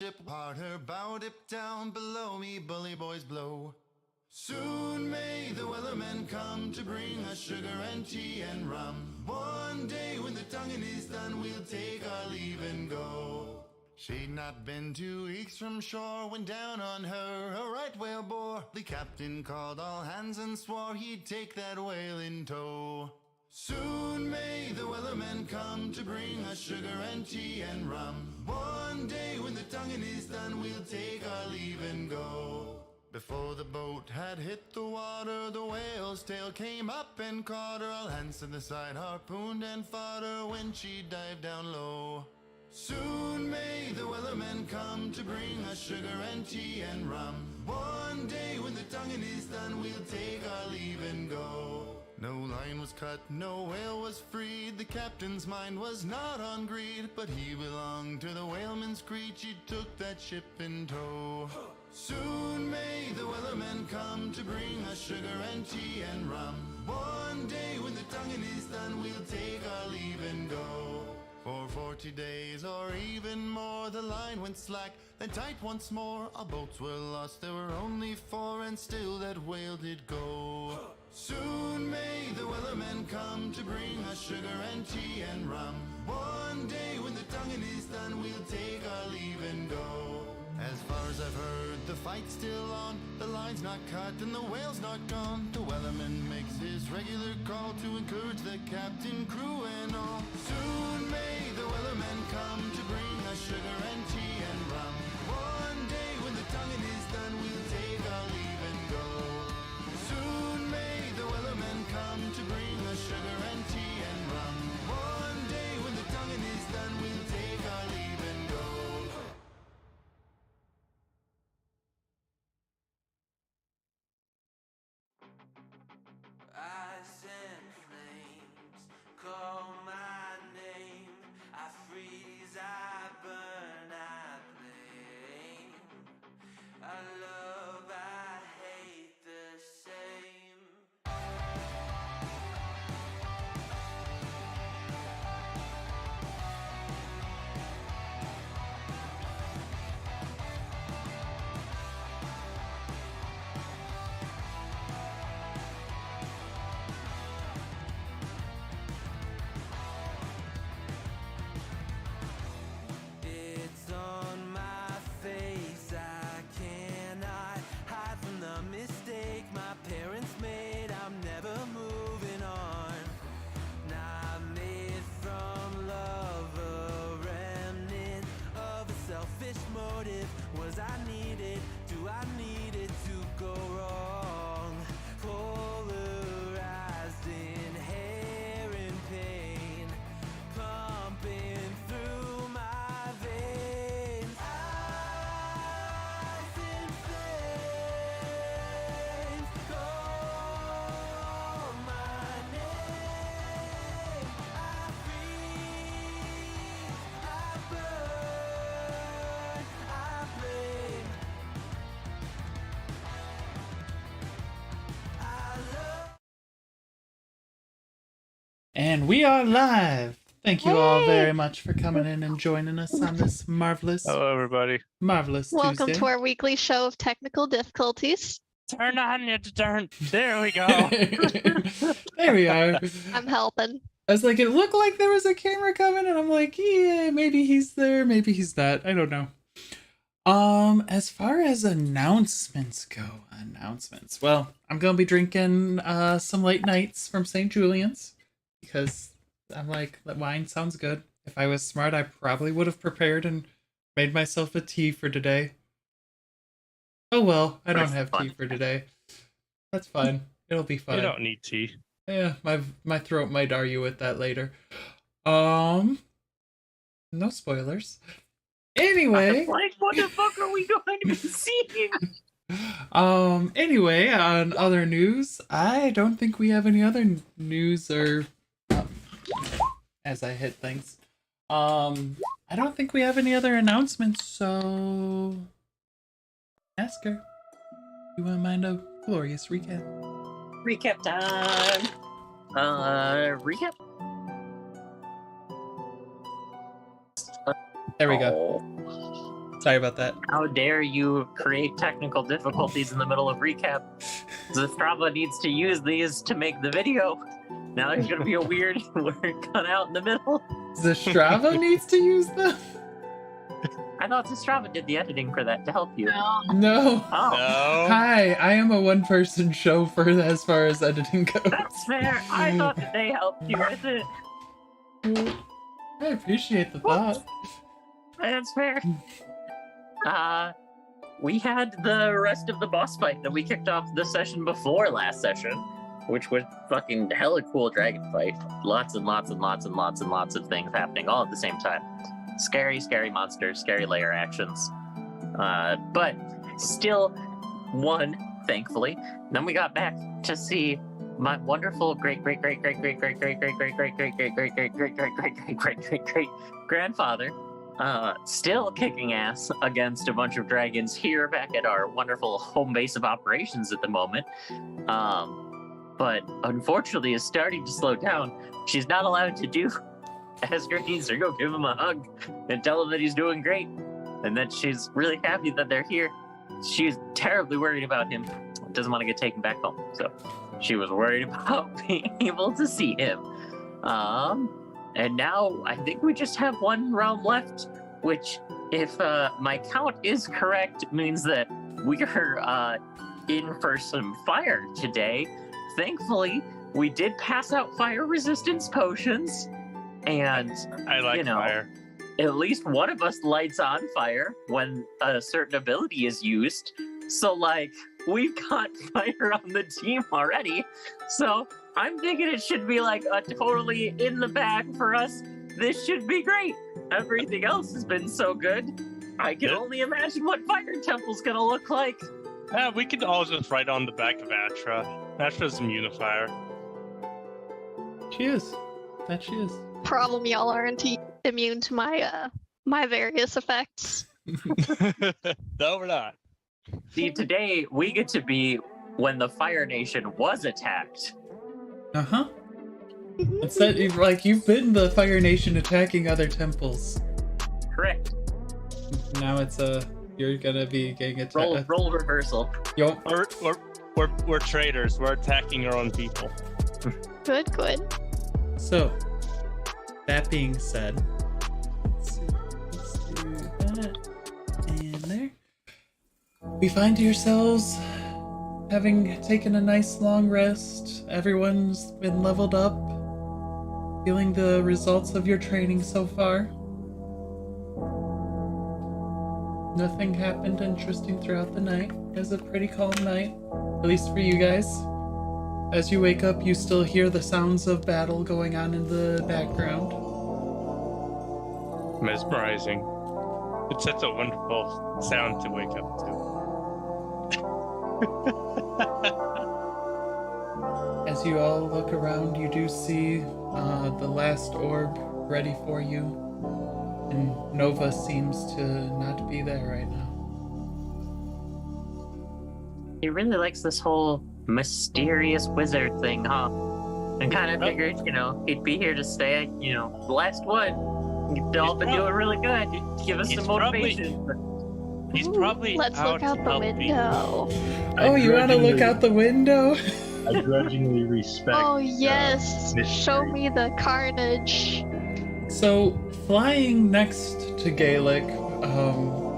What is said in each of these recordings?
ship, harder bow, dip down below me, bully boys blow. Soon may the wellerman come to bring us sugar and tea and rum. One day when the tonguing is done, we'll take our leave and go. She'd not been 2 weeks from shore when down on her a right whale bore. The captain called all hands and swore he'd take that whale in tow. Soon may the wellerman come to bring us sugar and tea and rum. One day when the tonguing is done, we'll take our leave and go. Before the boat had hit the water, the whale's tail came up and caught her. All hands to the side harpooned and fought her when she dived down low. Soon may the wellerman come to bring us sugar and tea and rum. One day when the tonguing is done, we'll take our leave and go. No line was cut, no whale was freed. The captain's mind was not on greed, but he belonged to the whaleman's creed. She took that ship in tow. Soon may the wellerman come to bring us sugar and tea and rum. One day when the tonguing is done, we'll take our leave and go. For 40 days or even more, the line went slack, then tight once more. Our boats were lost, there were only 4, and still that whale did go. Soon may the wellerman come to bring us sugar and tea and rum. One day when the tonguing is done, we'll take our leave and go. As far as I've heard, the fight's still on. The line's not cut and the whale's not gone. The wellerman makes his regular call to encourage the captain, crew and all. Soon may the wellerman come to bring us sugar and tea and rum. One day when the tonguing is done, we'll take our leave and go. Soon may the wellerman come to bring us sugar and tea and rum. One day when the tonguing is done, we'll take our leave and go. Eyes and flames call my name. I freeze, I burn, I blame. I love, I hate the same. It's on my face, I cannot hide from the mistake my parents made. I'm never moving on. Not made from love, a remnant of a selfish motive. Was I needed? Do I need it to go wrong? Polarized, inherent pain pumping through my veins. Eyes in flames call my name. I freeze, I burn, I blame. I love. And we are live. Thank you all very much for coming in and joining us on this marvelous Welcome Tuesday. to our weekly show of technical difficulties. Turn on your turn. There we go. There we are. I'm helping. I was like, it looked like there was a camera coming, and I'm like, yeah, maybe he's there, maybe he's not. I don't know. As far as announcements go, well, I'm gonna be drinking some late nights from St. Julian's because I'm like, that wine sounds good. If I was smart, I probably would have prepared and made myself a tea for today. Oh well, I don't have tea for today. That's fine. It'll be fine. You don't need tea. Yeah, my throat might argue with that later. No spoilers. Anyway. Like, what the fuck are we going to be seeing? Anyway, on other news, I don't think we have any other news or as I hit things. I don't think we have any other announcements, so ask her. You wouldn't mind a glorious recap? Recap time. Recap? There we go. Sorry about that. How dare you create technical difficulties in the middle of recap? Zastrava needs to use these to make the video. Now there's gonna be a weird word cut out in the middle. Zastrava needs to use them? I thought Zastrava did the editing for that to help you. No. Oh, No. Hi, I am a one-person show for as far as editing goes. that's fair. I thought that they helped you with it. I appreciate the thought. That's fair. We had the rest of the boss fight that we kicked off the session before last session, which was fucking hella cool dragon fight. Lots and lots and lots and lots and lots of things happening all at the same time. Scary, scary monsters, scary layer actions. But still won, thankfully. Then we got back to see my wonderful great grandfather still kicking ass against a bunch of dragons here back at our wonderful home base of operations at the moment. But unfortunately is starting to slow down. She's not allowed to do as needs her go give him a hug and tell him that he's doing great and that she's really happy that they're here. She's terribly worried about him. Doesn't want to get taken back home. So she was worried about being able to see him. And now I think we just have one realm left, which, if my count is correct, means that we're in for some fire today. Thankfully, we did pass out fire resistance potions, and I like fire. at least one of us lights on fire when a certain ability is used. So, like, we've got fire on the team already. So I'm thinking it should be like a totally in the bag for us. This should be great. Everything else has been so good. I can only imagine what Fire Temple's gonna look like. Yeah, we could all just write on the back of Atra. Atra's immune to fire. She is. That she is. Problem, y'all aren't immune to my my various effects. No, we're not. See, today we get to be when the Fire Nation was attacked. Uh-huh. It's that, like, you've been the Fire Nation attacking other temples. Correct. Now it's you're gonna be getting attacked. Role reversal. Yo. We're traitors. We're attacking our own people. Good, good. So, that being said, let's do that. And there. We find yourselves having taken a nice long rest. Everyone's been leveled up. Feeling the results of your training so far. Nothing happened interesting throughout the night. It was a pretty calm night, at least for you guys. As you wake up, you still hear the sounds of battle going on in the background. Mesmerizing. It's such a wonderful sound to wake up to. As you all look around, you do see the last orb ready for you, and Nova seems to not be there right now. He really likes this whole mysterious wizard thing, huh? And kind of figured, he'd be here to stay, the last one. You've all been doing really good. Give us some motivation. He's probably Let's look out the window. Oh, you want to look out the window? I grudgingly respect. Oh yes, mystery. show me the carnage. So, flying next to Gaelic,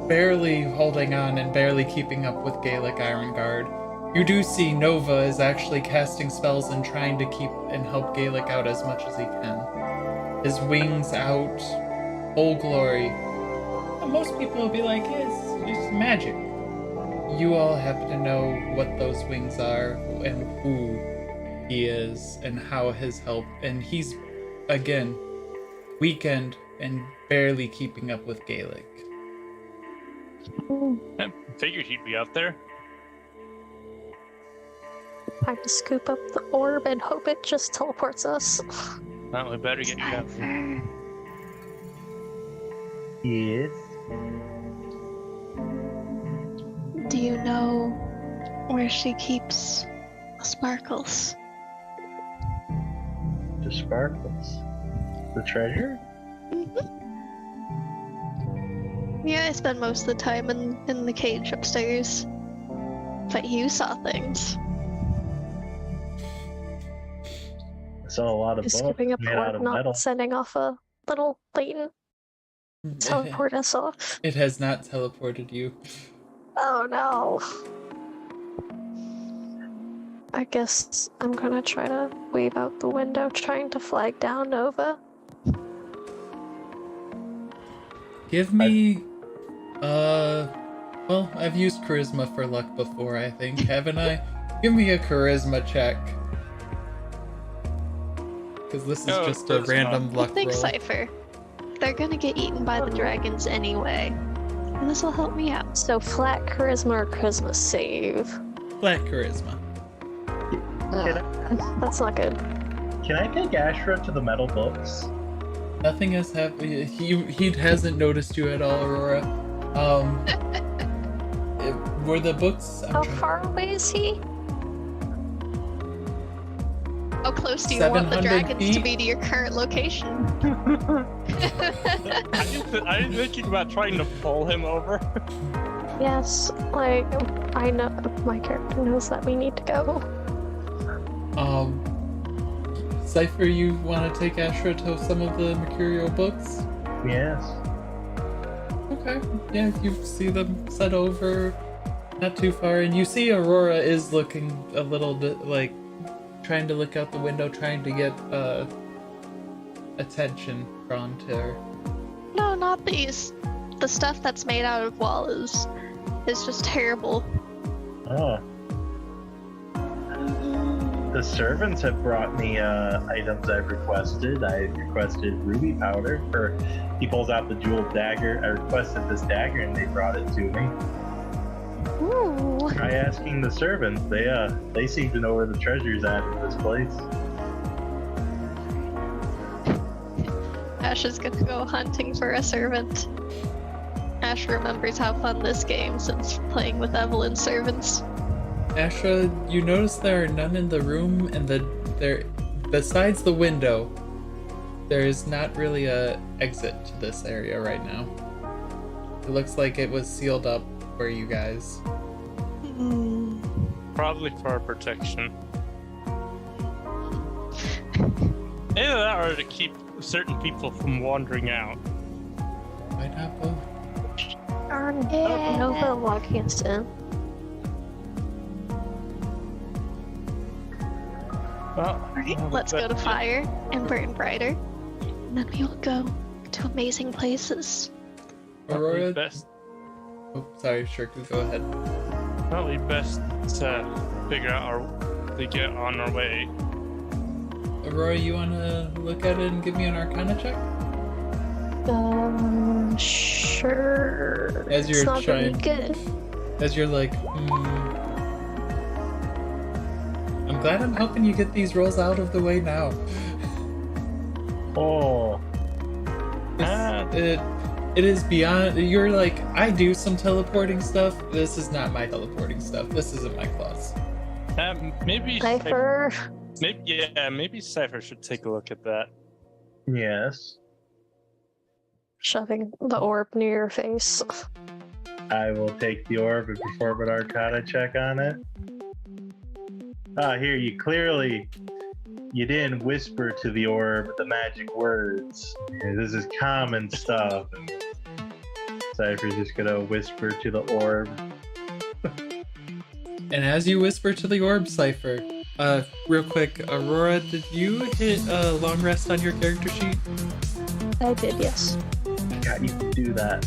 barely holding on and barely keeping up with Gaelic Iron Guard, you do see Nova is actually casting spells and trying to keep and help Gaelic out as much as he can. His wings out, full glory. And most people will be like, it's magic. You all happen to know what those wings are and who he is and how his help. And he's, again, weakened and barely keeping up with Gaelic. I figured he'd be out there. Time to scoop up the orb and hope it just teleports us. Well, we better get you out there. Yes. Do you know where she keeps the sparkles? The sparkles. The treasure? Yeah, I spend most of the time in the cage upstairs. But you saw things. I saw a lot of Just books giving up made out orb, of metal. not sending off a little Leighton. Teleport us off. It has not teleported you. Oh no. I guess I'm gonna try to wave out the window, trying to flag down Nova. Give me, well, I've used charisma for luck before, I think, haven't I? Give me a charisma check. Because this is just a charisma. random luck Think roll. Cypher. They're gonna get eaten by the dragons anyway. And this will help me out. So flat charisma or charisma save? Flat charisma. That's not good. Can I take Ashra to the metal books? Nothing has happened. He hasn't noticed you at all, Aurora. Were the books? How far away is he? How close do you want the 700 dragons to feet? be to your current location? Are you thinking about trying to pull him over? Yes, like, I know, my character knows that we need to go. Cypher, you want to take Ashra to some of the Mercurial books? Yes. Okay. Yeah, you see them set over not too far, and you see Aurora is looking a little bit like trying to look out the window, trying to get attention drawn to her. No, not these. The stuff that's made out of wall is just terrible. Oh. The servants have brought me items I've requested. I requested ruby powder for. He pulls out the jeweled dagger. I requested this dagger and they brought it to me. Ooh. Try asking the servants. They seem to know where the treasure's at in this place. Ash is gonna go hunting for a servant. Ash remembers how fun this game since playing with Evelyn's servants. Ashra, you notice there are none in the room, and there, besides the window, there is not really a exit to this area right now. It looks like it was sealed up for you guys. Probably for our protection. Either that or to keep certain people from wandering out. Why not both? Nova walking us in. Well, Let's go to fire and burn brighter. And then we will go to amazing places. Aurora? Best. Oh, sorry, Shirku, go ahead. Probably best to figure out to get on our way. Aurora, you want to look at it and give me an Arcana check? Sure. As you're it's not trying- really good. As you're like, I'm glad I'm helping you get these rolls out of the way now. Oh. It is beyond. You're like, I do some teleporting stuff. This is not my teleporting stuff. This isn't my class. Maybe Cypher. Maybe Cypher should take a look at that. Yes. Shoving the orb near your face. I will take the orb and perform an Arcana check on it. Here, you didn't whisper to the orb the magic words. This is common stuff. Cypher's just gonna whisper to the orb. And as you whisper to the orb, Cypher, real quick, Aurora, did you hit a long rest on your character sheet? I did, yes. God, you can do that.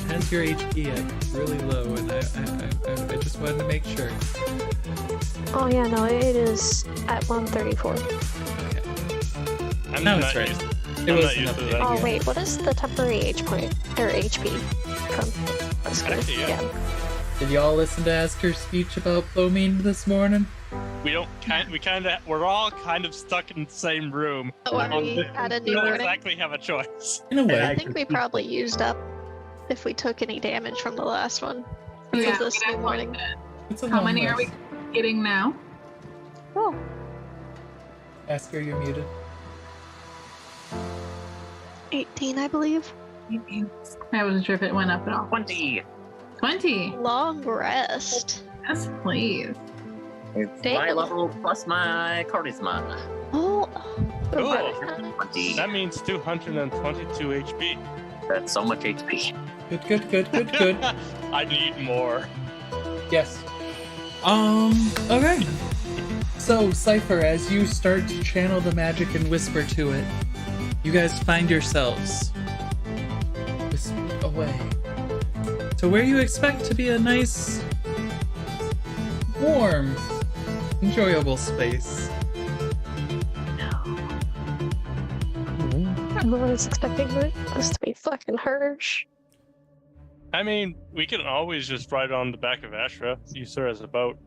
Has your HP at really low, and I just wanted to make sure. Oh yeah, no, it is at 134. I'm No, not it's right. used, It I'm was not used to an that. Oh Yeah. wait, what is the temporary H point or HP from? That's good. Actually, yeah. Did y'all listen to Asker's speech about Plomine this morning? We're all kind of stuck in the same room. Oh, are we at a We new don't morning? exactly have a choice. In a way. I think we probably used up if we took any damage from the last one. Yeah, This we new morning. It's a How long many are we rest. getting now? Oh, Asker, you're muted. 18, I believe. I wasn't sure if it went up at all. 20. 20. Long rest. Yes, please. It's Damn. my level plus my charisma. Oh. Cool. 20. That means 222 HP. That's so much HP. Good. I need more. Yes. Okay. So, Cypher, as you start to channel the magic and whisper to it, you guys find yourselves whisked away to where you expect to be a nice, warm, enjoyable space. I was expecting this to be fucking harsh. I mean, we can always just ride on the back of Ashra, use her as a boat.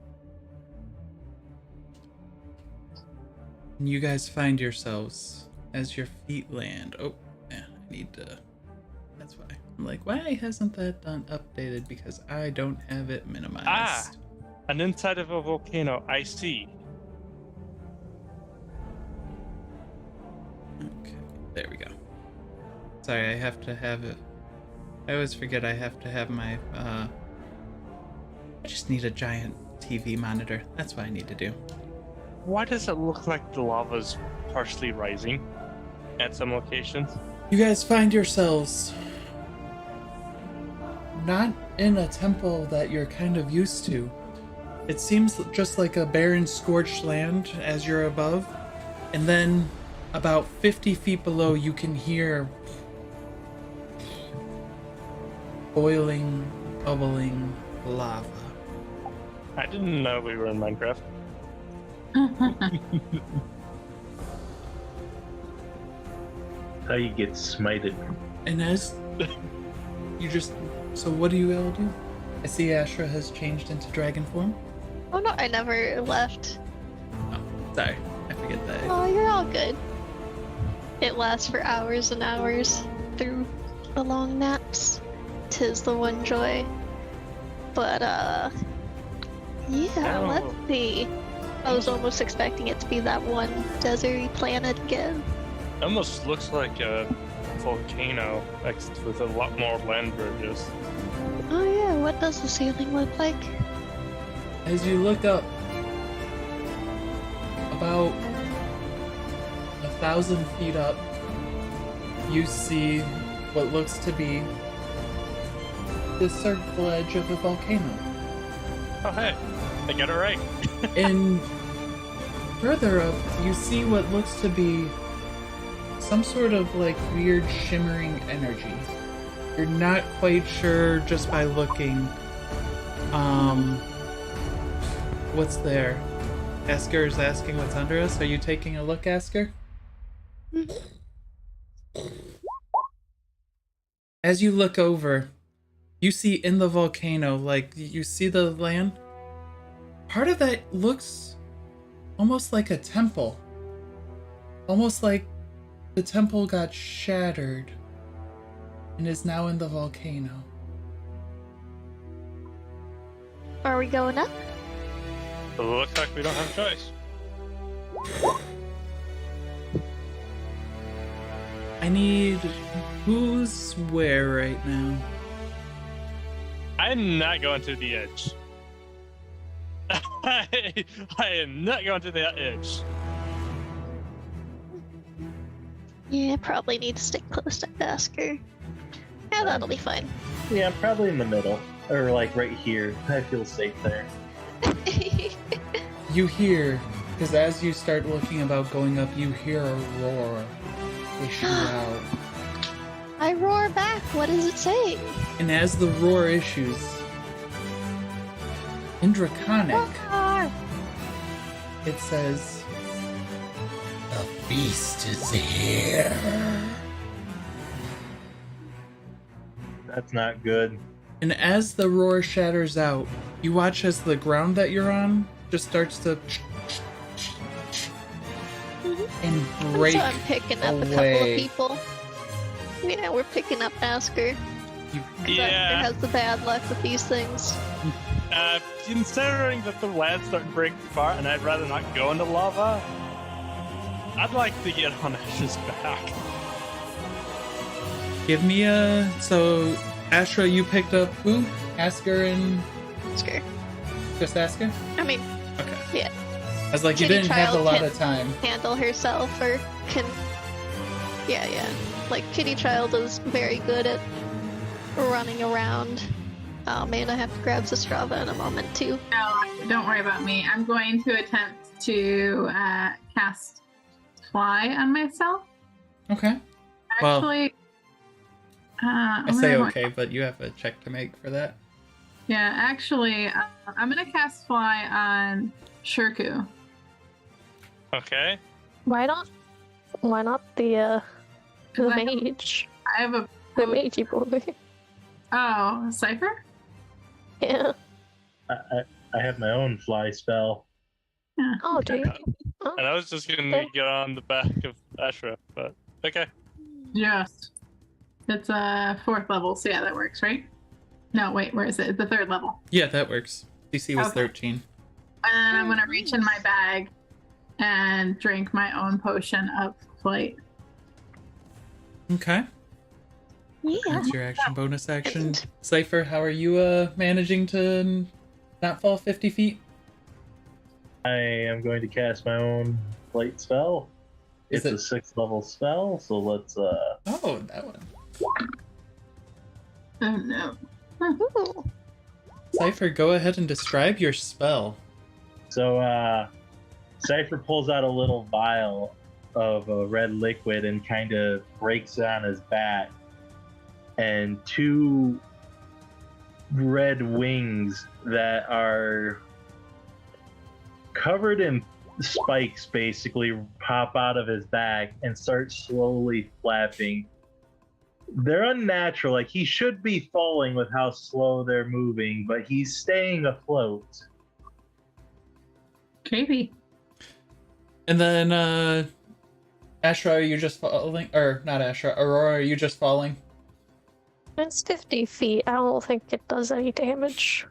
And you guys find yourselves as your feet land. Oh, yeah, I need to. That's why. I'm like, why hasn't that done updated? Because I don't have it minimized. Ah, an inside of a volcano. I see. Okay, there we go. Sorry, I have to have it. I always forget I have to have my. I just need a giant TV monitor. That's what I need to do. Why does it look like the lava's partially rising at some locations? You guys find yourselves not in a temple that you're kind of used to. It seems just like a barren, scorched land as you're above, and then about 50 feet below, you can hear boiling, bubbling lava. I didn't know we were in Minecraft. How you get smited. And as you just... So what do you all do? I see Ashra has changed into dragon form. Oh no, I never left. Oh, sorry. I forget that. Oh, you're all good. It lasts for hours and hours through the long naps. 'Tis the one joy. But, yeah, Oh. let's see. I was almost expecting it to be that one deserty planet again. It almost looks like a volcano with a lot more land bridges. Oh yeah, what does the ceiling look like? As you look up, about 1,000 feet up, you see what looks to be the circle edge of a volcano. Oh hey, I got it right. And further up, you see what looks to be some sort of like weird shimmering energy. You're not quite sure just by looking. What's there? Asker is asking what's under us. Are you taking a look, Asker? As you look over, you see in the volcano, like you see the land. Part of that looks almost like a temple. Almost like the temple got shattered and is now in the volcano. Are we going up? It looks like we don't have a choice. I need... Who's where right now? I'm not going to the edge. I am not going to the edge. Yeah, probably need to stick close to Asker. Yeah, that'll be fine. Yeah, I'm probably in the middle. Or like right here. I feel safe there. You hear, because as you start looking about going up, you hear a roar issue out. I roar back. What does it say? And as the roar issues, in Draconic, Roar! it says, "The beast is here." That's not good. And as the roar shatters out, you watch as the ground that you're on just starts to and break So I'm picking up a couple of away. people. Yeah, we're picking up Asker. Asker Yeah. has the bad luck with these things. Considering that the land's starting to break apart and I'd rather not go into lava, I'd like to get on Ash's back. Give me a... So, Astra, you picked up who? Asker and... Asker. Just Asker? I mean, Okay. yeah. I was like, you Kitty didn't have a Child lot can of time. handle herself or can. Yeah. Like, Kitty Child is very good at running around. Oh man, I have to grab Zastrava in a moment too. No, don't worry about me. I'm going to attempt to cast Fly on myself. Okay. Well, Actually, I say okay, but you have a check to make for that. Yeah, actually, I'm gonna cast Fly on Shirku. Okay. Why not the I have- mage? I have a The magey boy. oh Cipher. Yeah. I have my own fly spell. Yeah. Oh, do you? Oh. And I was just gonna get on the back of Ashra, but okay. Yes. It's a 4th level, so yeah, that works, right? No, wait, where is it? It's the 3rd level. Yeah, that works. DC was Okay. 13. And then I'm gonna reach in my bag and drink my own potion of flight. Okay. Yeah. That's your action bonus action. Cypher, how are you managing to not fall 50 feet? I am going to cast my own flight spell. Is It's it- a 6th level spell, so let's Oh, that one. Oh no. Ooh. Cypher, go ahead and describe your spell. So Cypher pulls out a little vial of a red liquid and kind of breaks it on his back, and 2 red wings that are covered in spikes basically pop out of his back and start slowly flapping. They're unnatural, like he should be falling with how slow they're moving, but he's staying afloat. Creepy. And then, Ashra, are you just falling? Or, not Ashra, Aurora, are you just falling? It's 50 feet. I don't think it does any damage.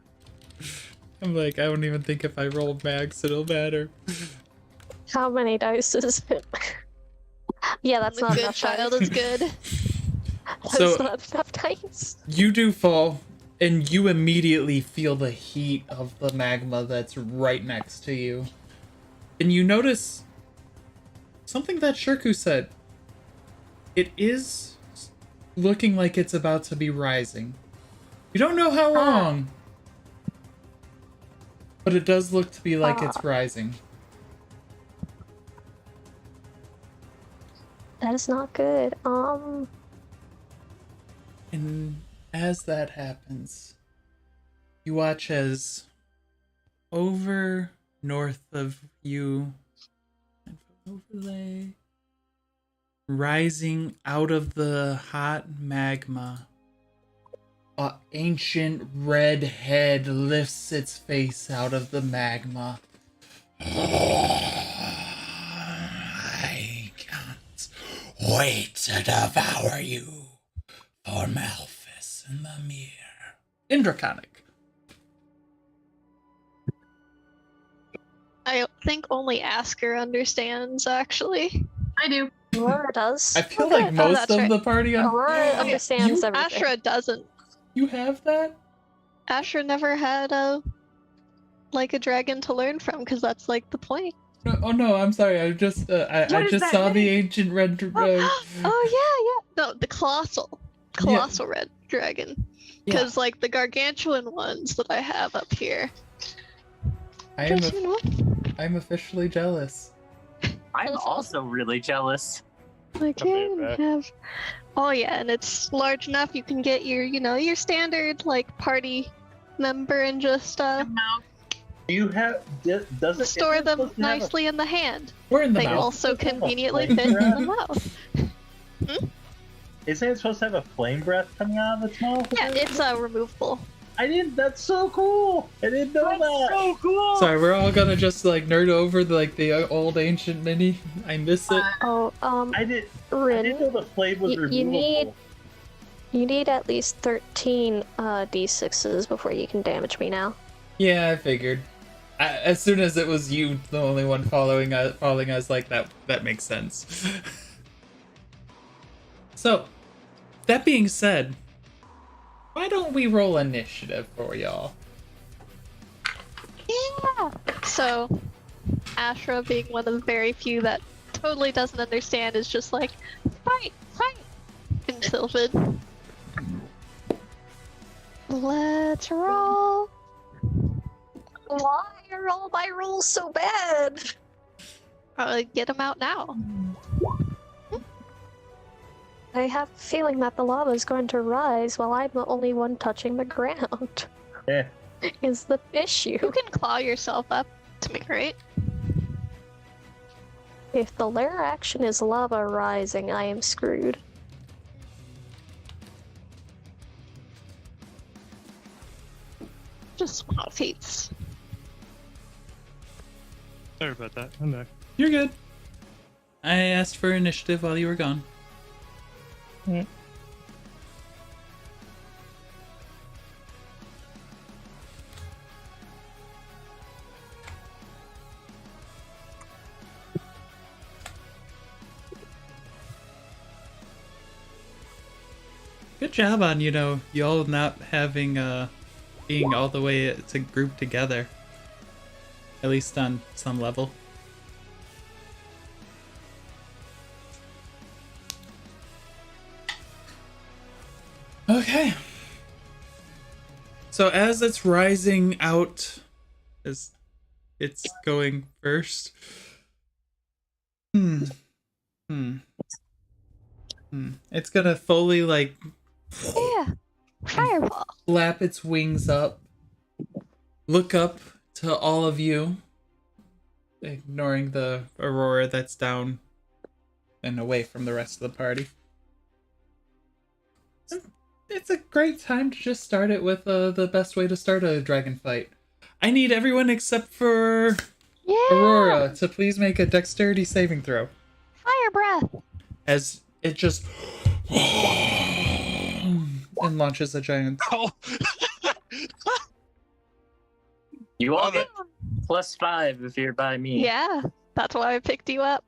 I'm like, I don't even think if I roll max it'll matter. How many dice is it? Yeah, that's The not good enough child dice. is good. That's So- not enough dice. You do fall, and you immediately feel the heat of the magma that's right next to you. And you notice something that Shirku said. It is looking like it's about to be rising. You don't know how long, but it does look to be like it's rising. That is not good. And as that happens, you watch as over north of you, overlay, rising out of the hot magma, an ancient red head lifts its face out of the magma. I can't wait to devour you. For Malphus and the mirror. In Draconic. I think only Asker understands, actually. I do. Aurora does. I feel Okay. like most that's of right. the party Aurora understands everything. Ashra doesn't. You have that? Ashra never had a dragon to learn from, because that's like the point. No, oh no, I'm sorry. I just I does just that saw the mean? ancient red Oh yeah. No, the colossal red dragon. Because like the gargantuan ones that I have up here. I'm officially jealous. I'm also really jealous. I Come here, can Beth. have. Oh yeah, and it's large enough you can get your, your standard like party member and just Do you have? Does it store isn't it them supposed to have a- nicely in the hand. We're in the They mouth. also Doesn't it have a conveniently flame fit in breath? the mouth. Isn't it supposed to have a flame breath coming out of its mouth? Yeah, it's removable. I didn't. That's so cool. I didn't know that. So cool. Sorry, we're all gonna just like nerd over the old ancient mini. I miss it. Oh, I didn't know Rin, the flame was you removable. you need at least 13 d6s before you can damage me now. Yeah, I figured. As soon as it was you, the only one falling us like that makes sense. So, that being said, why don't we roll initiative for y'all? Yeah. So, Ashra, being one of the very few that totally doesn't understand, is just like, fight, fight, in Sylvan. Let's roll. Why are all my rolls so bad? Probably get him out now. I have a feeling that the lava is going to rise while I'm the only one touching the ground. Eh. Is the issue. You can claw yourself up to me, right? If the lair action is lava rising, I am screwed. Just small feats. Sorry about that. I'm back. You're good. I asked for initiative while you were gone. Yeah. Good job on, y'all not having, being all the way to group together. At least on some level. Okay. So as it's rising out, as it's going first. It's gonna fully, like, Yeah. Fireball. flap its wings up, look up to all of you, ignoring the Aurora that's down and away from the rest of the party. It's a great time to just start it with the best way to start a dragon fight. I need everyone except for Aurora to please make a dexterity saving throw. Fire breath. As it just and launches a giant. Oh. You all get +5 if you're by me. Yeah, that's why I picked you up.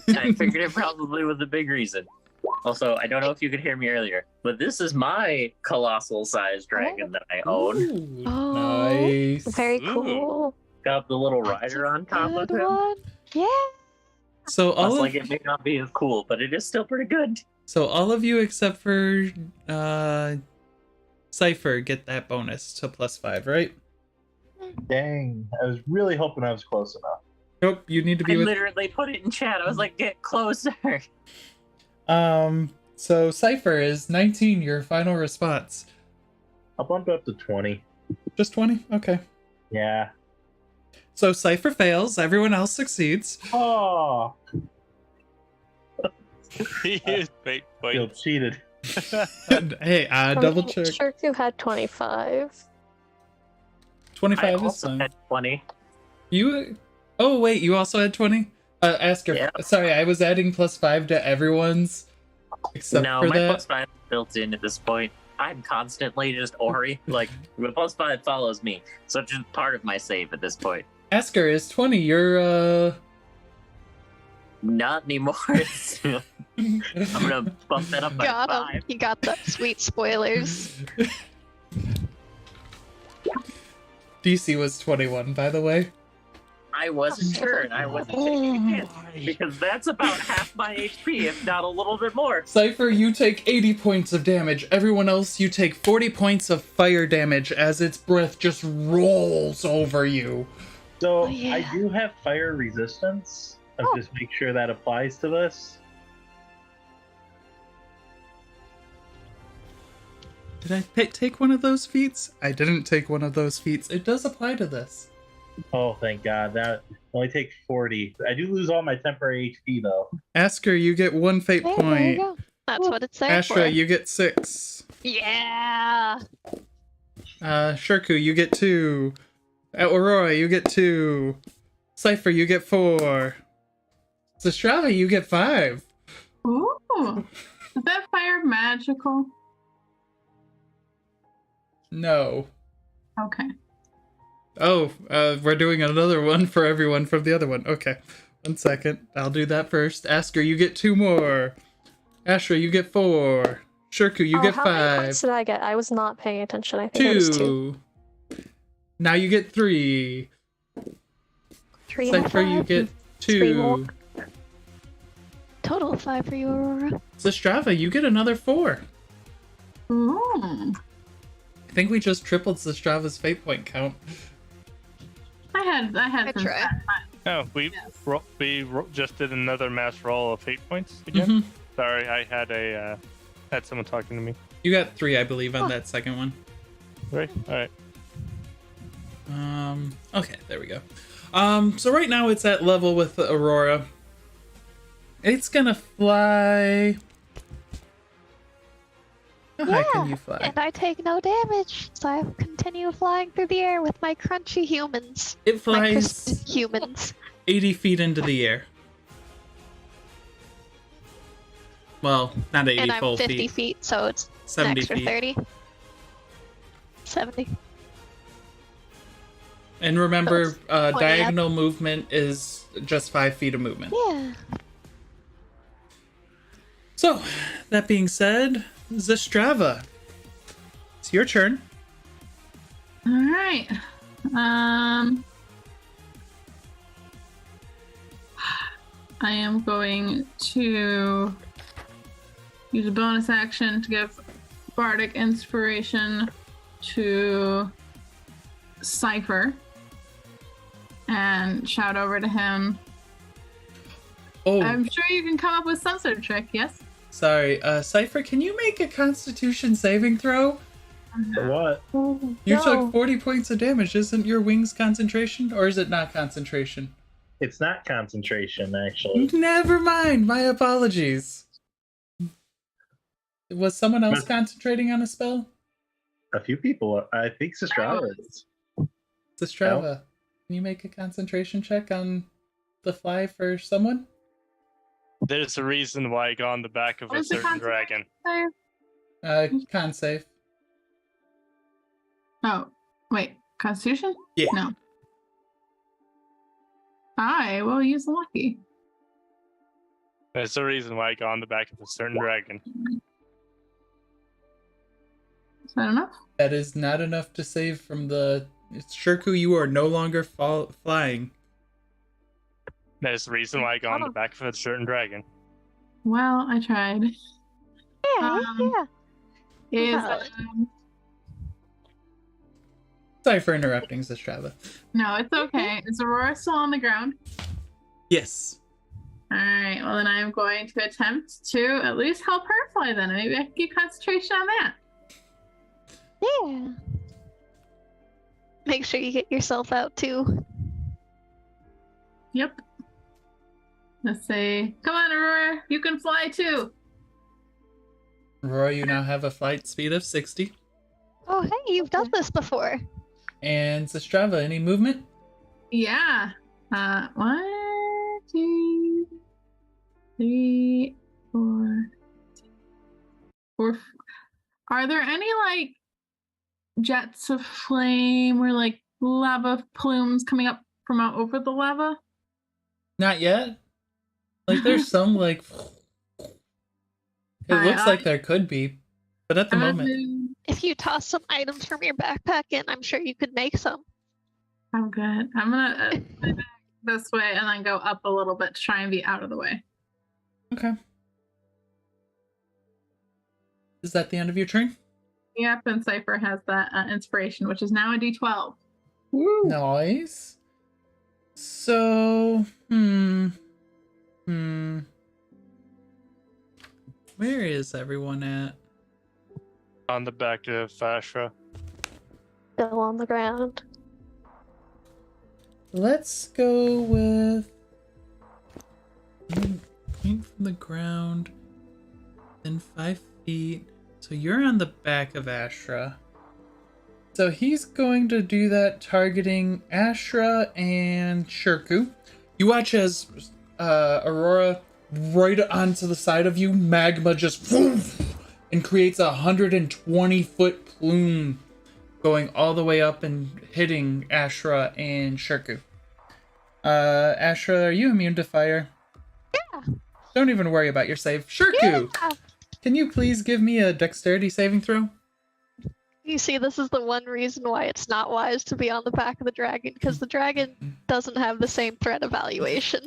I figured it probably was a big reason. Also, I don't know if you could hear me earlier, but this is my colossal-sized dragon that I own. Ooh, Oh. nice. Very cool. Got the little rider on top of Good him. one. Yeah. So I was all like, of, it may not be as cool, but it is still pretty good. so all of you except for Cypher get that bonus to +5, right? Dang, I was really hoping I was close enough. Nope, you need to I be with. literally put it in chat. I was like, get closer. So Cypher is 19. Your final response. I'll bump it up to 20. Just 20. Okay. Yeah. So Cypher fails. Everyone else succeeds. Oh, He is bait feel fight. cheated. Hey, double check. Shirku had 25. I 25 is also fine. had 20. You. Oh wait, you also had 20. Ask her. Yeah. Sorry, I was adding +5 to everyone's. Except No, for my that. +5 is built in at this point. I'm constantly just Ori. Like, the +5 follows me. So it's just part of my save at this point. Ask her, is 20 your Not anymore. I'm gonna bump that up by Got 5. him. You got the sweet spoilers. DC was 21, by the way. I wasn't sure, and I wasn't taking a chance, because that's about half my HP, if not a little bit more. Cypher, you take 80 points of damage. Everyone else, you take 40 points of fire damage as its breath just rolls over you. So Oh, yeah. I do have fire resistance. I'll just make sure that applies to this. Did I take one of those feats? I didn't take one of those feats. It does apply to this. Oh, thank God. That only takes 40. I do lose all my temporary HP, though. Asker, you get 1 fate Hey, there you point. go. That's what it's there Ashra, for. you get 6. Yeah. Shirku, you get 2. Aurora, you get 2. Cypher, you get 4. Zastrava, you get 5. Ooh. Is that fire magical? No. Okay. Oh, we're doing another one for everyone from the other one. Okay. 1 second. I'll do that first. Asker, you get 2 more. Ashra, you get 4. Shirku, you get How many points 5. did I get? I was not paying attention. I think it was 2. 2. Now you get 3. 3 Cypher, you get 3 more. 2. Total of 5 for you, Aurora. Zastrava, you get another 4. Ooh. I think we just tripled Zastrava's fate point count. I had I some try. stat Oh, we Yes. just did another mass roll of fate points again. Mhm. Sorry, I had someone talking to me. You got 3, I believe, on that second one. Right? All right. Okay, there we go. So right now it's at level with Aurora. It's gonna fly. How high can you fly? And I take no damage, so I continue flying through the air with my crunchy humans. It My flies crisp humans. 80 feet into the air. Well, not 80 And I'm full 50 feet. feet, so it's an 70 extra feet. 30. 70. And remember, Close. 20 up. diagonal movement is just 5 feet of movement. Yeah. So, that being said, Zastrava, it's your turn. All right. I am going to use a bonus action to give bardic inspiration to Cypher and shout over to him. Oh, I'm sure you can come up with some sort of trick, yes? sorry. Cypher, can you make a Constitution saving throw? For what? You took 40 points of damage. Isn't your wings concentration? Or is it not concentration? It's not concentration, actually. Never mind. My apologies. Was someone else concentrating on a spell? A few people. I think Zastrava is. Zastrava, can you make a concentration check on the fly for someone? There's a reason why I got on the back of What a is the certain concentration dragon. save? Con save. Oh, wait. Constitution? Yeah. No. I will use lucky. There's a reason why I got on the back of a certain dragon. Is that enough? That is not enough to save from the... It's Shirku, you are no longer flying. There's a reason why I got on the back of a certain dragon. Well, I tried. Yeah, yeah. Is Valid. Sorry for interrupting, Zastrava. no, it's okay. Is Aurora still on the ground? Yes. All right. Well, then I am going to attempt to at least help her fly. Then maybe I can keep concentration on that. Yeah. Make sure you get yourself out too. Yep. Let's say, come on, Aurora, you can fly too. Aurora, you now have a flight speed of 60. Oh, hey, you've done this before. And Zastrava, any movement? Yeah. 1, 2, 3, 4. Are there any like jets of flame or like lava plumes coming up from out over the lava? Not yet. Like, there's some, like... It looks like there could be, but at the moment... If you toss some items from your backpack in, I'm sure you could make some. I'm good. I'm gonna fly back this way and then go up a little bit to try and be out of the way. Okay. Is that the end of your turn? Yep, and Cypher has that inspiration, which is now a D12. Nice. So, where is everyone at? On the back of Ashra. Still on the ground. Let's go with point from the ground, then 5 feet. So you're on the back of Ashra. So he's going to do that, targeting Ashra and Shirku. You watch as Aurora, right onto the side of you, magma just and creates a 120-foot plume going all the way up and hitting Ashra and Shirku. Ashra, are you immune to fire? Yeah. Don't even worry about your save. Shirku, Yeah. Can you please give me a dexterity saving throw? You see, this is the one reason why it's not wise to be on the back of the dragon, because the dragon doesn't have the same threat evaluation.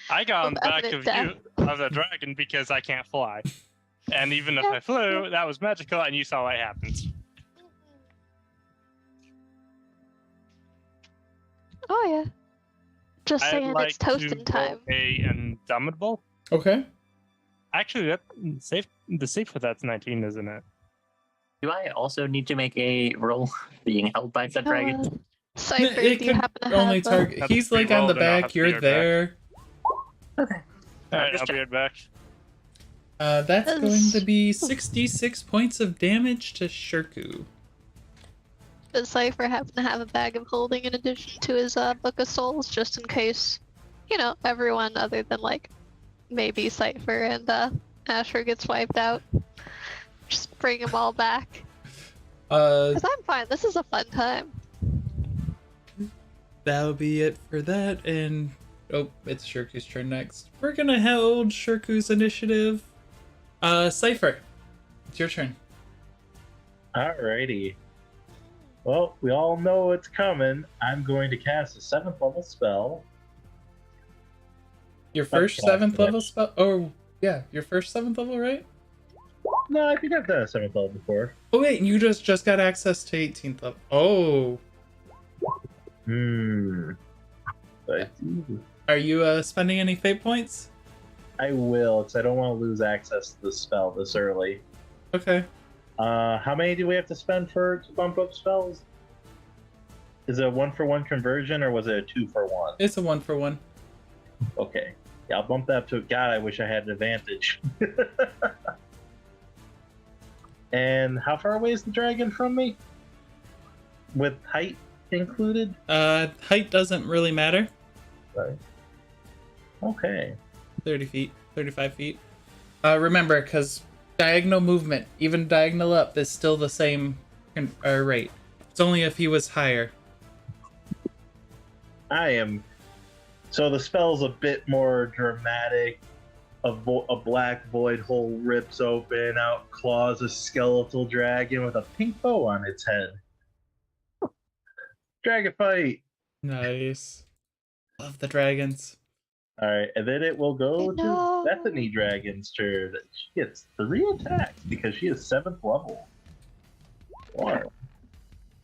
I got on the back evident of death. of the dragon because I can't fly. And even if I flew, that was magical, and you saw what happens. Oh yeah. Just I'd saying, like it's toasting to time. A indomitable. Okay. Actually, the safe for that's 19, isn't it? Do I also need to make a roll being held by the dragon? Cypher, It do you could happen to only have target. Have to He's be like on the rolled and I'll have back. to be You're right back. there. Okay. Alright, just I'll be right back. That's Does- going to be 66 points of damage to Shirku. Does Cypher happen to have a bag of holding in addition to his Book of Souls, just in case, everyone other than, like, maybe Cypher and Asher gets wiped out? Just bring them all back. Because I'm fine. This is a fun time. That'll be it for that. And oh, it's Shirku's turn next. We're gonna hold Shirku's initiative. Cypher, it's your turn. Alrighty. Well, we all know it's coming. I'm going to cast a 7th level spell. Your first Okay. 7th level spell. Oh yeah, your first 7th level, right? No, I think I've done a 7th level before. Oh wait, you just got access to 18th level. Oh, But are you spending any fate points? I will, because I don't want to lose access to the spell this early. Okay. How many do we have to spend to bump up spells? Is it a 1-for-1 conversion, or was it a 2-for-1? It's a 1-for-1. Okay. Yeah, I'll bump that up to... God, I wish I had an advantage. And how far away is the dragon from me? With height included? Height doesn't really matter. Right. Okay. 30 feet, 35 feet. Remember, because diagonal movement, even diagonal up, is still the same rate. It's only if he was higher. I am... So the spell's a bit more dramatic. A black void hole rips open, out claws a skeletal dragon with a pink bow on its head. Dragon fight! Nice. Love the dragons. Alright, and then it will go No. to Bethany Dragon's turn. She gets 3 attacks because she is 7th level. 1,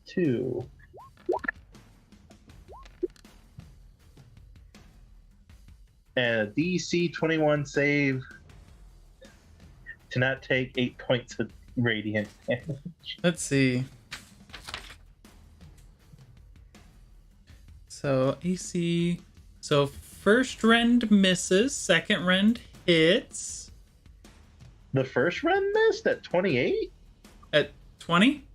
2. And a DC 21 save to not take 8 points of radiant damage. Let's see. So AC. So first rend misses, second rend hits. The first run missed at 28? At 20?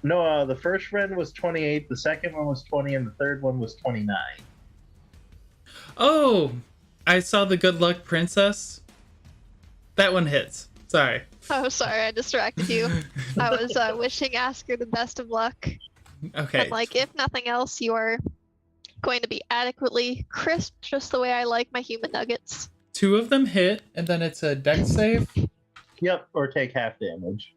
No, the first run was 28, the second one was 20, and the third one was 29. Oh, I saw the good luck princess. That one hits. Sorry. Oh, sorry, I distracted you. I was wishing Asker the best of luck. Okay. And, like, if nothing else, you are going to be adequately crisp, just the way I like my human nuggets. 2 of them hit, and then it's a dex save. Yep, or take half damage.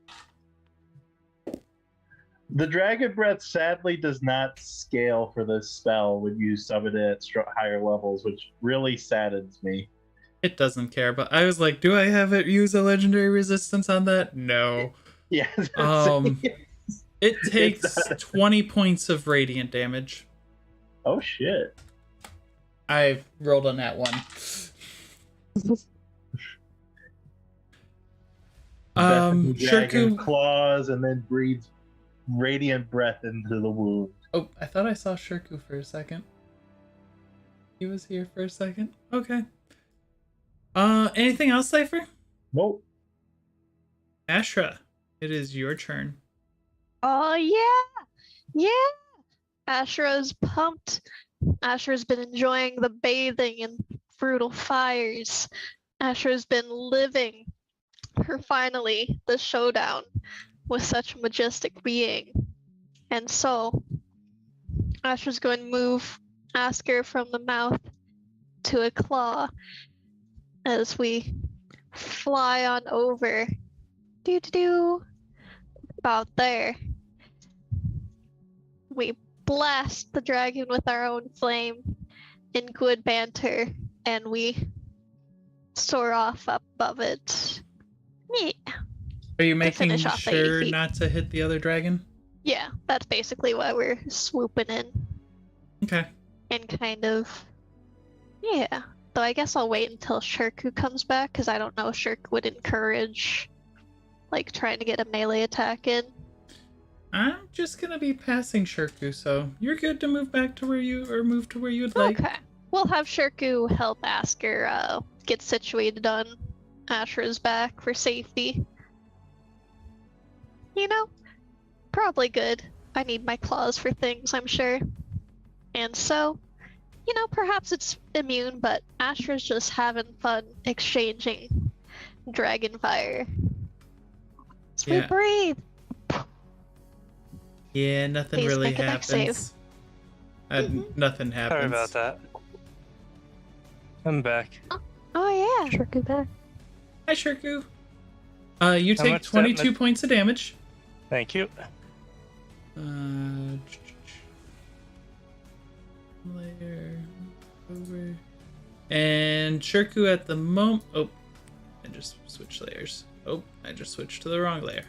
The Dragon Breath sadly does not scale for this spell when you summon it at higher levels, which really saddens me. It doesn't care, but I was like, do I have it use a legendary resistance on that? No. Yeah. It takes 20 points of radiant damage. Oh shit. I rolled on that one. Dragon Shirku. claws and then breathes radiant breath into the wound. Oh, I thought I saw Shirku for a second. He was here for a second. Okay. Anything else, Cypher? Nope. Ashra, it is your turn. Oh, yeah! Yeah! Ashra's pumped. Ashra's been enjoying the bathing in brutal fires. Ashra's been living for finally the showdown with such a majestic being. And so, Ashra's going to move Asker from the mouth to a claw as we fly on over. Do about there. We blast the dragon with our own flame in good banter, and we soar off up above it. Yeah. Are you making finish off 80 sure feet. not to hit the other dragon? Yeah, that's basically why we're swooping in. Okay. And kind of, yeah. Though I guess I'll wait until Shirku comes back, because I don't know if Shirku would encourage, like, trying to get a melee attack in. I'm just gonna be passing Shirku, so you're good to move back to where you, or move to where you would like. Okay. We'll have Shirku help Asker get situated on Ashra's back for safety. You know, probably good. I need my claws for things, I'm sure. And so, you know, perhaps it's immune, but Ashra's just having fun exchanging dragon fire. So we Yeah. breathe. Yeah, nothing Please really make a dex save. happens. Nothing happens. Sorry about that. I'm back. Oh yeah. Shirku back. Hi, Shirku. You How take much 22 damage? points of damage. Thank you. Layer over. And Shirku at the moment. Oh, I just switched layers. Oh, I just switched to the wrong layer.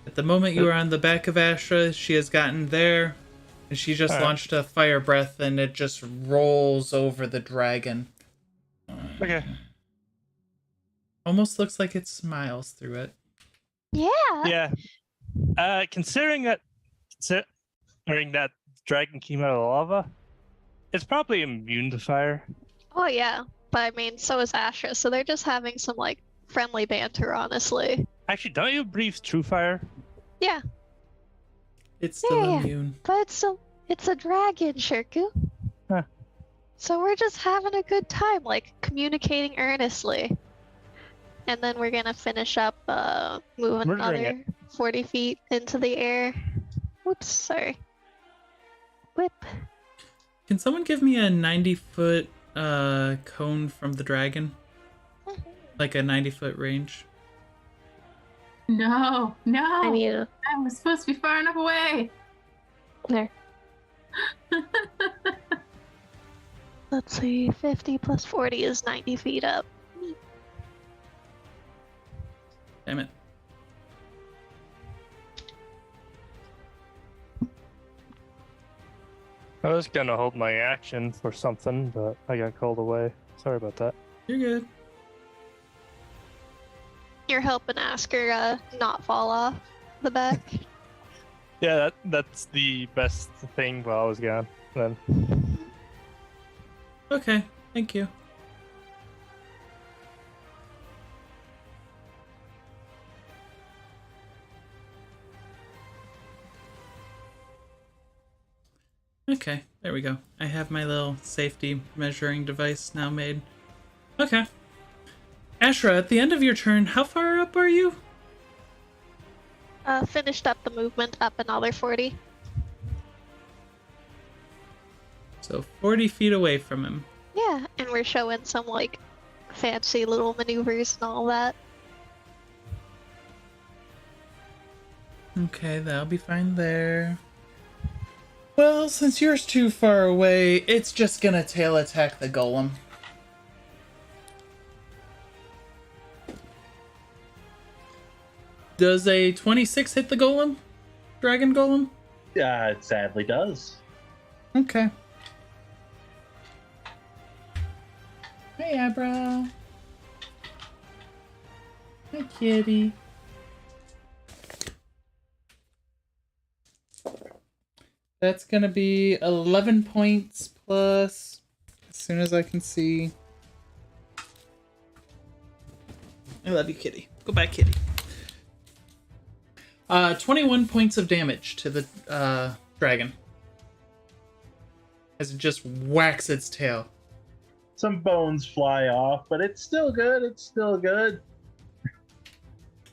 At the moment you are on the back of Ashra, she has gotten there, and she just Alright. launched a fire breath, and it just rolls over the dragon. Okay. Almost looks like it smiles through it. Yeah. Yeah. Considering that dragon came out of the lava, it's probably immune to fire. Oh yeah. But I mean, so is Ashra, so they're just having some like friendly banter, honestly. Actually, don't you breathe true fire? Yeah. It's still Yeah. immune. But it's a dragon, Shirku. Huh. So we're just having a good time, like communicating earnestly. And then we're gonna finish up moving Murdering another 40 feet into the air. Whoops, sorry. Whip. Can someone give me a 90-foot cone from the dragon? Like a 90-foot range? No, no. I need a. I was supposed to be far enough away. There. Let's see, 50 plus 40 is 90 feet up. Damn it. I was gonna hold my action for something, but I got called away. Sorry about that. You're good. You're helping Asker not fall off the back. Yeah, that's the best thing while I was gone. Then Okay, thank you. Okay, there we go. I have my little safety measuring device now made. Okay. Ashra, at the end of your turn, how far up are you? Finished up the movement, up another 40. So 40 feet away from him. Yeah, and we're showing some like fancy little maneuvers and all that. Okay, that'll be fine there. Well, since you're too far away, it's just gonna tail attack the golem. Does a 26 hit the golem? Dragon golem? It sadly does. Okay. Hey, eyebrow. Hi, kitty. That's gonna be 11 points plus, as soon as I can see. I love you, kitty. Go back, kitty. 21 points of damage to the dragon. As it just whacks its tail. Some bones fly off, but it's still good. It's still good.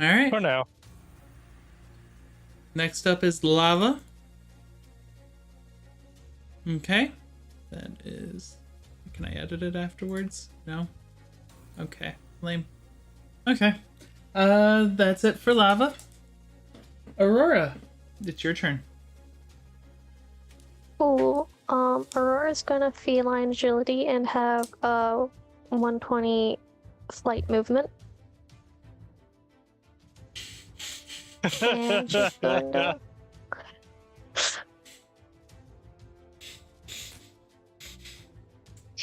Alright. for now. Next up is lava. Okay. That is... Can I edit it afterwards? No? Okay. Lame. Okay. That's it for lava. Aurora, it's your turn. Cool. Aurora's gonna feline agility and have 120 flight movement. And she's going to...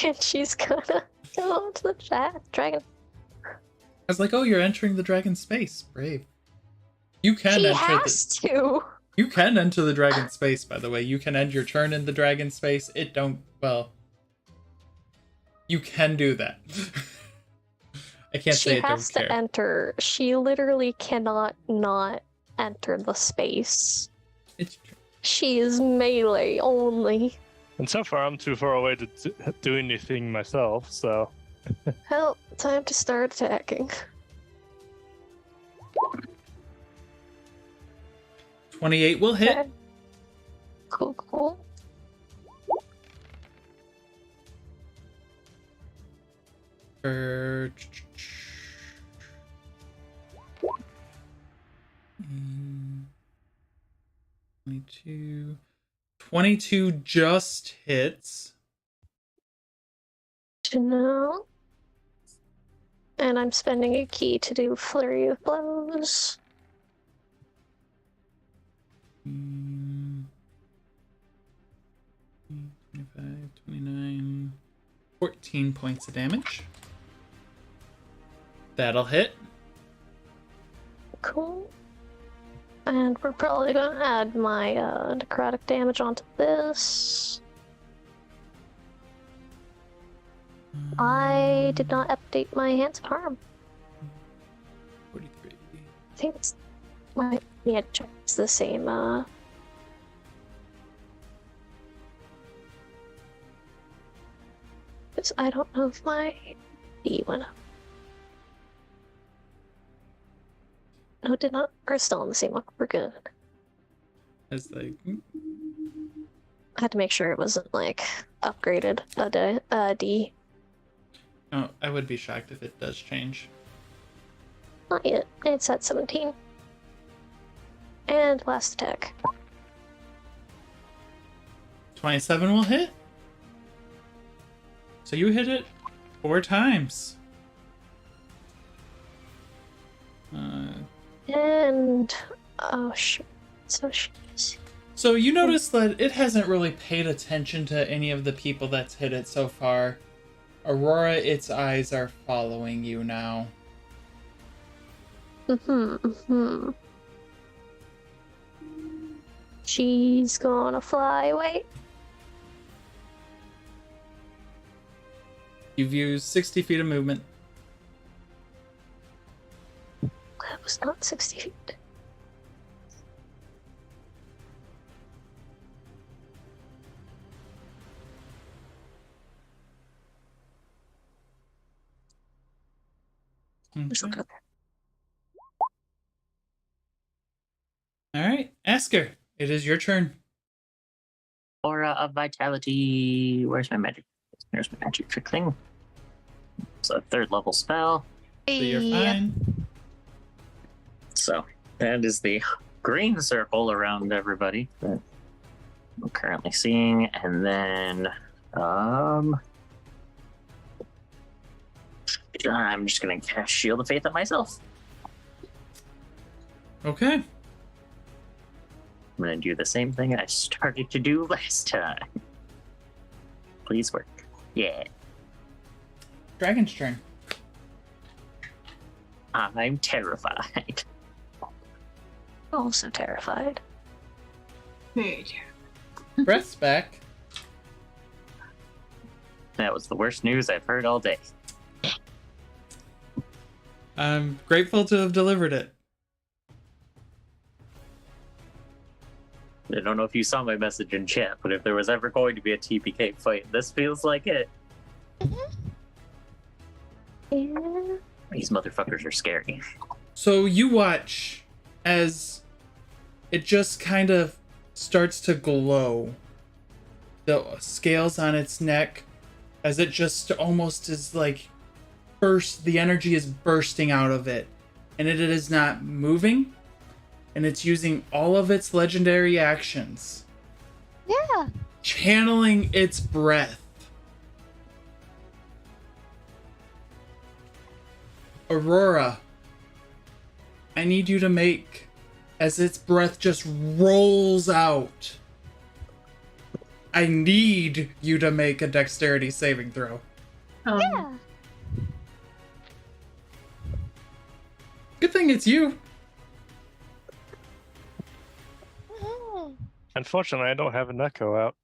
And she's gonna go to the dragon. I was like, oh, you're entering the dragon space. Brave. You can She enter has to! You can enter the dragon space, by the way. You can end your turn in the dragon space. It don't... Well... You can do that. I can't say She it don't has to care. enter. She literally cannot not enter the space. It's true. She is melee only. And so far, I'm too far away to do anything myself, so. Well, time to start attacking. 28 will hit. Okay. Cool, cool. For... 22. 22 just hits. To know. And I'm spending a key to do flurry of blows. 25, 29, 14 points of damage. That'll hit. Cool. And we're probably gonna add my necrotic damage onto this. I did not update my hands of harm. 43. I think it's my check is the same. Because I don't know if my D went up. No, it did not. We're still on the same one. We're good. As like... I had to make sure it wasn't like upgraded a D. Oh, I would be shocked if it does change. Not yet. It's at 17. And last attack. 27 will hit. So you hit it 4 times. And oh shit. So she's So you notice that it hasn't really paid attention to any of the people that's hit it so far. Aurora, its eyes are following you now. She's gonna fly away. You've used 60 feet of movement. That was not 60 feet. Okay. Alright, Asker, it is your turn. Aura of Vitality. Where's my magic? There's my magic trick thing. It's a 3rd level spell. So you're Yeah. fine. So that is the green circle around everybody that I'm currently seeing. And then I'm just gonna cast Shield of Faith on myself. Okay. I'm gonna do the same thing I started to do last time. Please work. Yeah. Dragon's turn. I'm terrified. Also terrified. Very Breath's back. That was the worst news I've heard all day. I'm grateful to have delivered it. I don't know if you saw my message in chat, but if there was ever going to be a TPK fight, this feels like it. Yeah. These motherfuckers are scary. So you watch as it just kind of starts to glow. The scales on its neck, as it just almost is like the energy is bursting out of it, and it is not moving, and it's using all of its legendary actions, Yeah. channeling its breath. Aurora, I need you to make, as its breath just rolls out, I need you to make a dexterity saving throw. Yeah. Good thing it's you. Oh. Unfortunately, I don't have an echo out.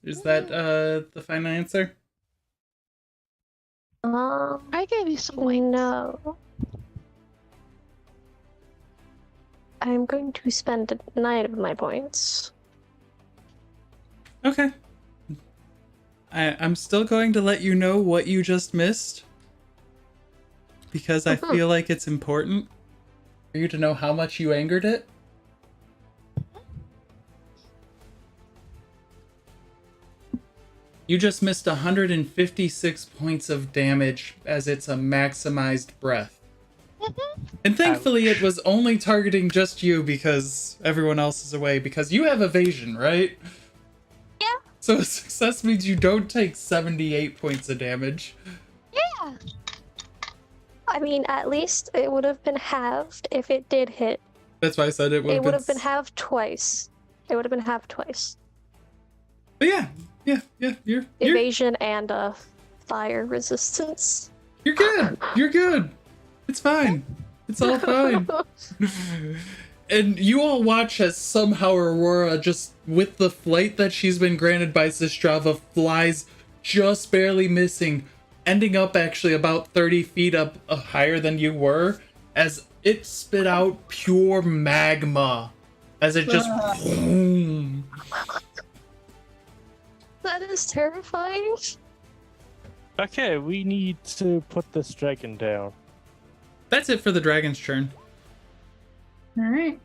Is that the final answer? I gave you some points. No. I'm going to spend 9 of my points. Okay. I'm still going to let you know what you just missed, because I feel like it's important for you to know how much you angered it. You just missed 156 points of damage as it's a maximized breath. And thankfully it was only targeting just you because everyone else is away, because you have evasion, right? Yeah. So a success means you don't take 78 points of damage. Yeah. I mean, at least it would have been halved if it did hit. That's why I said it would have been halved twice. It would have been halved twice. But yeah, you're Evasion and fire resistance. You're good. You're good. It's fine. It's all fine. And you all watch as somehow Aurora, just with the flight that she's been granted by Sistrava, flies just barely missing, ending up actually about 30 feet up higher than you were, as it spit out pure magma. As it just... boom. That is terrifying. Okay, we need to put this dragon down. That's it for the dragon's turn. All right.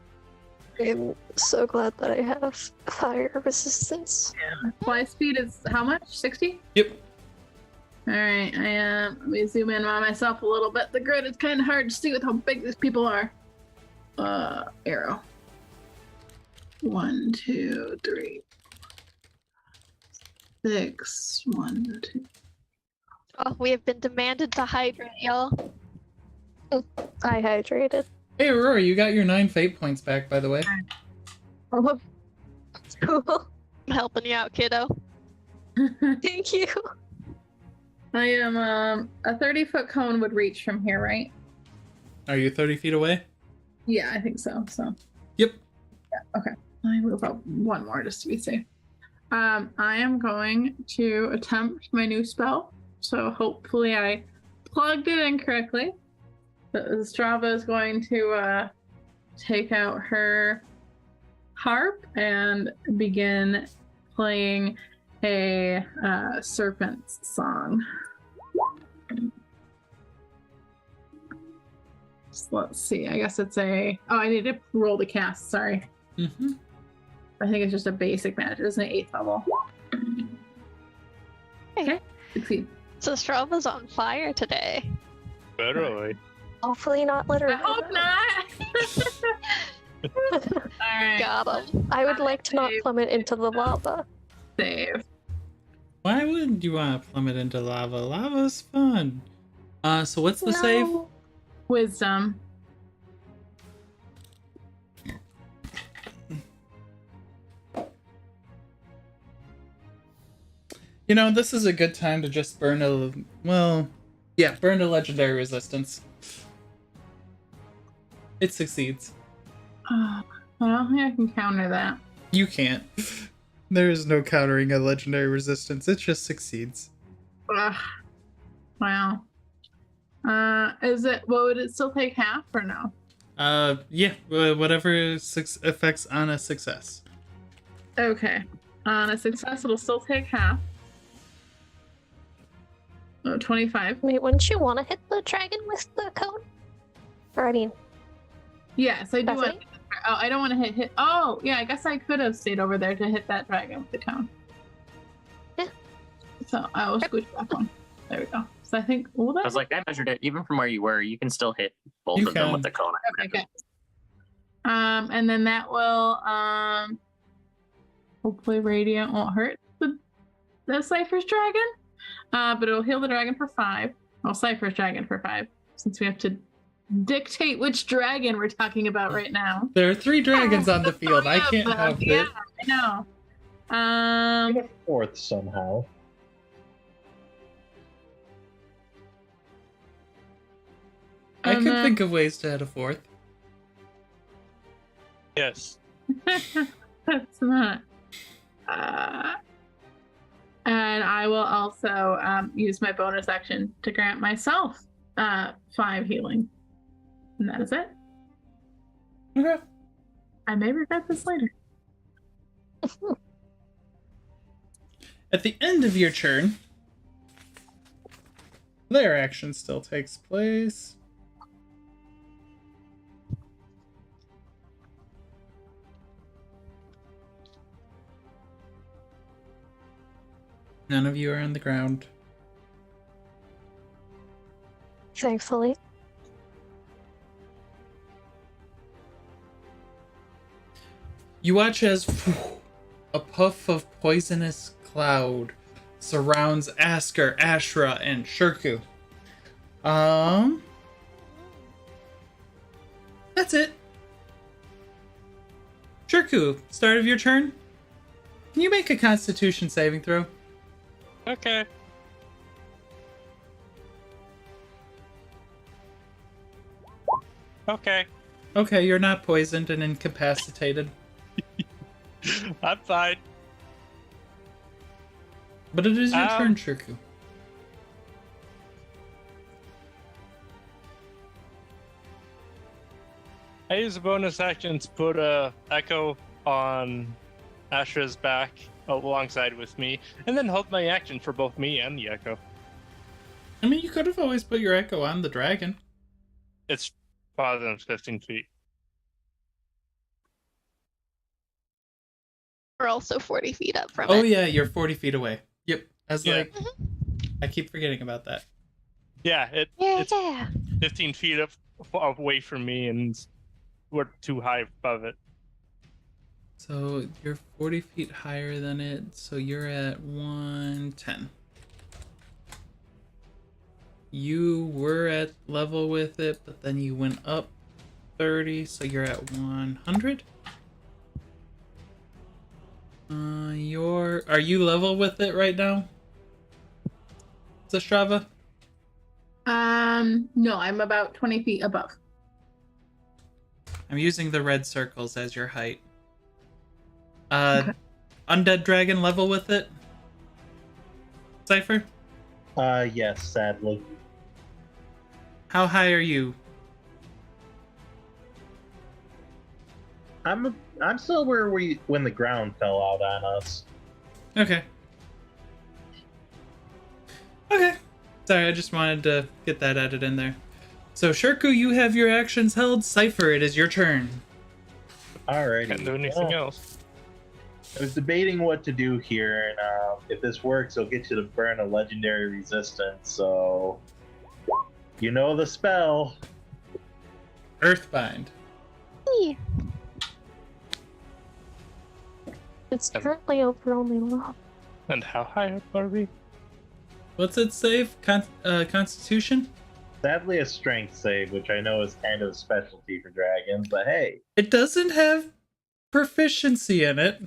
I'm so glad that I have fire resistance. Fly speed is how much? 60? Yep. All right. Let me zoom in on myself a little bit. The grid is kind of hard to see with how big these people are. Arrow. 1, 2, 3, 6. 1, 2. Oh, we have been demanded to hydrate, y'all. I hydrated. Hey, Aurora, you got your 9 fate points back, by the way. Oh, cool. I'm helping you out, kiddo. Thank you. I am a 30-foot cone would reach from here, right? Are you 30 feet away? Yeah, I think so. Yep. Yeah, okay. Let me move up one more just to be safe. I am going to attempt my new spell. So hopefully I plugged it in correctly. Strava is going to take out her harp and begin playing a serpent's song. So let's see. I guess it's a... Oh, I need to roll the cast. Sorry. Mm-hmm. I think it's just a basic magic. It's an 8th level. Okay. Succeed. So Strava's on fire today. Literally. Hopefully not literally. I hope not. All right. Got him. I would like to not plummet into the lava. Save. Why wouldn't you want to plummet into lava? Lava's fun. So what's the save? Wisdom. You know, this is a good time to just burn a... Well, yeah, burn a legendary resistance. It succeeds. I don't think I can counter that. You can't. There is no countering a legendary resistance. It just succeeds. Ugh. Wow. Is it... Well, would it still take half or no? Yeah, whatever effects on a success. Okay. On a success, it'll still take half. Oh, 25. Wait, wouldn't you want to hit the dragon with the cone? Or I mean... Yes, I do That's want it? Oh, I don't want to hit... Oh, yeah, I guess I could have stayed over there to hit that dragon with the cone. Yeah. So I will squish that one. There we go. So I think I was like, I measured it. Even from where you were, you can still hit both You of them can. with the cone. okay. And then that will hopefully radiant won't hurt the Cypher's dragon. But it'll heal the dragon for 5. Well, Cypher's dragon for 5, since we have to dictate which dragon we're talking about right now. There are 3 dragons on the field. I can't have Yeah, it. I know. Get a 4th somehow. I can think of ways to add a 4th. Yes. That's not. And I will also use my bonus action to grant myself 5 healing. And that is it. Okay. I may regret this later. At the end of your turn, their action still takes place. None of you are on the ground. Thankfully. You watch as a puff of poisonous cloud surrounds Asker, Ashra, and Shirku. That's it. Shirku, start of your turn. Can you make a Constitution saving throw? Okay. Okay. Okay, you're not poisoned and incapacitated. I'm fine. But it is your turn, Shirku. I use a bonus action to put a echo on Ashra's back alongside with me, and then hold my action for both me and the echo. I mean, you could have always put your echo on the dragon. It's farther than 15 feet. We're also 40 feet up from Oh it. yeah, you're 40 feet away. Yep. I was Yeah. like, I keep forgetting about that. Yeah, it's 15 feet away from me, and we're too high above it. So you're 40 feet higher than it, so you're at 110. You were at level with it, but then you went up 30, so you're at 100. Are you level with it right now? Zastrava? No, I'm about 20 feet above. I'm using the red circles as your height. Undead dragon level with it? Cypher? Yes, sadly. How high are you? I'm still where when the ground fell out on us. Okay. Okay. Sorry, I just wanted to get that added in there. So, Shirku, you have your actions held. Cypher, it is your turn. Alrighty. Can't do anything else. I was debating what to do here, and if this works, it'll get you to burn a legendary resistance, so... You know the spell. Earthbind. It's currently over only level. And how high up are we? What's it save? Constitution? Sadly, a strength save, which I know is kind of a specialty for dragons, but hey. It doesn't have proficiency in it.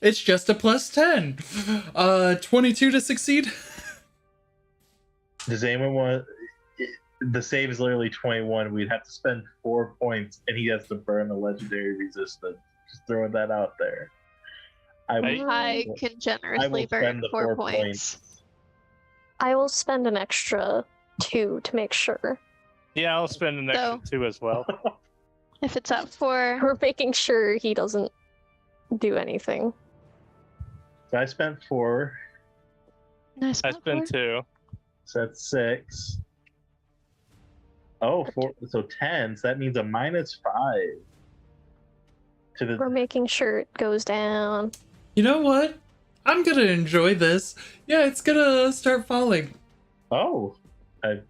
It's just a plus 10. 22 to succeed? Does anyone want... The save is literally 21. We'd have to spend 4 points, and he has to burn a legendary resistance. Just throwing that out there. I can generously burn 4 points. I will spend an extra 2 to make sure. Yeah, I'll spend an extra 2 as well. If it's at 4. We're making sure he doesn't do anything. So I spent 4. Nice. I spent 2. So that's 6. Oh, 4. So 10. So that means a -5. We're making sure it goes down. You know what? I'm gonna enjoy this. Yeah, it's gonna start falling. Oh, I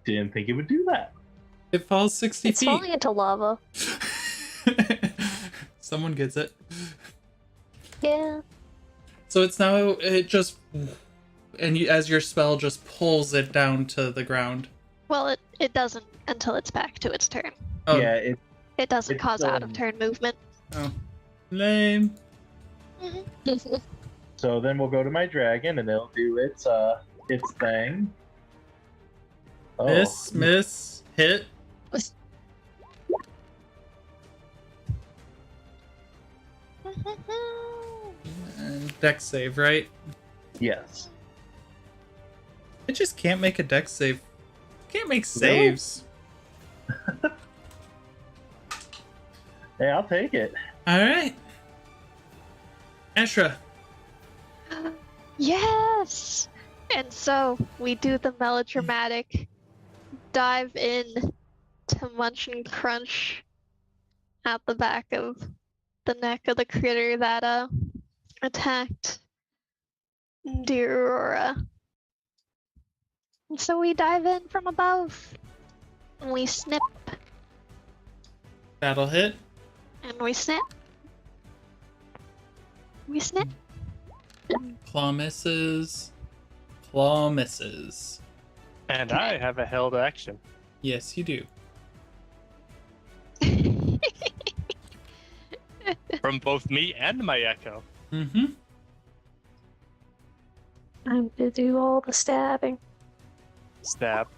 didn't think it would do that. It falls 60 It's feet. falling into lava. Someone gets it. Yeah. So it's now, it just, and you, as your spell just pulls it down to the ground. Well, it doesn't until it's back to its turn. Oh, Yeah, It doesn't It's, cause out of turn movement. oh. Lame. so then we'll go to my dragon and it'll do its thing. Oh. Miss, hit. And dex save, right? Yes. It just can't make a dex save. Can't make Really? saves. Hey, I'll take it. Alright. Ashra. Yes! And so we do the melodramatic dive in to munch and crunch at the back of the neck of the critter that attacked dear Aurora. And so we dive in from above. And we snip That'll hit. and we snip. We snip. Claw misses. Claw misses. And I have a held action. Yes, you do. From both me and my echo. Mm-hmm. Time to do all the stabbing. Stab.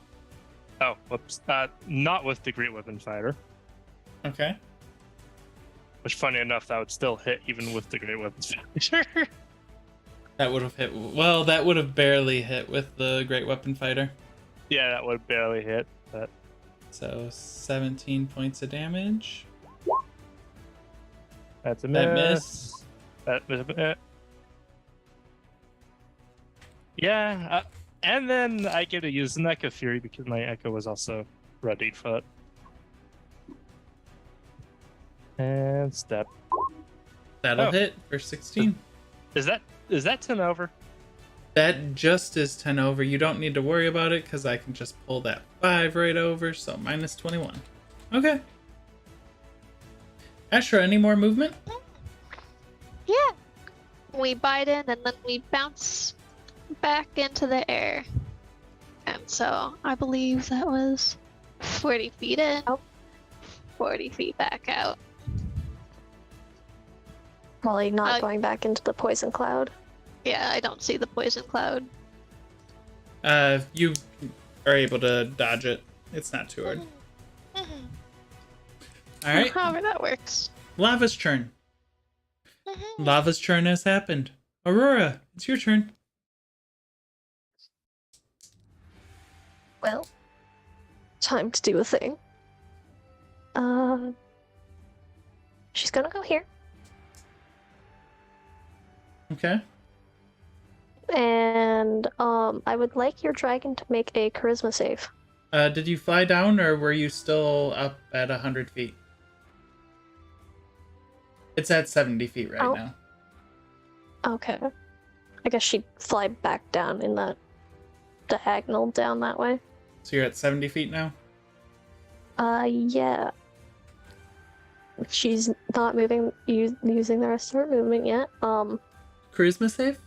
Oh, whoops. Not with the Great Weapon Fighter. Okay. Which, funny enough, that would still hit even with the Great Weapon Fighter. That would have hit. Well, that would have barely hit with the Great Weapon Fighter. Yeah, that would barely hit. But So 17 points of damage. that's a That miss. That was a Yeah, and then I get to use an Echo Fury because my Echo was also ready for it. And step. That'll Oh. hit for 16. Is that 10 over? That just is 10 over. You don't need to worry about it because I can just pull that 5 right over. So minus 21. Okay. Ashra, any more movement? Yeah. We bite in and then we bounce back into the air. And so I believe that was 40 feet in, 40 feet back out. Probably not Uh, going back into the poison cloud. Yeah, I don't see the poison cloud. You are able to dodge it. It's not too hard. Mhm. All right. However that works. Lava's turn. Mhm. Lava's turn has happened. Aurora, it's your turn. Well, time to do a thing. She's gonna go here, Okay. and I would like your dragon to make a charisma save. Did you fly down or were you still up at 100 feet? It's at 70 feet right Oh. now. Okay. I guess she'd fly back down in that diagonal down that way. So you're at 70 feet now? Yeah. She's not moving, using the rest of her movement yet. Charisma save?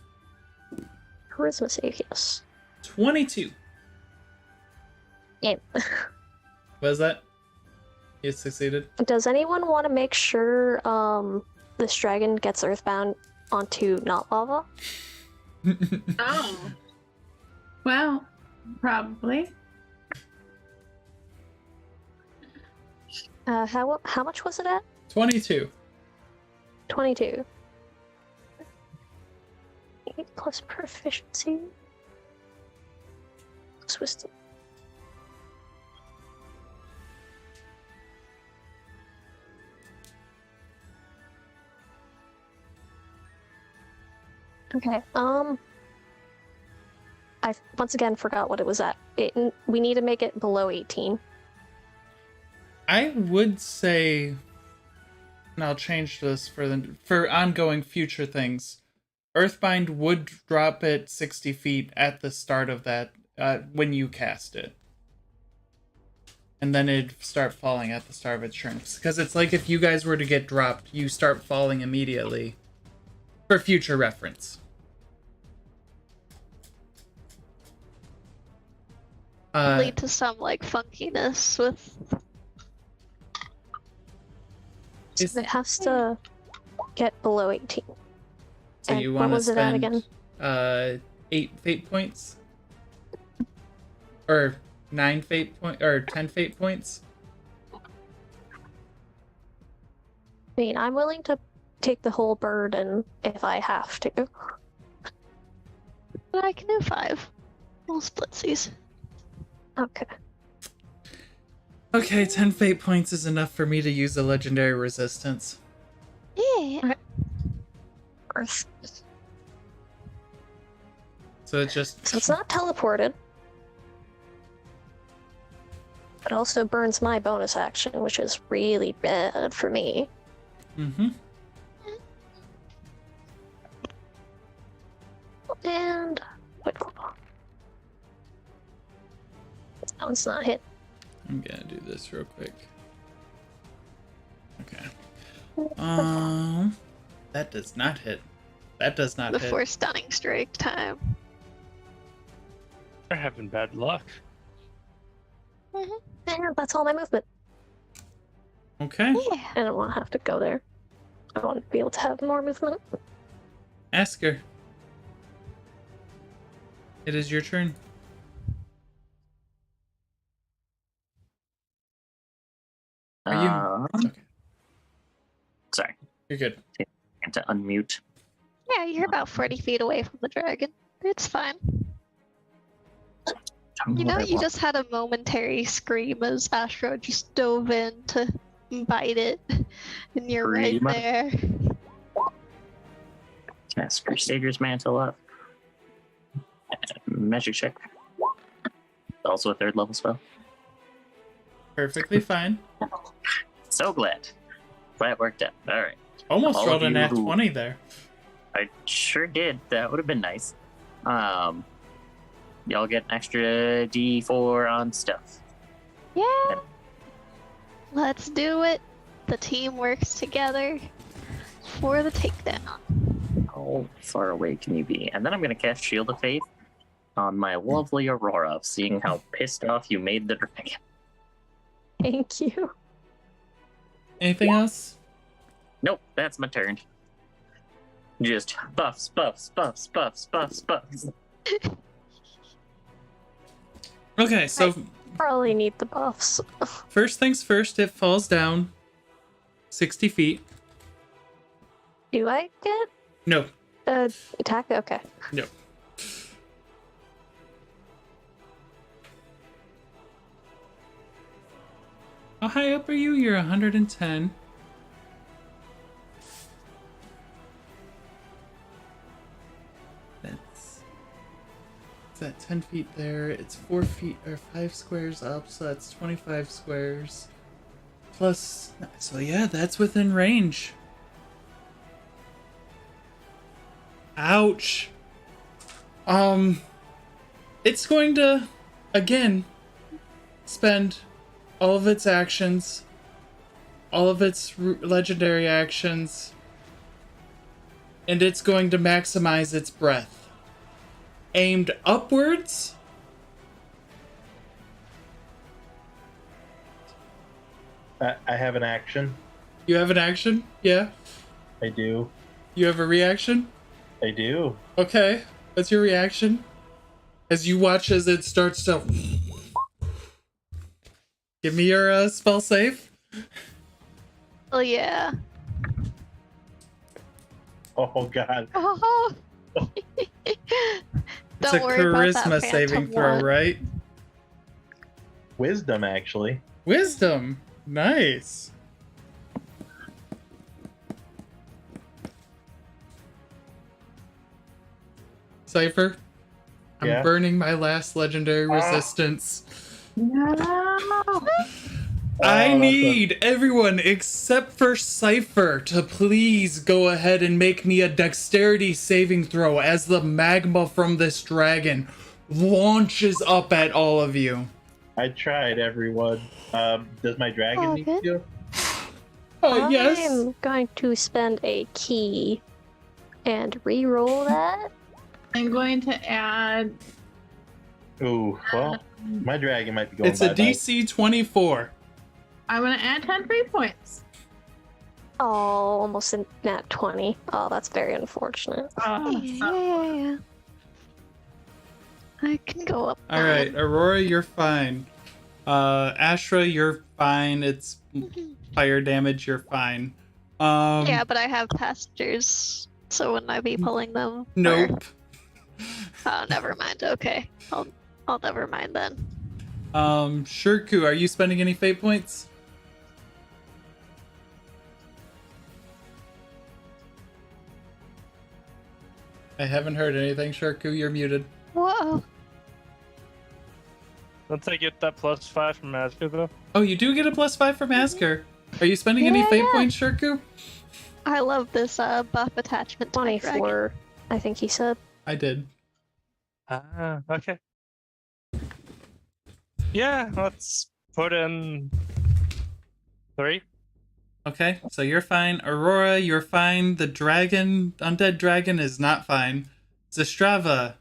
Charisma save, yes. 22. Yeah. Was that? You succeeded? Does anyone want to make sure, this dragon gets earthbound onto not lava? Oh. Well, probably. How much was it at? 22. 22. 8 plus proficiency. Plus wisdom. Okay, I once again forgot what it was at. We need to make it below 18. I would say, and I'll change this for ongoing future things. Earthbind would drop it 60 feet at the start of that when you cast it. And then it'd start falling at the start of its turn. Because it's like if you guys were to get dropped, you start falling immediately. For future reference. Lead to some funkiness with. So it has to get below 18. So and you what want to was it at spend again? 8 fate points? Or 9 fate point or 10 fate points? I mean, I'm willing to take the whole burden if I have to. But I can do 5. We'll splitsies. Okay. Okay, 10 fate points is enough for me to use a legendary resistance. Yeah. Earth. So it just So it's not teleported. It also burns my bonus action, which is really bad for me. Mm-hmm. And wait, hold on. That one's not hit. I'm gonna do this real quick. Okay. That does not hit. That does not hit. Before stunning strike time. They're having bad luck. And that's all my movement. Okay. Yeah. I don't want to have to go there. I want to be able to have more movement. Ask her. It is your turn. Are you? Okay. Sorry. You're good. And to unmute. Yeah, you're about 40 feet away from the dragon. It's fine. You know, you just had a momentary scream as Astro just dove in to bite it, and you're right Scream. there. Cast Crusader's Mantle up. Magic check. Also a 3rd level spell. Perfectly fine. So glad. Glad it worked out. Alright. Almost All rolled of a you nat who- 20 there. I sure did. That would have been nice. Y'all get an extra D4 on stuff. Yeah. Let's do it. The team works together for the takedown. How far away can you be? And then I'm going to cast Shield of Faith on my lovely Aurora, seeing how pissed off you made the dragon. Thank you. Anything else? Nope, that's my turn. Just buffs, buffs, buffs, buffs, buffs, buffs. Okay, so Probably need the buffs. first things first, it falls down 60 feet. Do I get No, attack? Okay. no. How high up are you? You're 110. That's... It's at 10 feet there. It's 4 feet or 5 squares up, so that's 25 squares. Plus... So yeah, that's within range. Ouch. It's going to, again, spend all of its actions, all of its legendary actions, and it's going to maximize its breath. Aimed upwards. I have an action. You have an action? Yeah. I do. You have a reaction? I do. Okay. What's your reaction? As you watch as it starts to... Give me your spell save. Oh yeah. Oh god. Oh. It's Don't a worry about that charisma saving phantom throw, one. right? Wisdom, actually. Wisdom. Nice. Cypher, I'm Yeah? burning my last legendary resistance. No. I that's a- need everyone except for Cypher to please go ahead and make me a dexterity saving throw as the magma from this dragon launches up at all of you. I tried, everyone. Does my dragon Oh, need good. to? Yes. I'm going to spend a key and re-roll that. I'm going to add. Ooh, well, my dragon might be going. It's a bye-bye. DC 24. I'm going to add 10 free points. Oh, almost a nat 20. Oh, that's very unfortunate. Yeah. I can go up. All right, Aurora, you're fine. Ashra, you're fine. It's fire damage. You're fine. Yeah, but I have passengers, so wouldn't I be pulling them? Or- Nope. Oh, never mind. Okay, I'll never mind then. Shirku, are you spending any fate points? I haven't heard anything, Shirku. You're muted. Whoa. Don't I get that +5 from Asker though? Oh, you do get a +5 from Asker. Are you spending any fate points, Shirku? I love this buff attachment to my dragon. 24, I think he said. I did. Ah, okay. Yeah, let's put in 3. Okay, so you're fine. Aurora, you're fine. The dragon, undead dragon, is not fine. Zestrava,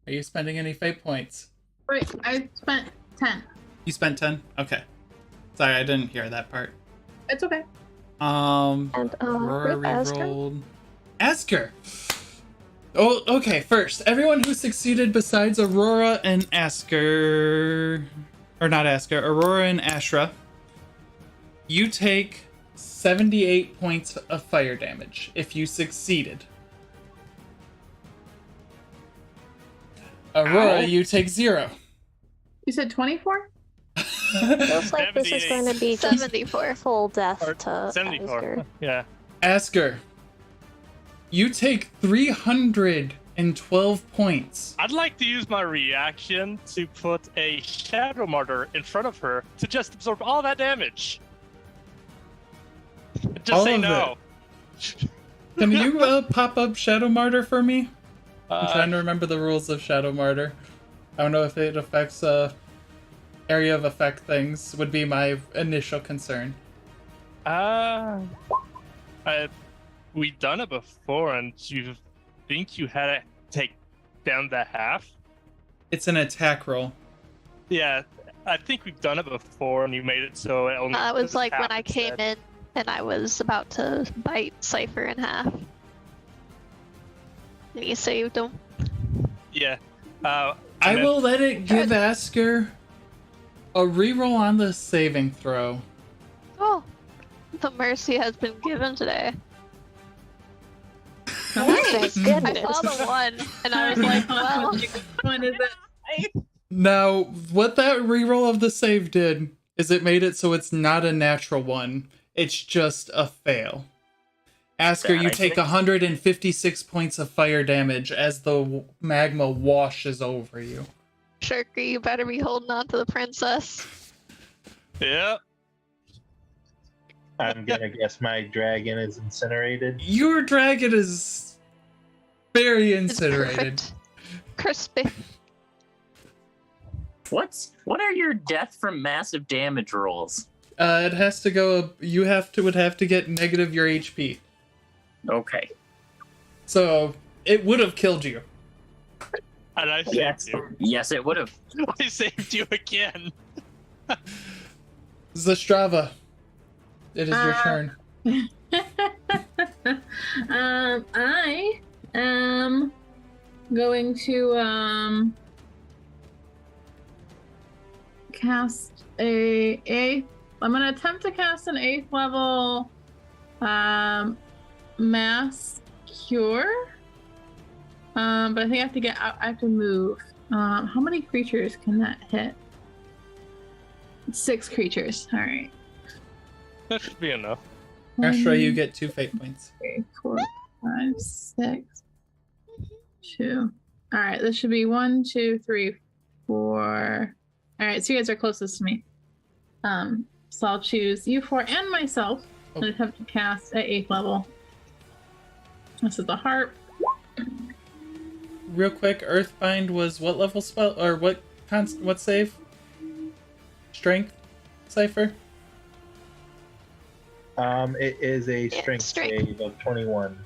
are you spending any fate points? Wait, I spent 10. You spent 10? Okay. Sorry, I didn't hear that part. It's okay. And Aurora rip Asker. rerolled. Asker! Oh, okay, first, everyone who succeeded besides Aurora and Asker... Or not Asker, Aurora and Ashra, you take 78 points of fire damage if you succeeded. Aurora, you take 0. You said 24? Feels like this is going to be just 74. full death Or to 74. Asker. Yeah. Asker, you take 312 points. I'd like to use my reaction to put a Shadow Martyr in front of her to just absorb all that damage. Just All say of no. Can you pop up Shadow Martyr for me? I'm Uh, trying to remember the rules of Shadow Martyr. I don't know if it affects area of effect things, would be my initial concern. We've done it before, and you think you had to take down the half? It's an attack roll. Yeah, I think we've done it before, and you made it so it only. It was like when half I came instead. in and I was about to bite Cypher in half. And you saved him. Yeah. I meant- will let it give Asker a reroll on the saving throw. Oh, the mercy has been given today. Oh, thank I goodness. saw the one and I was like, well, Which one is it? Now, what that reroll of the save did is it made it so it's not a natural one. It's just a fail. Asker, you take 156 points of fire damage as the magma washes over you. Shirky, you better be holding on to the princess. Yeah. I'm gonna guess my dragon is incinerated. Your dragon is very It's incinerated. perfect. Crispy. What are your death from massive damage rolls? It has to go. You would have to get negative your HP. Okay. So it would have killed you. And I saved you. Yes, it would have. I saved you again. Zestrava, it is your turn. I am going to cast I'm gonna attempt to cast an 8th level mass cure. But I think I have to get out. I have to move. How many creatures can that hit? 6 creatures. All right. That should be enough. Ashra, you get 2 fate points. 3, 4, 5, 6, 2. All right, this should be 1, 2, 3, 4. All right, so you guys are closest to me. So I'll choose you 4 and myself and attempt to cast at 8th level. This is the harp. real quick, Earthbind was what level spell or what save? Strength, Cypher. It is a strength strength. save of 21.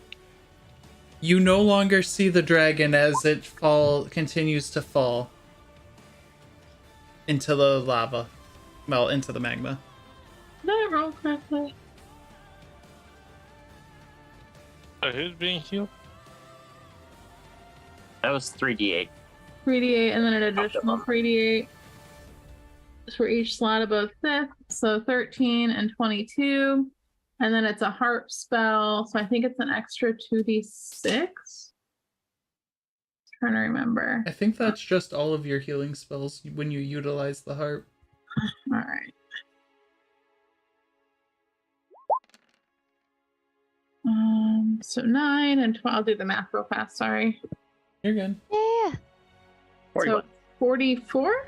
You no longer see the dragon as it continues to fall into the lava. Well, into the magma. Did I roll correctly? So who's being healed? That was 3d8. 3d8 and then an additional 3d8 for each slot above 5th. So 13 and 22. And then it's a harp spell. So I think it's an extra 2d6. Trying to remember. I think that's just all of your healing spells when you utilize the harp. All right. So 9 and 12. I'll do the math real fast. Sorry. You're good. Yeah. 41. So 44?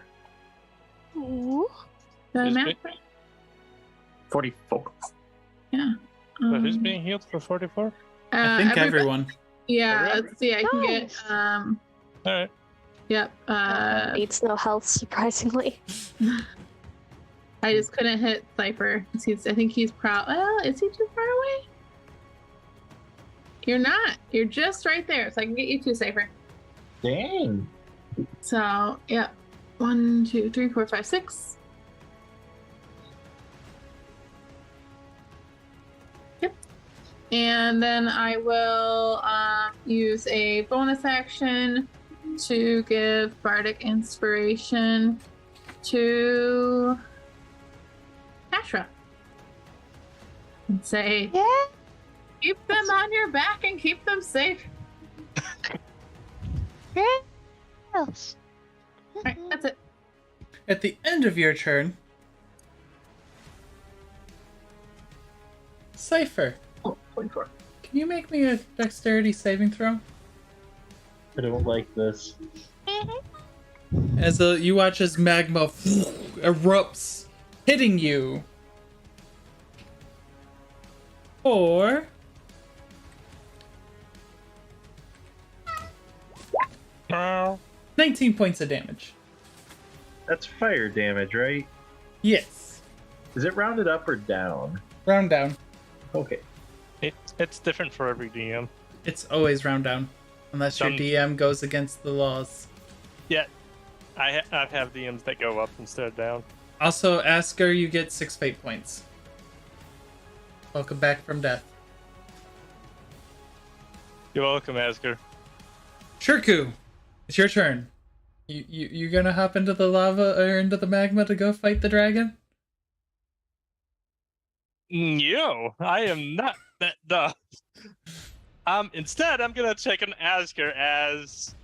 Ooh. Did I Who's math big? right? 44. Yeah. So who's being healed for 44? I think everybody- everyone. Yeah, Everyone? let's see. I can get Nice. Alright. yep. Needs no health, surprisingly. I just couldn't hit Cypher. I think he's proud. Well, is he too far away? You're not. You're just right there. So I can get you 2, Cypher. Dang. So, yep. 1, 2, 3, 4, 5, 6. Yep. And then I will use a bonus action to give Bardic Inspiration to Ashra. And say, Yeah. keep them on your back and keep them safe. Yes. Alright, that's it. At the end of your turn, Cypher, Oh, 44. can you make me a dexterity saving throw? I don't like this. As you watch as magma erupts, hitting you. For 19 points of damage. That's fire damage, right? Yes. Is it rounded up or down? Round down. Okay. It's different for every DM. It's always round down. Unless your Some- DM goes against the laws. Yeah. I have DMs that go up instead of down. Also, Asker, you get 6 fate points. Welcome back from death. You're welcome, Asker. Shirku, it's your turn. You gonna hop into the lava or into the magma to go fight the dragon? No, I am not that dumb. Instead, I'm gonna check on Asker as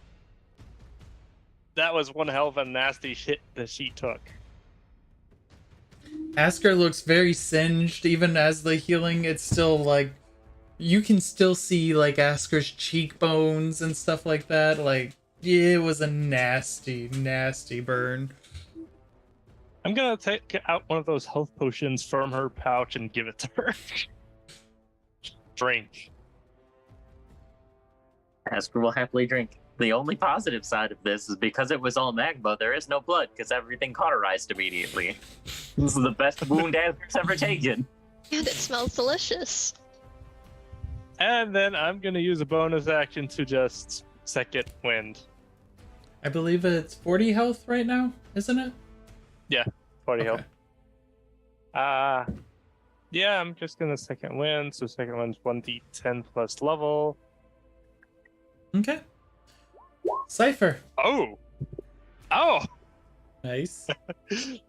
that was one hell of a nasty hit that she took. Asker looks very singed, even as the healing, it's still like, you can still see like Asker's cheekbones and stuff like that. Like, yeah, it was a nasty, nasty burn. I'm gonna take out one of those health potions from her pouch and give it to her. Drink. Asker will happily drink. The only positive side of this is because it was all magma, there is no blood because everything cauterized immediately. This is the best wound Asker's ever taken. And it smells delicious. And then I'm gonna use a bonus action to just second wind. I believe it's 40 health right now, isn't it? 40 Okay. health. Yeah, I'm just gonna second wind, so second wind's 1d10 plus level. Okay. Cypher. Oh! Nice.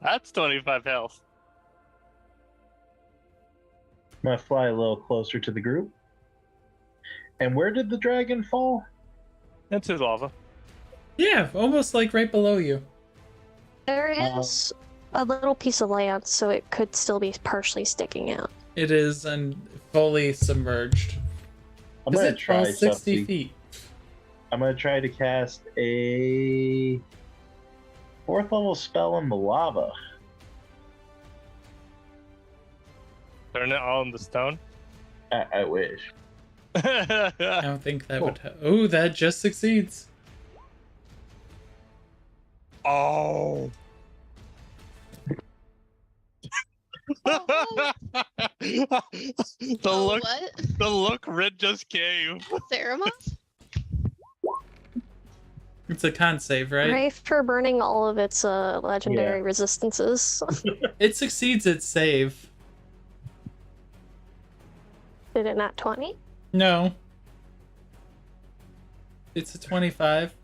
That's 25 health. I'm gonna fly a little closer to the group. And where did the dragon fall? Into lava. Yeah, almost like right below you. There is a little piece of land, so it could still be partially sticking out. It is and fully submerged. I'm Does gonna it fall try 60 something. feet? I'm gonna try to cast a 4th level spell in the lava. Turn it all into stone. I wish. I don't think that would. Oh, that just succeeds. Oh. the Oh, look, what? the look Red just gave. Ceramos? It's a con save, right? Pray for burning all of its legendary resistances. It succeeds its save. Did it not 20? No. It's a 25.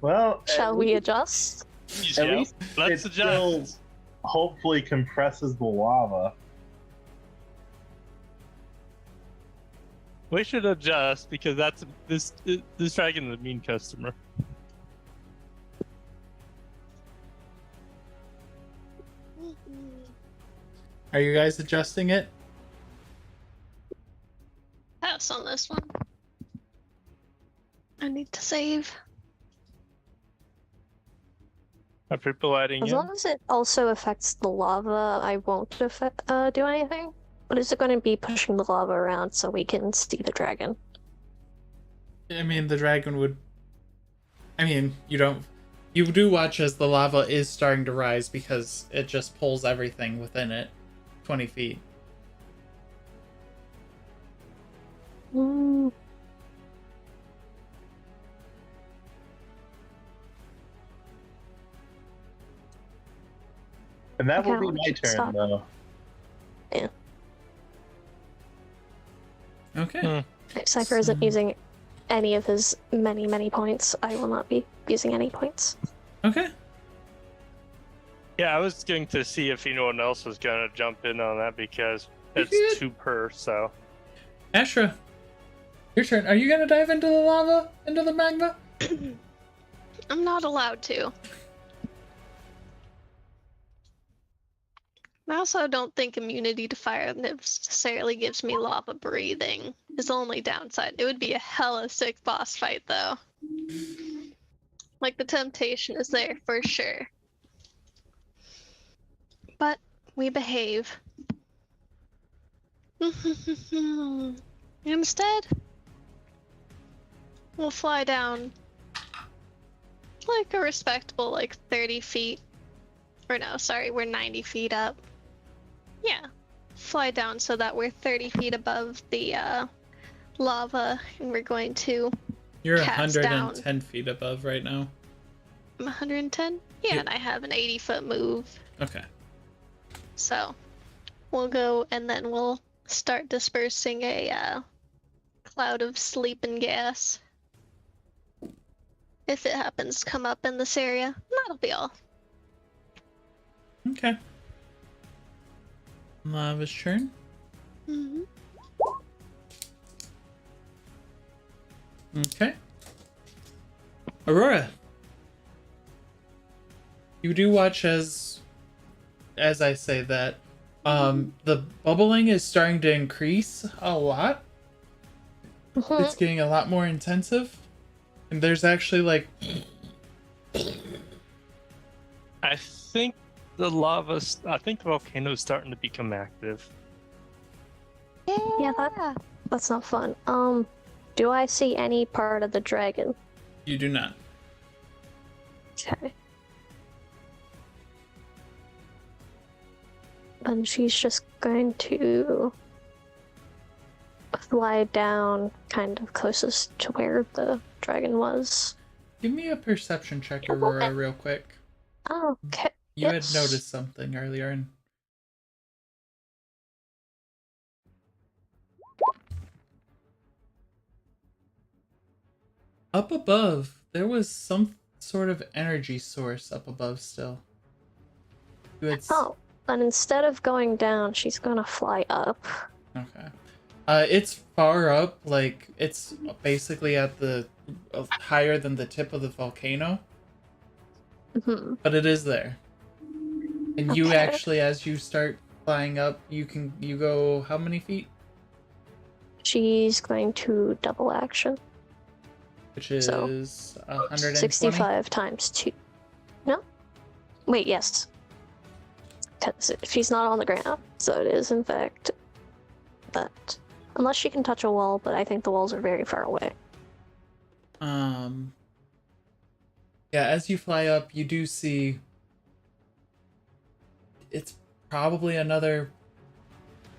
Well, Shall we adjust? At Yeah, least let's it still adjust. hopefully compresses the lava. We should adjust because this dragon is a mean customer. Are you guys adjusting it? Pass on this one. I need to save. Are people adding As in? long as it also affects the lava, I won't do anything. But is it going to be pushing the lava around so we can see the dragon? I mean, the dragon would... I mean, you don't... You do watch as the lava is starting to rise because it just pulls everything within it 20 feet. Mm. And that will Okay, be my turn, stop. though. Okay. Cypher isn't using any of his many points. I will not be using any points. Okay. Yeah, I was going to see if anyone else was going to jump in on that because You it's good. 2 per, so. Ashra, your turn. Are you going to dive into the lava? Into the magma? I'm not allowed to. I also don't think immunity to fire necessarily gives me lava breathing. Is the only downside. It would be a hella sick boss fight, though. Like, the temptation is there for sure. But we behave. Instead, we'll fly down like a respectable, like 30 feet. Or no, sorry, we're 90 feet up. Yeah. Fly down so that we're 30 feet above the lava, and we're going to... You're Cast 110 down. feet above right now. I'm 110? Yeah, Yep. and I have an 80-foot move. Okay. So, we'll go, and then we'll start dispersing a cloud of sleeping gas. If it happens to come up in this area, that'll be all. Okay. Lava's turn. Mm-hmm. Okay. Aurora. You do watch as I say that the bubbling is starting to increase a lot. It's getting a lot more intensive. And there's actually like I think the volcano's starting to become active. Yeah, that's not fun. Do I see any part of the dragon? you do not. Okay. And she's just going to fly down kind of closest to where the dragon was. Give me a perception check, Aurora, real quick. Okay. You yes. had noticed something earlier and up above, there was some sort of energy source up above still. You had Oh, and instead of going down, she's gonna fly up. Okay. It's far up, like it's basically at the higher than the tip of the volcano, Hmm. but it is there. And you Okay. actually, as you start flying up, you go how many feet? She's going to double action. Which is So, 120. 65 times 2. No? Wait, yes. Because she's not on the ground, so it is, in fact, that. Unless she can touch a wall, but I think the walls are very far away. Yeah, as you fly up, you do see it's probably another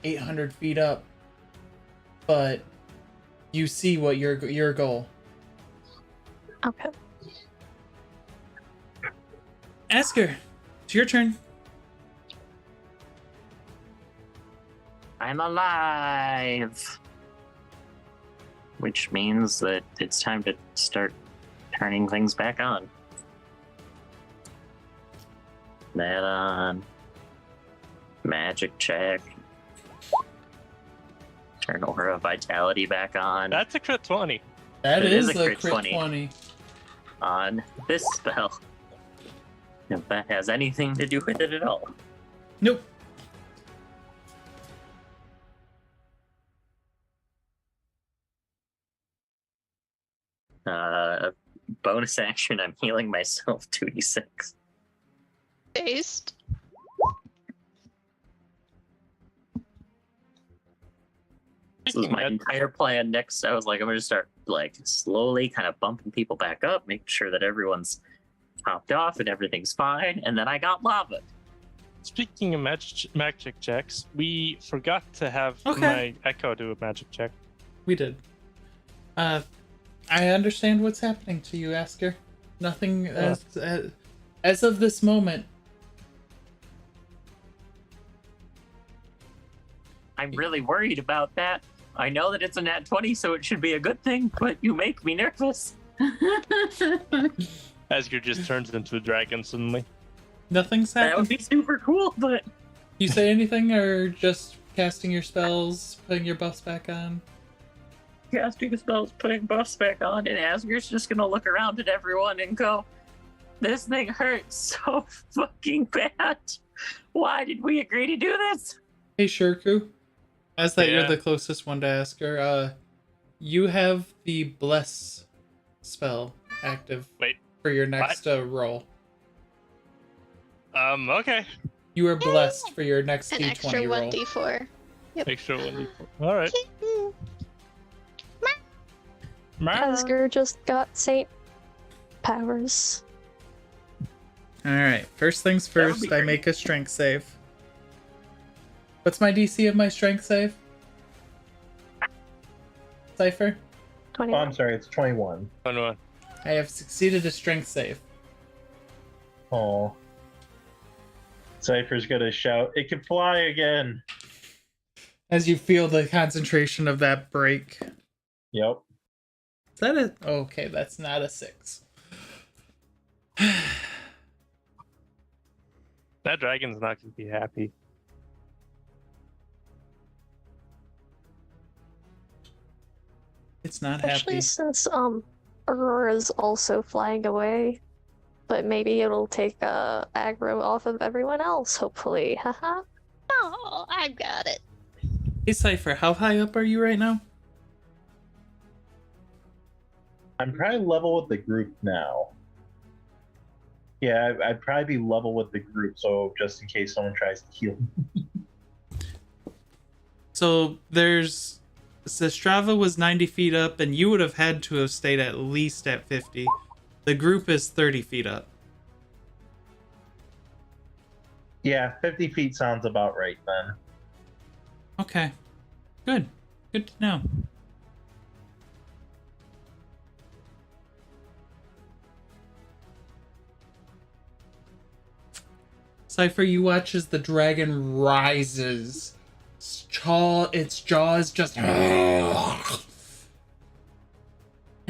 800 feet up, but you see what your goal. Okay. Asker, it's your turn. I'm alive. Which means that it's time to start turning things back on. That on. Magic check. Turn Aura Vitality back on. That's a crit 20. That It is is a a crit crit 20. 20. On this spell. If that has anything to do with it at all. Nope. Bonus action, I'm healing myself 2d6. Based. This is my entire plan. Next, I was like, I'm gonna start like slowly kind of bumping people back up, making sure that everyone's hopped off and everything's fine, and then I got lava. Speaking of magic checks, we forgot to have Okay. my Echo do a magic check. We did. I understand what's happening to you, Asker. Nothing as of this moment. I'm really worried about that. I know that it's a nat 20, so it should be a good thing, but you make me nervous. Asger just turns into a dragon suddenly. Nothing's That happening. would be super cool, but You say anything, or just casting your spells, putting your buffs back on? casting spells, putting buffs back on, and Asger's just gonna look around at everyone and go, "This thing hurts so fucking bad. Why did we agree to do this?" Hey, Shirku. As that you're Yeah. the closest one to Asker, you have the Bless spell active Wait, for your next roll. Okay. You are blessed for your next An D20 extra roll. 1d4. Extra 1d4. Alright. Asger just got Saint powers. Alright, first things That would first, be I great. make a strength save. What's my DC of my strength save? Cypher? 21. Oh, I'm sorry, it's 21. 21. I have succeeded a strength save. Oh. Cypher's gonna shout, "It can fly again!" As you feel the concentration of that break. Yep. Is that a... Okay, that's not a 6. That dragon's not going to be happy. It's not Especially happy. since Aurora's also flying away. But maybe it'll take aggro off of everyone else, hopefully. Haha. Oh, I got it. Hey, Cypher, how high up are you right now? I'm probably level with the group now. Yeah, I'd probably be level with the group, so just in case someone tries to heal me. So there's... Sestrava was 90 feet up, and you would have had to have stayed at least at 50. The group is 30 feet up. Yeah, 50 feet sounds about right then. Okay. Good. Good to know. Cypher, you watch as the dragon rises. Its jaws just... And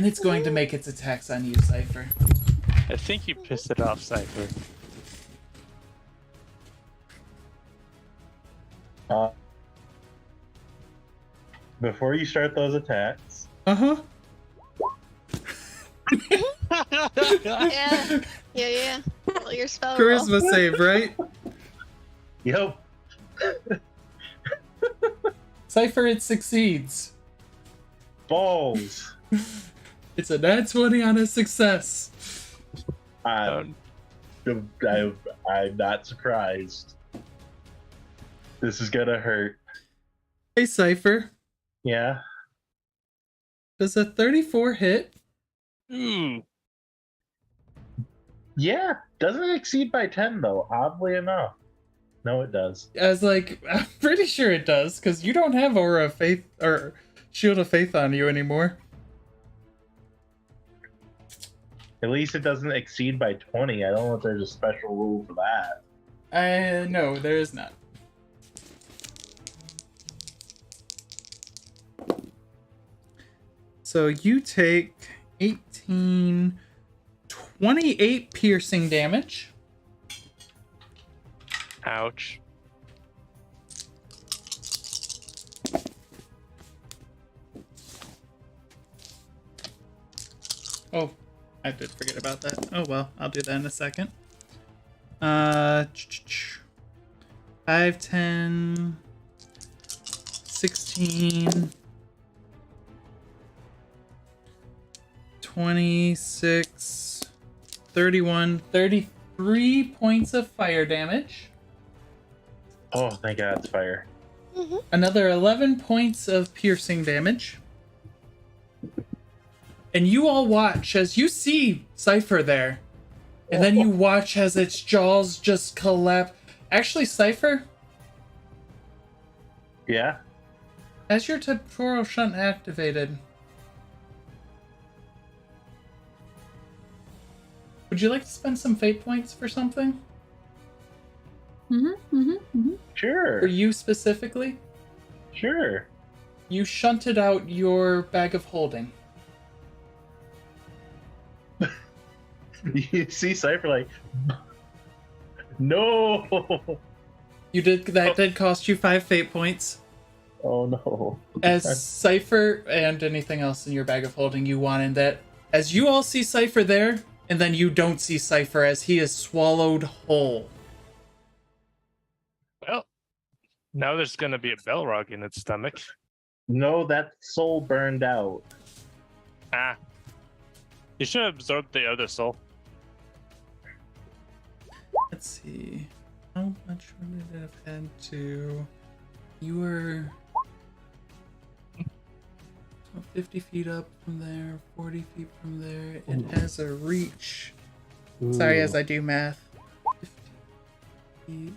it's going to make its attacks on you, Cypher. I think you pissed it off, Cypher. Before you start those attacks, Uh-huh. Yeah. Yeah. Roll your spell. Charisma save, right? yep, Cypher, it succeeds. balls. It's a nat 20 on a success. I'm not surprised. This is gonna hurt. Hey, Cypher. Yeah. Does a 34 hit? Ooh. Yeah, doesn't exceed by 10 though, oddly enough. No, it does. I was like, I'm pretty sure it does, because you don't have Aura of Faith or Shield of Faith on you anymore. At least it doesn't exceed by 20. I don't know if there's a special rule for that. No, there is not. So you take 18, 28 piercing damage. Ouch. Oh, I did forget about that. Oh well, I'll do that in a second. 5, 10, 16, 26, 31, 33 points of fire damage. Oh, thank God it's fire. Another 11 points of piercing damage. And you all watch as you see Cypher there. And then you watch as its jaws just collapse. Actually, Cypher, Yeah? as your temporal shunt activated, would you like to spend some fate points for something? Sure. For you specifically? Sure. You shunted out your bag of holding. You see Cypher like, no! You did that did cost you 5 fate points. Oh no. As Cypher and anything else in your bag of holding you wanted that. As you all see Cypher there, and then you don't see Cypher as he is swallowed whole. Well, now there's gonna be a Belrog in its stomach. No, that soul burned out. Ah. You should have absorbed the other soul. Let's see. How much would it have had to... You were... 50 feet up from there, 40 feet from there. It has a reach. Sorry, as I do math. 50 feet.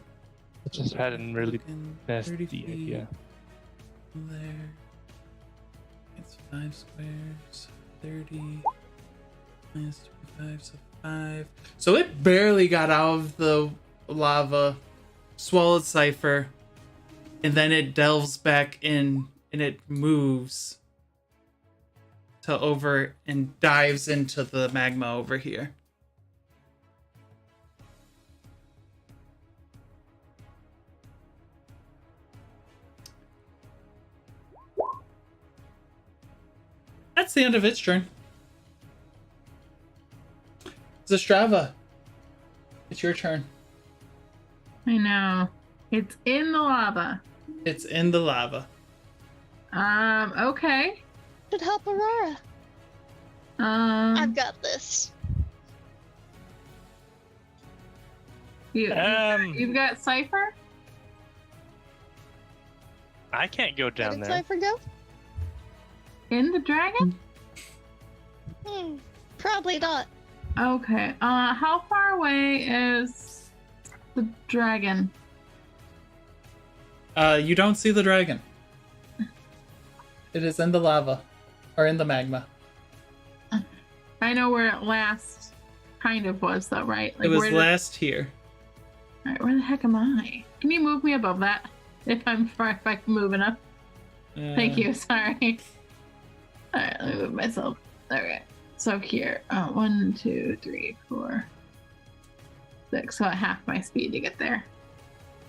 I just had a really fucking nasty 30 feet idea. from there. It's 5 squares. 30 minus 25, so 5. So it barely got out of the lava, swallowed Cypher, and then it delves back in and it moves to over and dives into the magma over here. That's the end of its turn. Zastrava, it's your turn. I know. It's in the lava. It's in the lava. Okay. Should help Aurora. I've got this. You've got Cypher? I can't go Where down did there. Cypher go? In the dragon? Probably not. Okay. How far away is the dragon? You don't see the dragon. It is in the lava. Or in the magma. I know where it last kind of was, though, right? It was where last here. Alright, where the heck am I? Can you move me above that? If I can move enough. Thank you, sorry. Alright, let me move myself. Okay. So here. 1, 2, 3, 4, 6. So at half my speed to get there.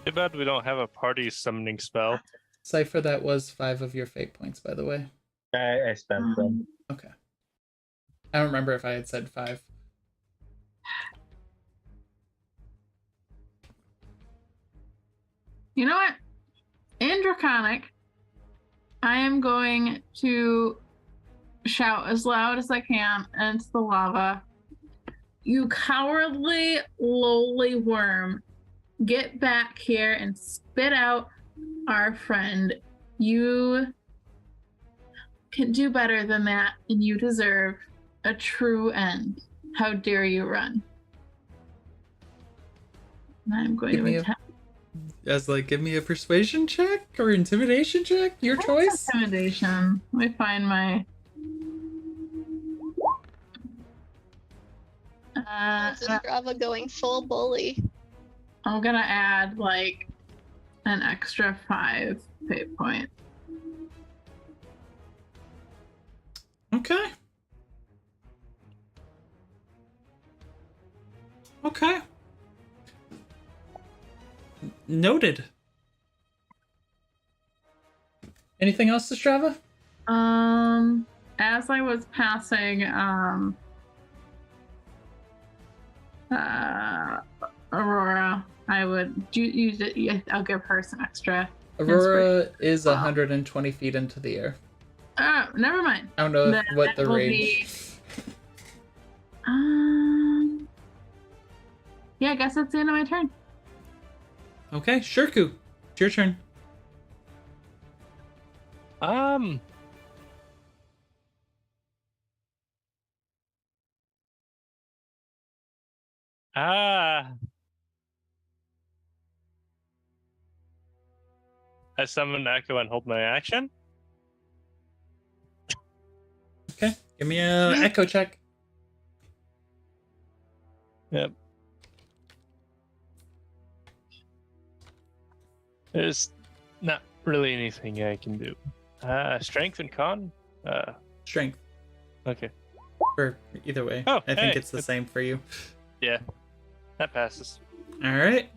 Too bad we don't have a party summoning spell. Cypher, that was 5 of your fate points, by the way. I spent them. Okay. I don't remember if I had said 5. You know what? In Draconic, I am going to shout as loud as I can into the lava. You cowardly, lowly worm. Get back here and spit out our friend. You can do better than that, and you deserve a true end. How dare you run? And I'm going Give to me a- attempt give me a persuasion check or intimidation check, your choice. intimidation. Let me find my. This is Grava going full bully. I'm gonna add like an extra 5 fate point. Okay. Okay. Noted. Anything else to Strava? As I was passing, Aurora, I would use it. I'll give her some extra. Aurora is 120 feet into the air. Oh, never mind. I don't know Then what the that will range. Yeah, I guess that's the end of my turn. Okay, Shirku, it's your turn. I summon Echo and hold my action. Okay, give me a echo check. Yep. There's not really anything I can do. Strength and con? Strength. Okay. Or either way. Oh, I think hey, it's the same for you. Yeah. That passes. All right.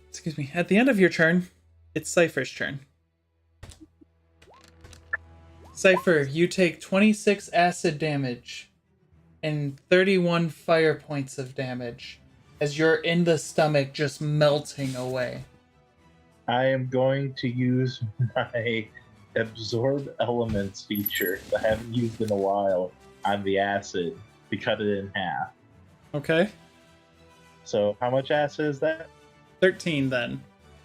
Excuse me. At the end of your turn, it's Cypher's turn. Cypher, you take 26 acid damage and 31 fire points of damage as you're in the stomach just melting away. I am going to use my absorb elements feature that I haven't used in a while on the acid to cut it in half. Okay. So how much acid is that? 13 then.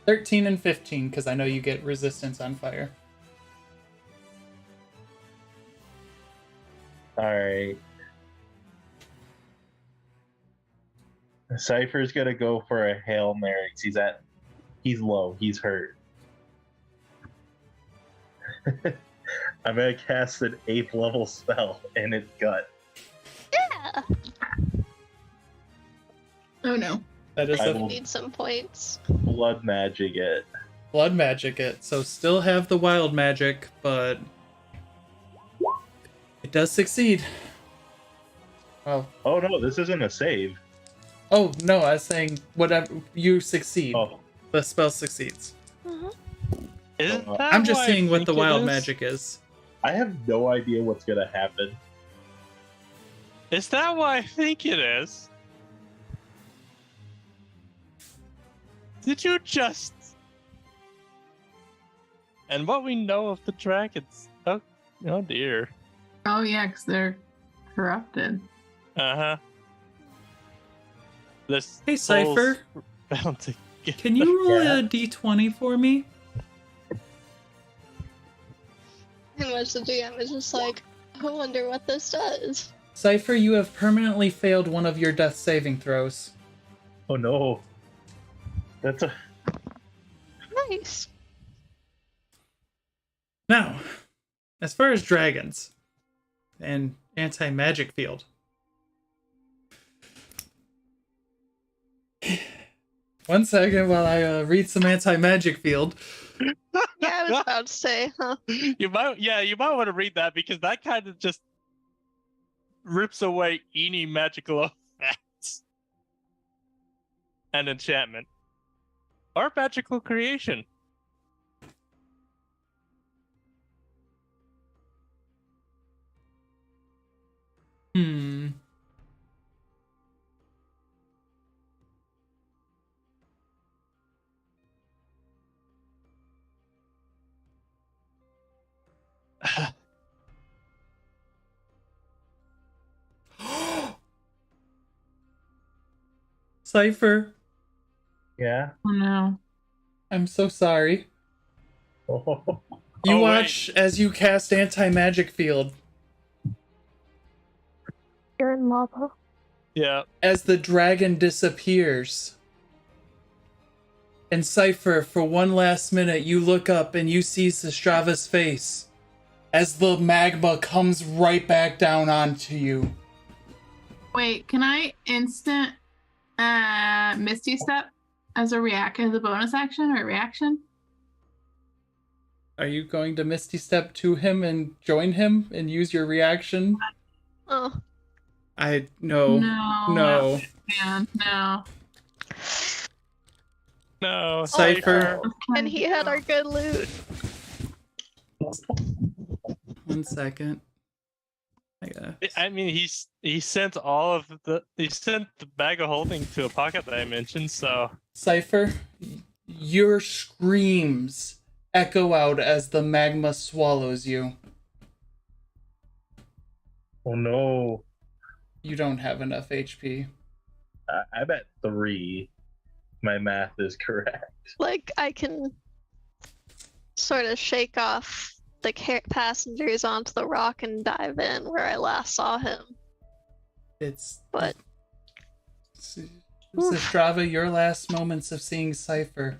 13 and 15 because I know you get resistance on fire. Alright. Cypher's gonna go for a Hail Mary. He's low, he's hurt. I'm gonna cast an 8th level spell in its gut. Yeah. Oh no. That is I a will Need some points. blood magic it. blood magic it. So still have the wild magic, but it does succeed. Oh. Oh no, this isn't a save. Oh, no, I was saying whatever you succeed. Oh, The spell succeeds. Isn't Uh, that I'm just what I seeing what think the it wild is? magic is. I have no idea what's gonna happen. Is that what I think it is? Did you just... And what we know of the dragons... Oh dear. Oh yeah, because they're corrupted. Uh-huh. This Hey, Cypher, soul's bound to get can you roll Yeah. a d20 for me? And what's the DM is just like, I wonder what this does. Cypher, you have permanently failed one of your death saving throws. Oh no. That's a Nice. Now, as far as dragons and anti-magic field. One second while I read some anti-magic field. Yeah, I was about to say, huh? You might want to read that because that kind of just rips away any magical effects and enchantment or magical creation. Hmm. Cypher, yeah. Oh no. I'm so sorry. Oh, You Oh, wait. watch as you cast anti-magic field. You're in lava. Yeah. As the dragon disappears. And Cypher, for one last minute, you look up and you see Sestrava's face as the magma comes right back down onto you. Wait, can I instant Misty Step as a bonus action or reaction? Are you going to Misty Step to him and join him and use your reaction? Oh, No. No. Man, no. No. Cypher. and he had our good loot. 1 second. I mean, he sent he sent the bag of holding to a pocket dimension. So Cypher, your screams echo out as the magma swallows you. Oh no. You don't have enough HP. I'm at 3. My math is correct. Like, I can sort of shake off the passengers onto the rock and dive in where I last saw him. But Sestrava, your last moments of seeing Cypher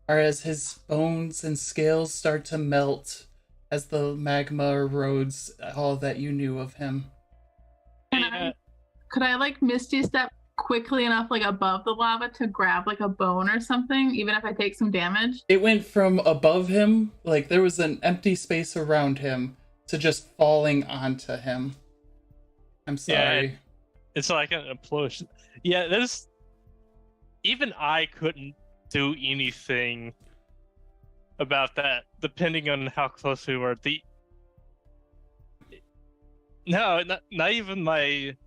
are as his bones and scales start to melt as the magma erodes all that you knew of him. Could I like Misty Step quickly enough like above the lava to grab like a bone or something, even if I take some damage? It went from above him, like there was an empty space around him, to just falling onto him. I'm sorry. Yeah, it's like an implosion. Yeah, there's... Even I couldn't do anything about that, depending on how close we were. No, not even my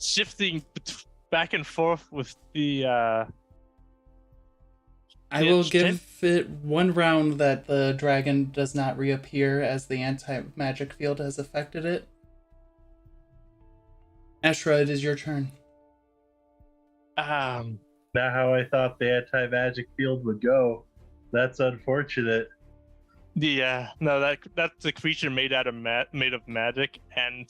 shifting back and forth with the I will give it 1 round that the dragon does not reappear as the anti-magic field has affected it. Ashra, it is your turn. Not how I thought the anti-magic field would go. That's unfortunate. Yeah, no, that's a creature made out of made of magic, and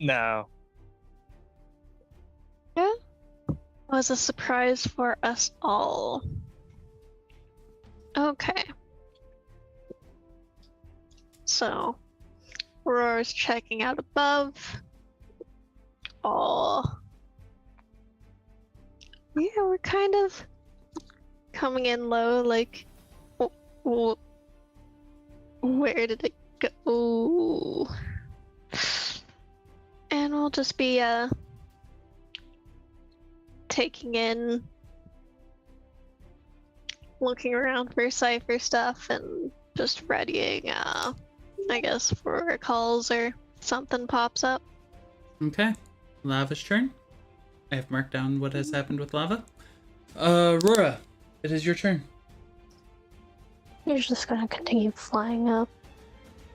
no. Yeah. It was a surprise for us all. Okay. So, Aurora's checking out above. Oh. Yeah, we're kind of coming in low, like, where did it go? Ooh. And we'll just be, taking in, looking around for Cypher stuff and just readying, I guess, for calls or something pops up. Okay. Lava's turn. I have marked down what has happened with lava. Aurora, it is your turn. You're just gonna continue flying up.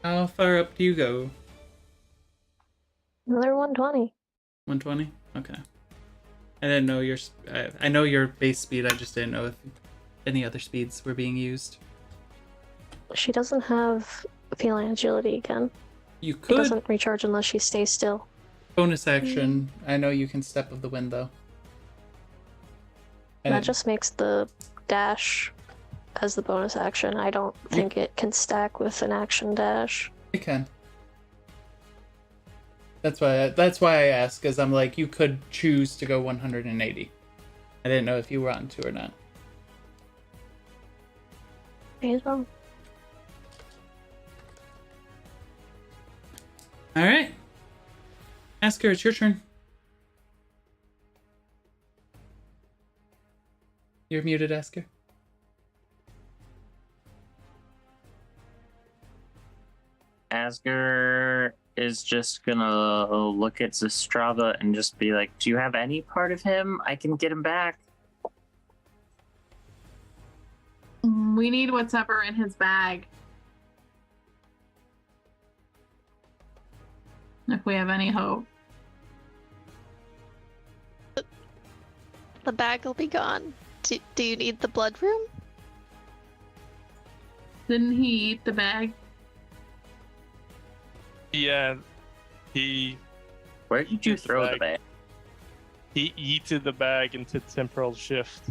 How far up do you go? Another 120. 120? Okay. I didn't know your... I know your base speed, I just didn't know if any other speeds were being used. She doesn't have feline agility again. You It could... doesn't recharge unless she stays still. Bonus action. I know you can Step of the Wind, though. And That just makes the dash as the bonus action. I don't think it can stack with an action dash. It can. That's why I asked, because I'm like, you could choose to go 180. I didn't know if you were on to or not. May as well. Alright. Asker, it's your turn. You're muted, Asker. Asger is just gonna look at Zestrava and just be like, do you have any part of him? I can get him back. We need whatever in his bag. If we have any hope. The bag will be gone. Do you need the blood room? Didn't he eat the bag? Yeah, he Where did you Here's the throw the bag. bag? he yeeted the bag into temporal shift.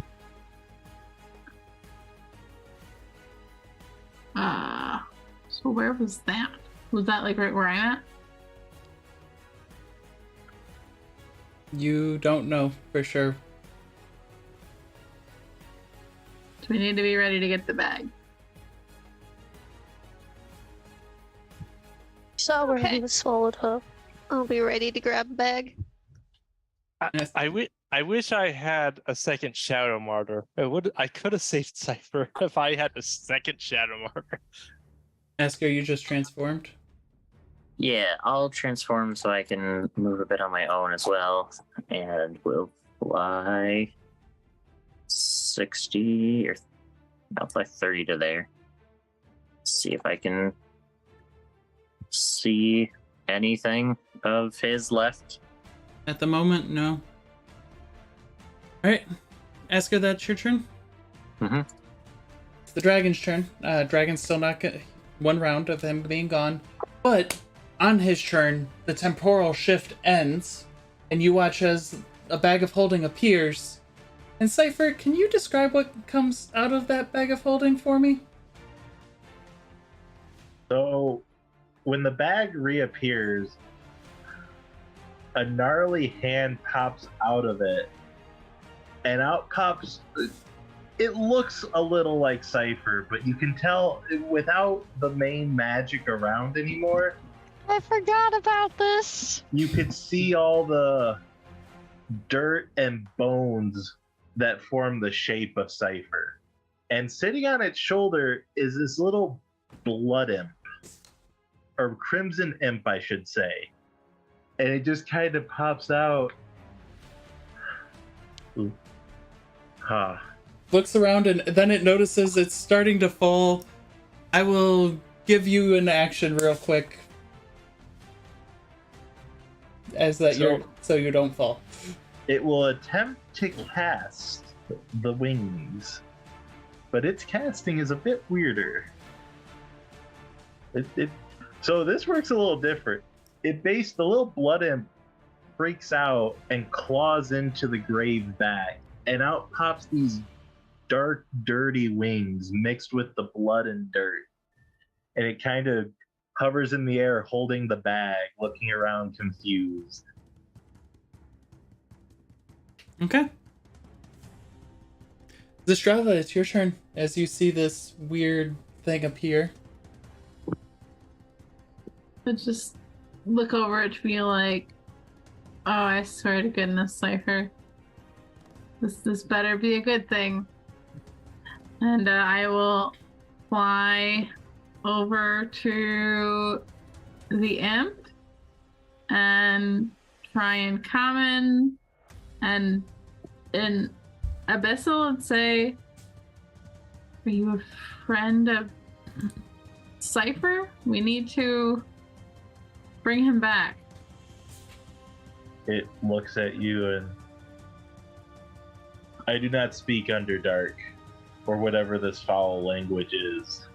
So where was that? Was that like right where I'm at? You don't know for sure. So we need to be ready to get the bag. Saw where Okay. he was swallowed up. I'll be ready to grab a bag. Yes. I wish I had a second Shadow Martyr. I could have saved Cypher if I had the second Shadow Martyr. Asker, you just transformed? Yeah, I'll transform so I can move a bit on my own as well. And we'll fly 60 or I'll fly 30 to there. See if I can see anything of his left. At the moment, no. Alright. Asker, that's your turn? Mhm. It's the dragon's turn. Dragon's still not get one round of him being gone. But on his turn, the temporal shift ends, and you watch as a bag of holding appears. And Cypher, can you describe what comes out of that bag of holding for me? So, when the bag reappears, a gnarly hand pops out of it, and out pops. It looks a little like Cypher, but you can tell without the main magic around anymore, I forgot about this. you could see all the dirt and bones that form the shape of Cypher. And sitting on its shoulder is this little blood imp, or crimson imp, I should say. And it just kind of pops out. Ooh. Huh. Looks around, and then it notices it's starting to fall. I will give you an action real quick. As that so you don't fall. It will attempt to cast the wings, but its casting is a bit weirder. So this works a little different. The little blood imp freaks out and claws into the grave bag, and out pops these dark, dirty wings mixed with the blood and dirt. And it kind of hovers in the air holding the bag, looking around confused. Okay. Zestrava, it's your turn as you see this weird thing appear. I just look over it to be like, oh, I swear to goodness, Cypher. This better be a good thing. And I will fly over to the imp and try and common and in Abyssal and say, are you a friend of Cypher? We need to bring him back. It looks at you and I do not speak Underdark, or whatever this foul language is.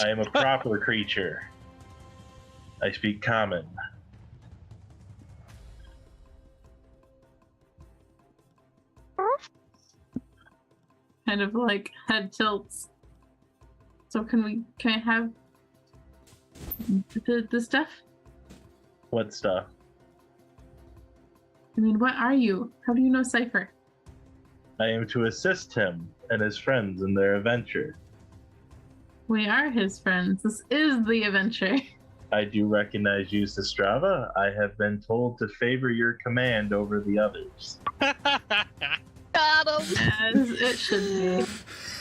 I am a proper creature. I speak common. Kind of like head tilts. So can I have the stuff? What stuff? I mean, what are you? How do you know Cypher? I am to assist him and his friends in their adventure. We are his friends. This is the adventure. I do recognize you, Systrava. I have been told to favor your command over the others. Got him. As it should be.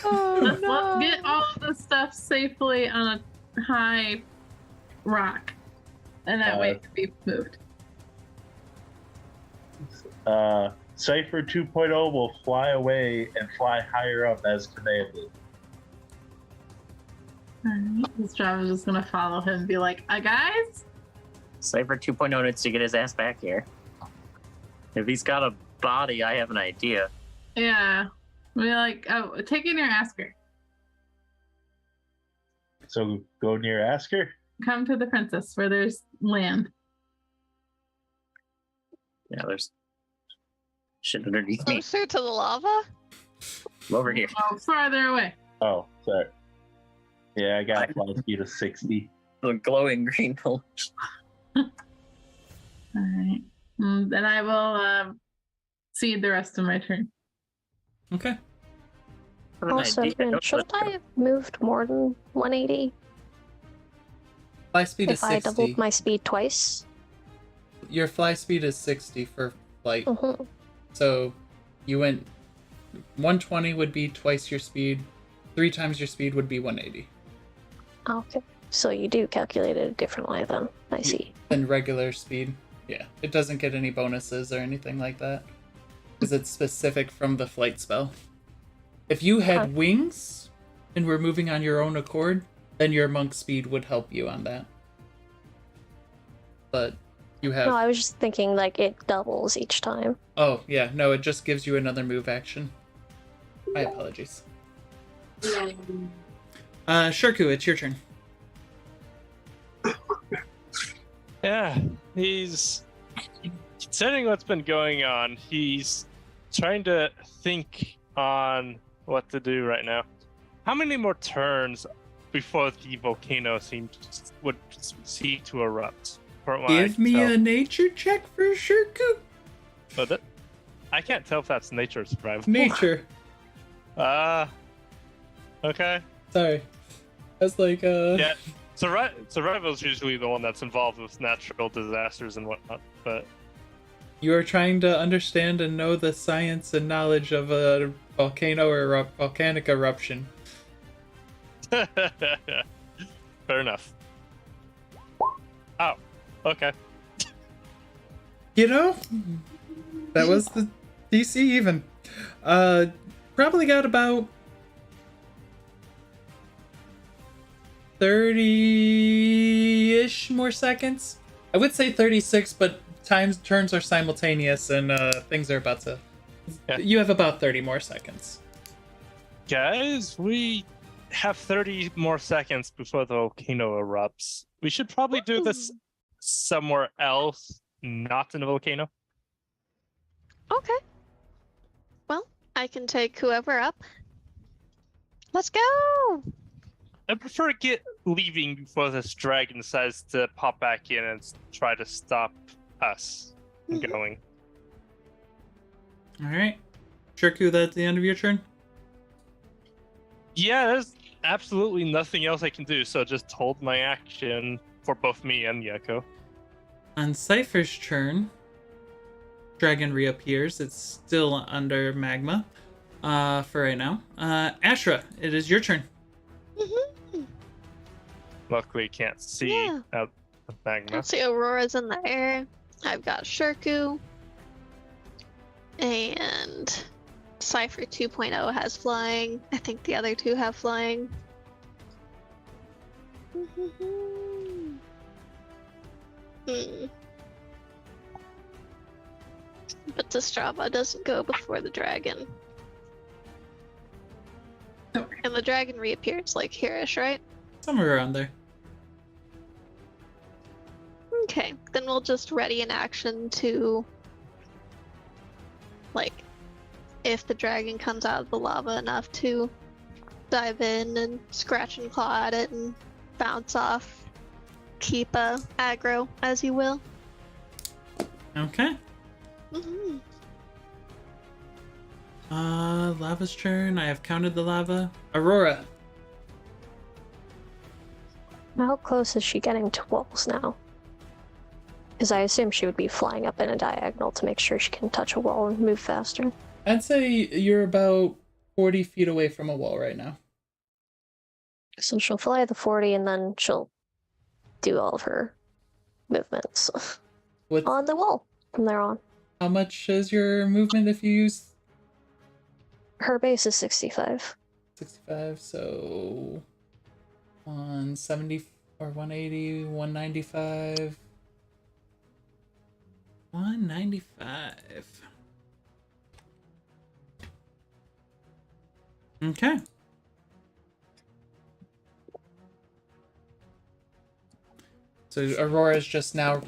Oh, Let's no. get all the stuff safely on a high rock. And that way it can be moved. Cypher 2.0 will fly away and fly higher up as commanded. Alright, this driver's just gonna follow him and be like, guys? Cypher 2.0 needs to get his ass back here. If he's got a body, I have an idea. Yeah. Be like, oh, take in your Asker. So go near Asker? come to the princess where there's land. Yeah, there's shit underneath me. Closer to the lava? Over here. Oh, farther away. Oh, sorry. Yeah, I got a fly speed of 60. The glowing green hole. All right. Then I will cede the rest of my turn. Okay. Also, shouldn't I have moved more than 180 Fly speed is if I 60. doubled my speed twice? Your fly speed is 60 for flight. Mm-hmm. So you went 120 would be twice your speed. 3 times your speed would be 180. Okay. So you do calculate it differently then. I see. Than regular speed. Yeah. It doesn't get any bonuses or anything like that. Because it's specific from the flight spell. If you had wings and were moving on your own accord, then your monk speed would help you on that. But you have... No, I was just thinking like it doubles each time. Oh, yeah. No, it just gives you another move action. My apologies. Shirku, it's your turn. Yeah, he's considering what's been going on. He's trying to think on what to do right now. How many more turns before the volcano would seem to erupt? Give me a nature check for Shirku. But I can't tell if that's nature or survival. Nature. Okay. Sorry. That's like Yeah. Survival is usually the one that's involved with natural disasters and whatnot, but you are trying to understand and know the science and knowledge of a volcano or volcanic eruption. fair enough. Oh, okay. You know, that was the DC even. Probably got about 30-ish more seconds. I would say 36, but turns are simultaneous and things are about to... Yeah. You have about 30 more seconds. Guys, we have 30 more seconds before the volcano erupts. We should probably do this somewhere else, not in the volcano. Okay. Well, I can take whoever up. Let's go! I prefer leaving before this dragon decides to pop back in and try to stop us from going. Alright. Shirku, that's the end of your turn? Yeah, there's absolutely nothing else I can do, so just hold my action for both me and Yeko. On Cypher's turn, dragon reappears. It's still under magma for right now. Ashra, it is your turn. Luckily, can't see out the magma. Let's see, Aurora's in the air. I've got Shirku. And Cypher 2.0 has flying. I think the other two have flying. But Destrava doesn't go before the dragon. And the dragon reappears like here-ish, right? Somewhere around there. Okay, then we'll just ready an action to, like, if the dragon comes out of the lava enough to dive in and scratch and claw at it and bounce off. Keep aggro, as you will. Okay. Lava's turn. I have counted the lava. Aurora. How close is she getting to walls now? Because I assume she would be flying up in a diagonal to make sure she can touch a wall and move faster. I'd say you're about 40 feet away from a wall right now. So she'll fly the 40 and then she'll do all of her movements on the wall from there on. How much is your movement if you use? Her base is 65. 65, so 170 or 180, 195. 195. Okay. So Aurora's just now.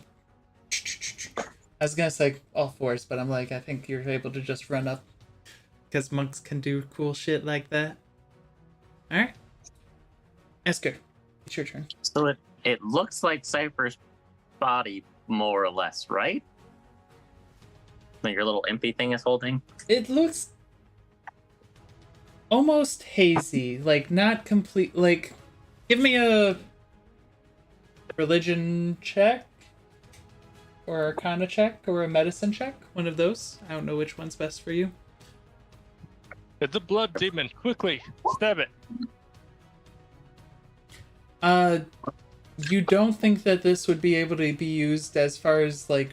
I was gonna say all fours, but I'm like, I think you're able to just run up because monks can do cool shit like that. All right, Esker, it's your turn. So it looks like Cypher's body, more or less, right? Like your little impy thing is holding. It looks almost hazy, like not complete. Like, give me a religion check, or arcana check, or a medicine check. One of those. I don't know which one's best for you. It's a blood demon. Quickly, stab it. You don't think that this would be able to be used as far as like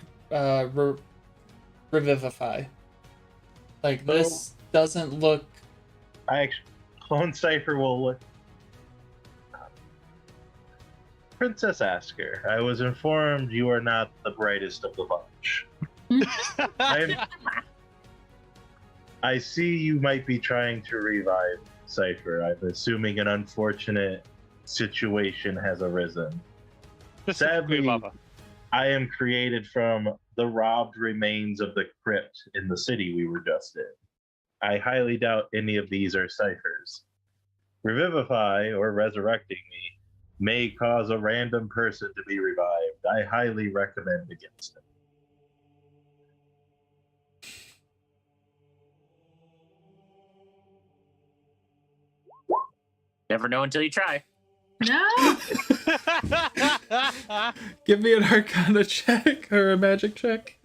revivify? Like this doesn't look. I actually, Clone Cypher will look. Princess Asker, I was informed you are not the brightest of the bunch. I see you might be trying to revive Cypher. I'm assuming an unfortunate situation has arisen. Specifically Sadly, lava. I am created from the robbed remains of the crypt in the city we were just in. I highly doubt any of these are Cyphers. Revivify, or resurrecting me, may cause a random person to be revived. I highly recommend against it. Never know until you try. No. Give me an arcana check or a magic check.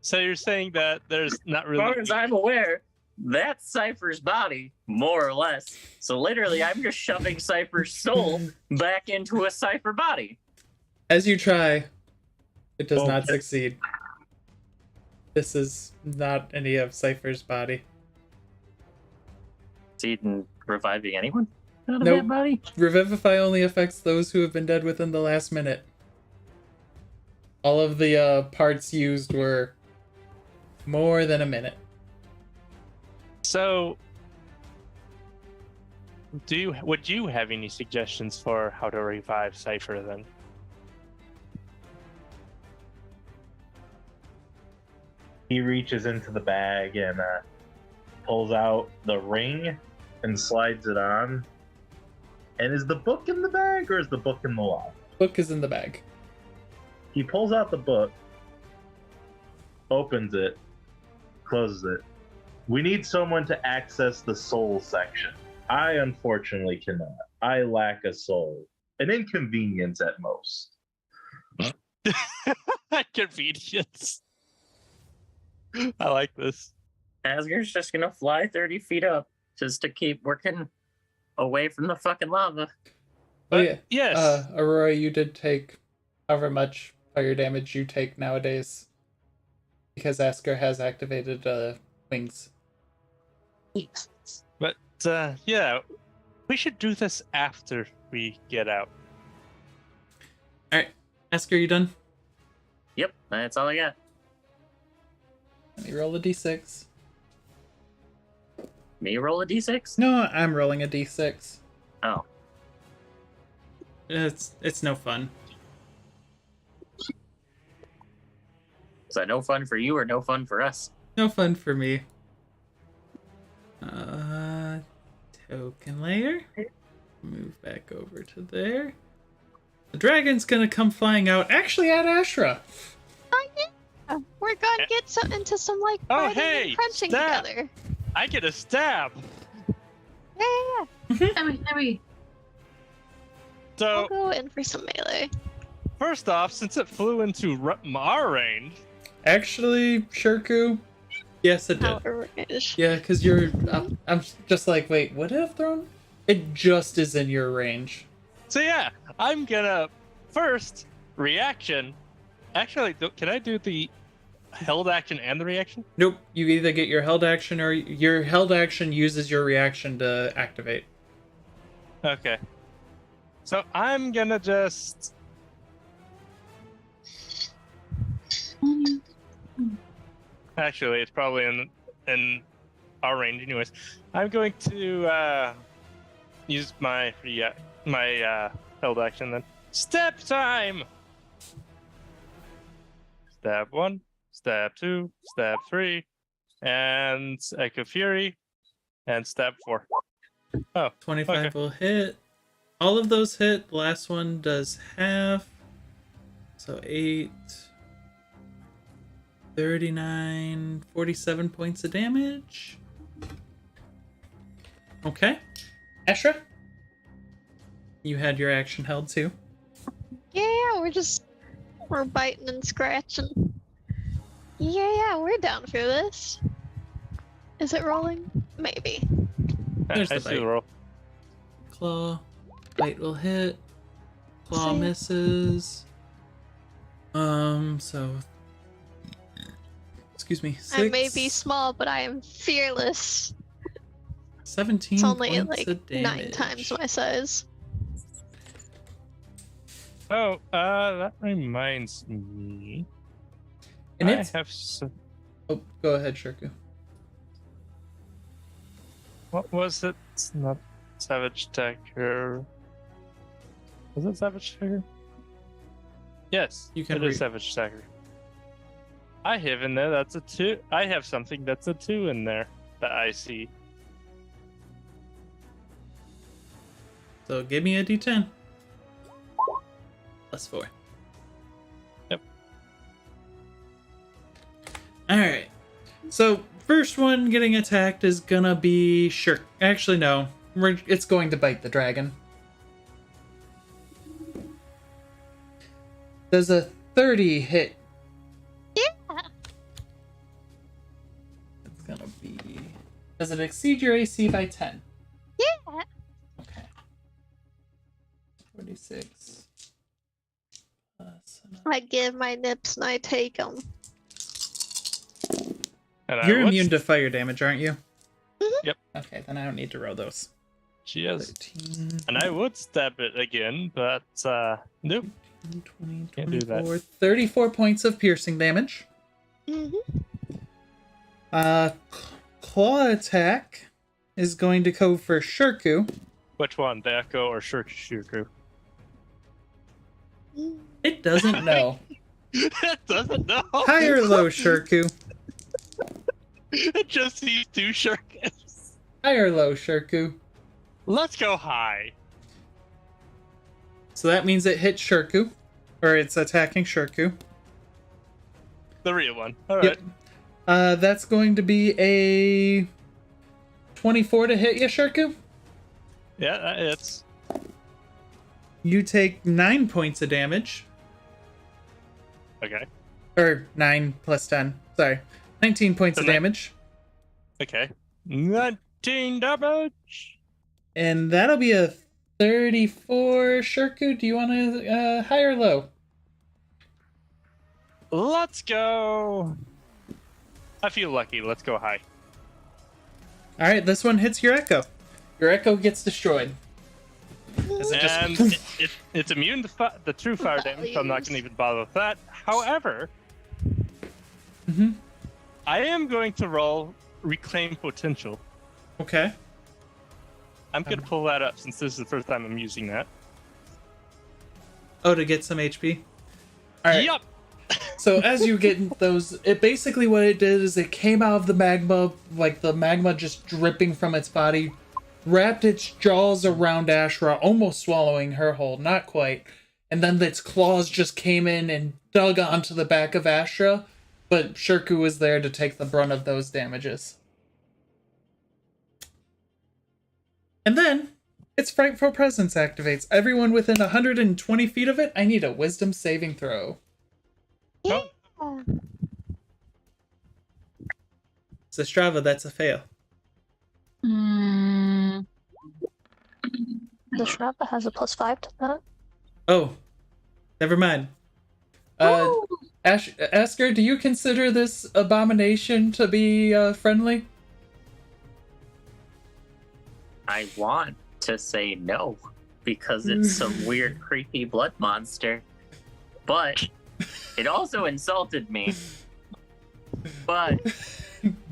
So you're saying that there's not As really. far as I'm aware, that's Cypher's body, more or less. So literally, I'm just shoving Cypher's soul back into a Cypher body. As you try, it does not Okay. succeed. This is not any of Cypher's body. Succeed reviving anyone out of Nope. that body? Revivify only affects those who have been dead within the last minute. All of the parts used were more than a minute. So, would you have any suggestions for how to revive Cypher then? He reaches into the bag and pulls out the ring and slides it on. And is the book in the bag or is the book in the lock? Book is in the bag. He pulls out the book, opens it, closes it. We need someone to access the soul section. I unfortunately cannot. I lack a soul. An inconvenience at most. Convenience. I like this. Asger's just gonna fly 30 feet up just to keep working away from the fucking lava. Oh yeah. Yes. Aurora, you did take however much fire damage you take nowadays. Because Asker has activated wings. But yeah, we should do this after we get out. Alright. Asker, you done? Yep, that's all I got. Let me roll a d6. Me roll a d6? No, I'm rolling a d6. Oh. It's no fun. Is that no fun for you or no fun for us? No fun for me. Token layer. Move back over to there. The dragon's gonna come flying out, actually at Ashra. Oh yeah, we're gonna get into some like Oh, fighting hey, and crunching stab. together. I get a stab. Yeah, Emmy. So I'll go in for some melee. first off, since it flew into our range, Actually, Shirku, yes it did. Outer range. Yeah, because you're. I'm just like, wait, would it have thrown? It just is in your range. so yeah, I'm gonna first reaction. Actually, can I do the held action and the reaction? Nope, you either get your held action or your held action uses your reaction to activate. Okay. So I'm gonna just. Actually, it's probably in our range, anyways. I'm going to use my my held action then. Step time! Step 1, step 2, step 3, and Echo Fury, and step 4. Oh, 25 okay. will hit. All of those hit. The last one does half. So 8, 39, 47 points of damage. Okay. Ashra? You had your action held too. Yeah, we're biting and scratching. Yeah, we're down for this. Is it rolling? Maybe. There's I the see bite. the roll. Claw. Bite will hit. Claw See? misses. So... Excuse me. 6, I may be small, but I am fearless. 17 It's only points like of damage. 9 times my size. Oh, that reminds me. And I it's... have some... Oh, go ahead, Shirku. What was it? It's not Savage Dagger. Was it Savage Dagger? Yes, You can it is read. Savage Dagger. I have in there that's a 2. I have something that's a 2 in there that I see. So give me a d10. Plus 4. Yep. Alright. So, first one getting attacked is gonna be Shirk. Actually, no. It's going to bite the dragon. Does a 30 hit? Yeah. It's gonna be... Does it exceed your AC by 10? Yeah. Okay. 46. Plus... I give my nips and I take them. And I You're would- immune to fire damage, aren't you? Yep. Okay, then I don't need to roll those. She is. 13, And I would stab it again, but nope. 20, Can't do that. 24, 34 points of piercing damage. Claw attack is going to go for Shirku. Which one, the Echo or Shurku? It doesn't know. It doesn't know. High or low, Shirku? It just sees 2 shurkens. High or low, Shirku? Let's go high. So that means it hits Shirku. Or it's attacking Shirku. The real one. Alright. Yep. That's going to be a 24 to hit you, Shirku. Yeah, that hits. You take 9 points of damage. Okay. Or 9 plus 10. Sorry. 19 points So of nine- damage. Okay. 19 damage. And that'll be a 34. Shirku, do you want to high or low? Let's go. I feel lucky. Let's go high. Alright, this one hits your Echo. Your Echo gets destroyed. As it just... And it's immune to the true fire damage, so I'm not going to even bother with that. However, I am going to roll Reclaim Potential. Okay. I'm going to pull that up since this is the first time I'm using that. Oh, to get some HP? Alright. Yup! So as you get those, it basically what it did is it came out of the magma, like the magma just dripping from its body, wrapped its jaws around Ashra, almost swallowing her whole, not quite, and then its claws just came in and dug onto the back of Ashra, but Shirku was there to take the brunt of those damages. And then, its Frightful Presence activates. Everyone within 120 feet of it, I need a Wisdom saving throw. Yeah. Zestrava, that's a fail. The Shrappa has a +5 to that. Oh, never mind. Asker, do you consider this abomination to be friendly? I want to say no because it's some weird, creepy blood monster, but it also insulted me. But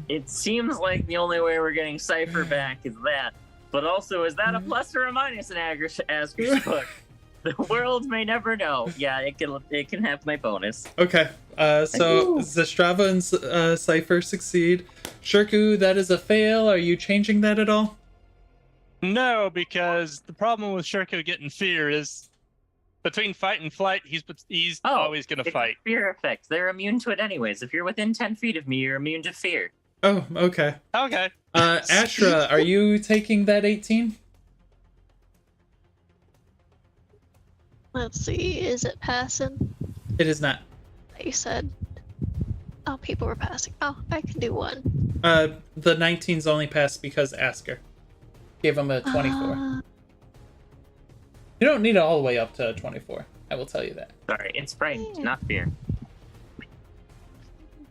it seems like the only way we're getting Cypher back is that. But also, is that a plus or a minus in Asger's book? The world may never know. Yeah, it can have my bonus. Okay. So Zastrava and Cypher succeed. Shirku, that is a fail. Are you changing that at all? No, because the problem with Shirko getting fear is between fight and flight, he's always going to fight. Fear effect. They're immune to it anyways. If you're within 10 feet of me, you're immune to fear. Oh, okay. Okay. Ashra, are you taking that 18? Let's see, is it passing? It is not. You said. Oh, people were passing. Oh, I can do one. The 19's only passed because Asker gave him a 24. You don't need it all the way up to 24. I will tell you that. Sorry, it's frightened, not fear.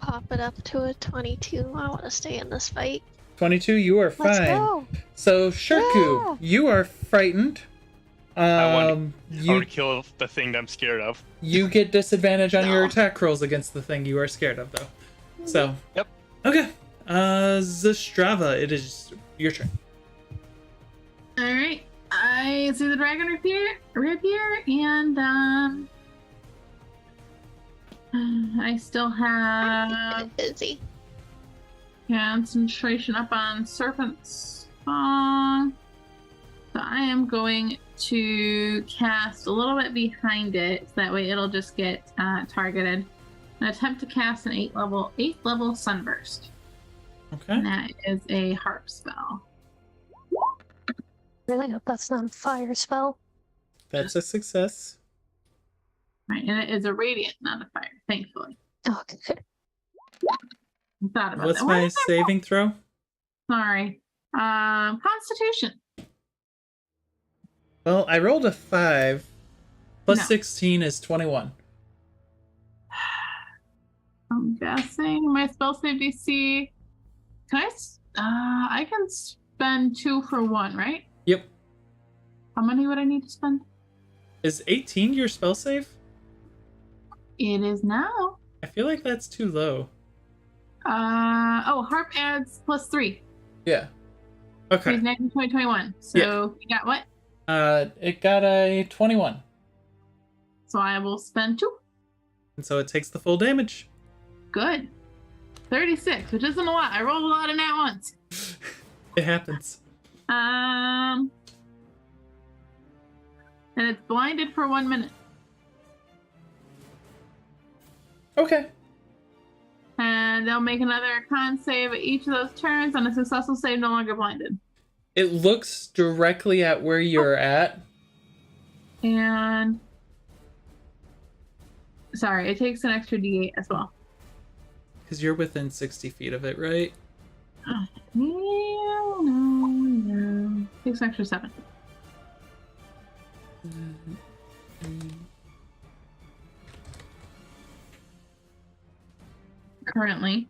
Pop it up to a 22. I want to stay in this fight. 22, you are fine. Let's go. So, Shirku, you are frightened. I want to kill the thing that I'm scared of. You get disadvantage on your attack rolls against the thing you are scared of, though. So. Yep. Okay. Zastrava, it is your turn. Alright. I see the dragon rapier, and I still have busy. Concentration up on Serpent's Song. So I am going to cast a little bit behind it, so that way it'll just get targeted. And attempt to cast an 8th level Sunburst. Okay. And that is a harp spell. Really hope that's not a fire spell. That's a success. Right, and it is a radiant, not a fire, thankfully. Okay. I thought about What's that. my saving throw? Sorry. Constitution. Well, I rolled a 5. Plus No. 16 is 21. I'm guessing my spell save DC. Can I can spend 2 for 1, right? Yep. How many would I need to spend? Is 18 your spell save? It is now. I feel like that's too low. Harp adds plus 3. Yeah. Okay. 19, 20, 21. So you got what? It got a 21. So I will spend 2. And so it takes the full damage. Good. 36, which isn't a lot. I rolled a lot in that once. It happens. And it's blinded for 1 minute. Okay. And they'll make another con save at each of those turns. On a successful save, no longer blinded. It looks directly at where you're at. And sorry, it takes an extra D8 as well. Because you're within 60 feet of it, right? No. Takes an extra 7. Currently.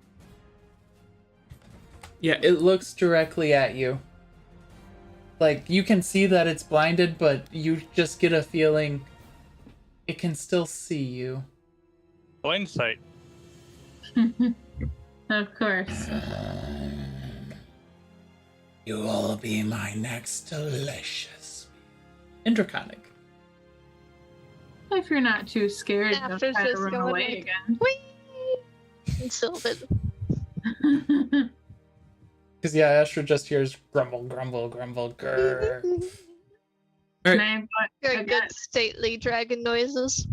Yeah, it looks directly at you. Like, you can see that it's blinded, but you just get a feeling it can still see you. Blind sight. Of course. You will be my next delicious. In Draconic. If you're not too scared, don't After try to just run going away like, again. whee! And Sylvan. Because, yeah, Astra just hears grumble, grumble, grumble, grrr. And I've got- Good stately dragon noises.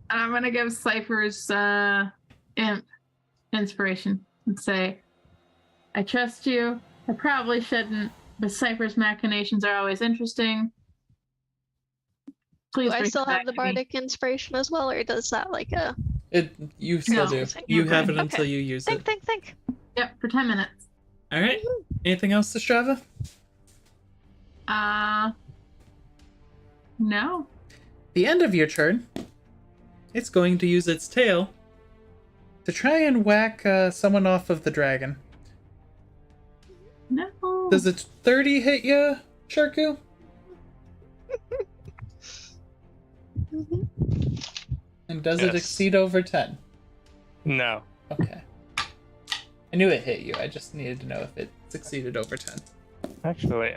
I'm gonna give Cypher's imp inspiration and say, I trust you. I probably shouldn't, but Cypher's machinations are always interesting. Please Do I bring still it back have the to me." bardic inspiration as well, or does that like a You still No. do. Okay. You have it Okay. until you use it. think? Yep, for 10 minutes. Alright. Anything else to Strava? No. The end of your turn, it's going to use its tail to try and whack someone off of the dragon. No. Does it 30 hit you, Shirku? And does it Yes. exceed over 10? No. Okay. I knew it hit you. I just needed to know if it succeeded over 10. Actually,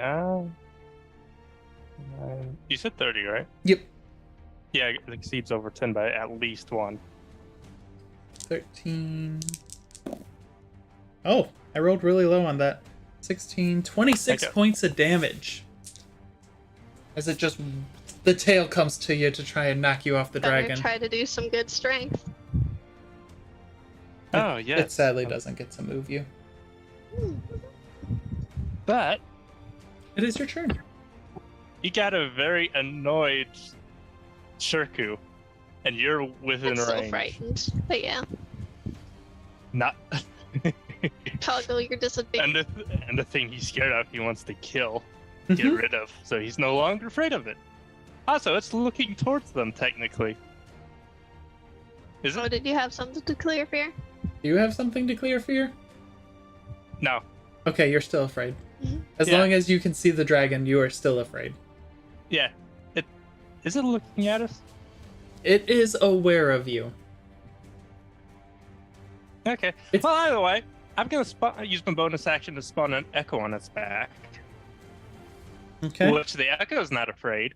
you said 30, right? Yep. Yeah, it exceeds over 10 by at least 1. 13. Oh, I rolled really low on that. 16, 26 Okay. points of damage. As it just, the tail comes to you to try and knock you off the Better dragon. try to do some good strength. Oh, yes. It sadly doesn't get to move you. But It is your turn. you got a very annoyed Shirku, and you're within I'm so range. frightened. But yeah, Not. toggle your disadvantage. and the thing he's scared of, he wants to kill, get Mhm. rid of, so he's no longer afraid of it. Also, it's looking towards them technically. Is Oh, it? did you have something to clear fear? Do you have something to clear fear? No. Okay, you're still afraid. Mhm. As Yeah. long as you can see the dragon, you are still afraid. Yeah. Is it looking at us? It is aware of you. Okay. It's- Well, either way, I'm gonna use my bonus action to spawn an echo on its back, Okay. which the echo's not afraid.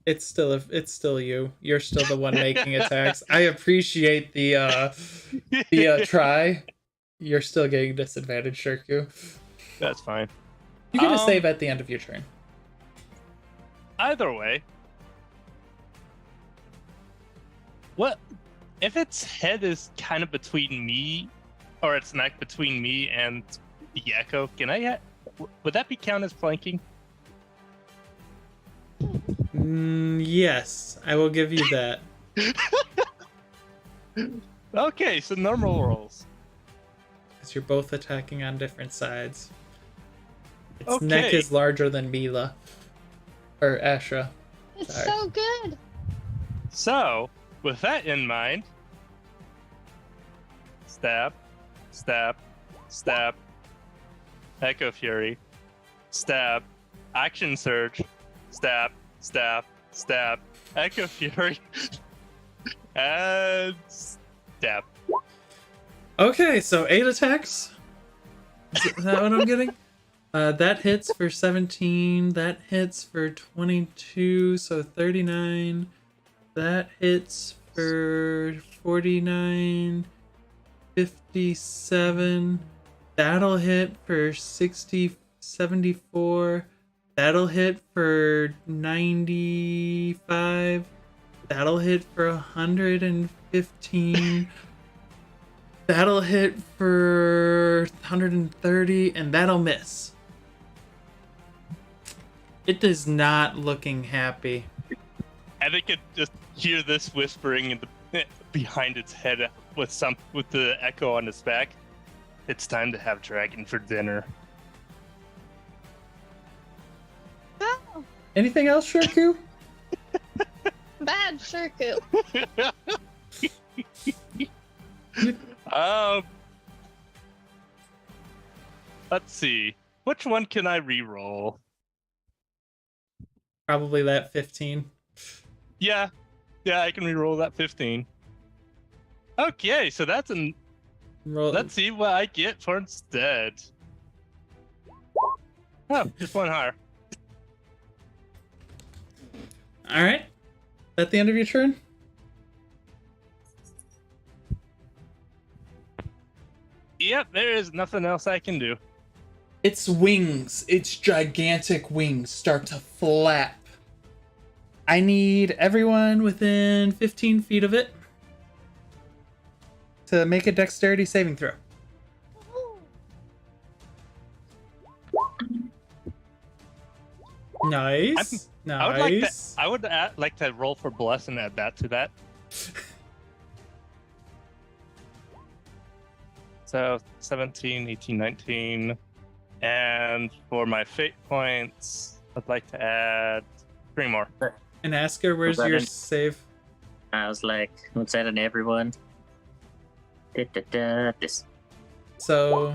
It's still you. You're still the one making attacks. I appreciate the try. You're still getting disadvantage, Shirku. That's fine. You get a Um, save at the end of your turn. Either way, what if its head is kind of between me, or its neck between me and the echo? Can I? Would that be count as flanking? Yes, I will give you that. Okay, so normal rolls. Because you're both attacking on different sides. Its neck Okay. is larger than Mila. Or Ashra. It's Sorry. so good. So, with that in mind, stab, stab, stab, Echo Fury, stab, Action Surge, stab, stab, stab, Echo Fury, and stab. Okay, so 8 attacks. Is that what I'm getting? That hits for 17. That hits for 22, so 39. That hits for 49, 57. That'll hit for 60, 74. That'll hit for 95. That'll hit for 115. That'll hit for 130, and that'll miss. It is not looking happy. And it could just hear this whispering in the, behind its head with the echo on its back. It's time to have dragon for dinner. Oh, Anything else, Shirku? bad Shirku. Let's see. Which one can I re-roll? Probably that 15. Yeah, I can re-roll that 15. Okay, so that's an. Roll. Let's see what I get for instead. Oh, just one higher. All right. At the end of your turn. Yep, there is nothing else I can do. Its wings, its gigantic wings, start to flap. I need everyone within 15 feet of it to make a dexterity saving throw. Nice. Nice. I would like to roll for bless and add that to that. So 17, 18, 19. And for my fate points, I'd like to add 3 more. And ask her, where's that your in? save? I was like, what's that in everyone? This. So,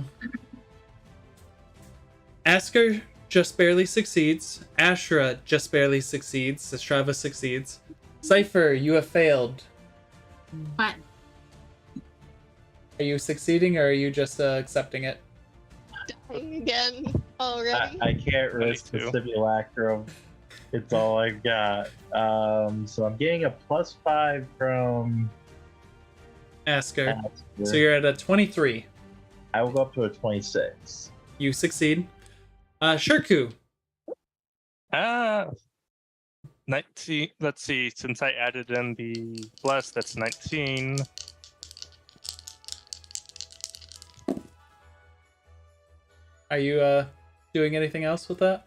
Asker just barely succeeds. Ashra just barely succeeds. Sastrava succeeds. Cypher, you have failed. What? Are you succeeding or are you just accepting it? Dying again. Already? I can't risk the 22. simulacrum. It's all I've got. So I'm getting a +5 from Asker. Asker. So you're at a 23. I will go up to a 26. You succeed. Shirku. 19. Let's see. Since I added in the bless, that's 19. Are you doing anything else with that?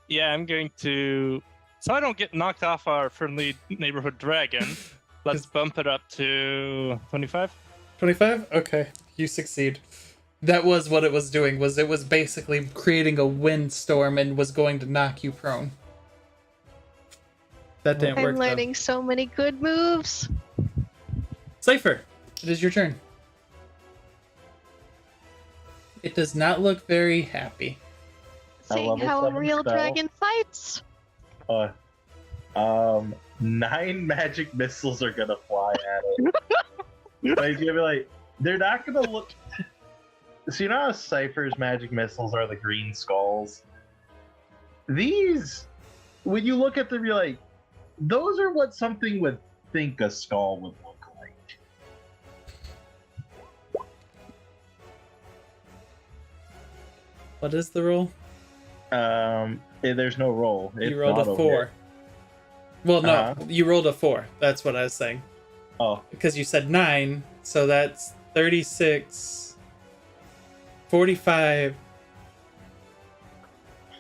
Yeah, I'm going to. So I don't get knocked off our friendly neighborhood dragon. Let's bump it up to 25. 25? Okay, you succeed. That was what it was doing, was it was basically creating a windstorm and was going to knock you prone. That didn't work I'm learning so many good moves. though. Cypher, it is your turn. It does not look very happy. Seeing level how a 7 real spell. dragon fights. 9 magic missiles are gonna fly at it. But he's gonna be like, they're not gonna look. So you know how Cypher's magic missiles are the green skulls? These, when you look at them, you're like, those are what something would think a skull would look like. What is the roll? There's no roll. It's You rolled not a over 4. here. Well, no, Uh-huh. you rolled a 4. That's what I was saying. Oh, Because you said 9, so that's 36, 45.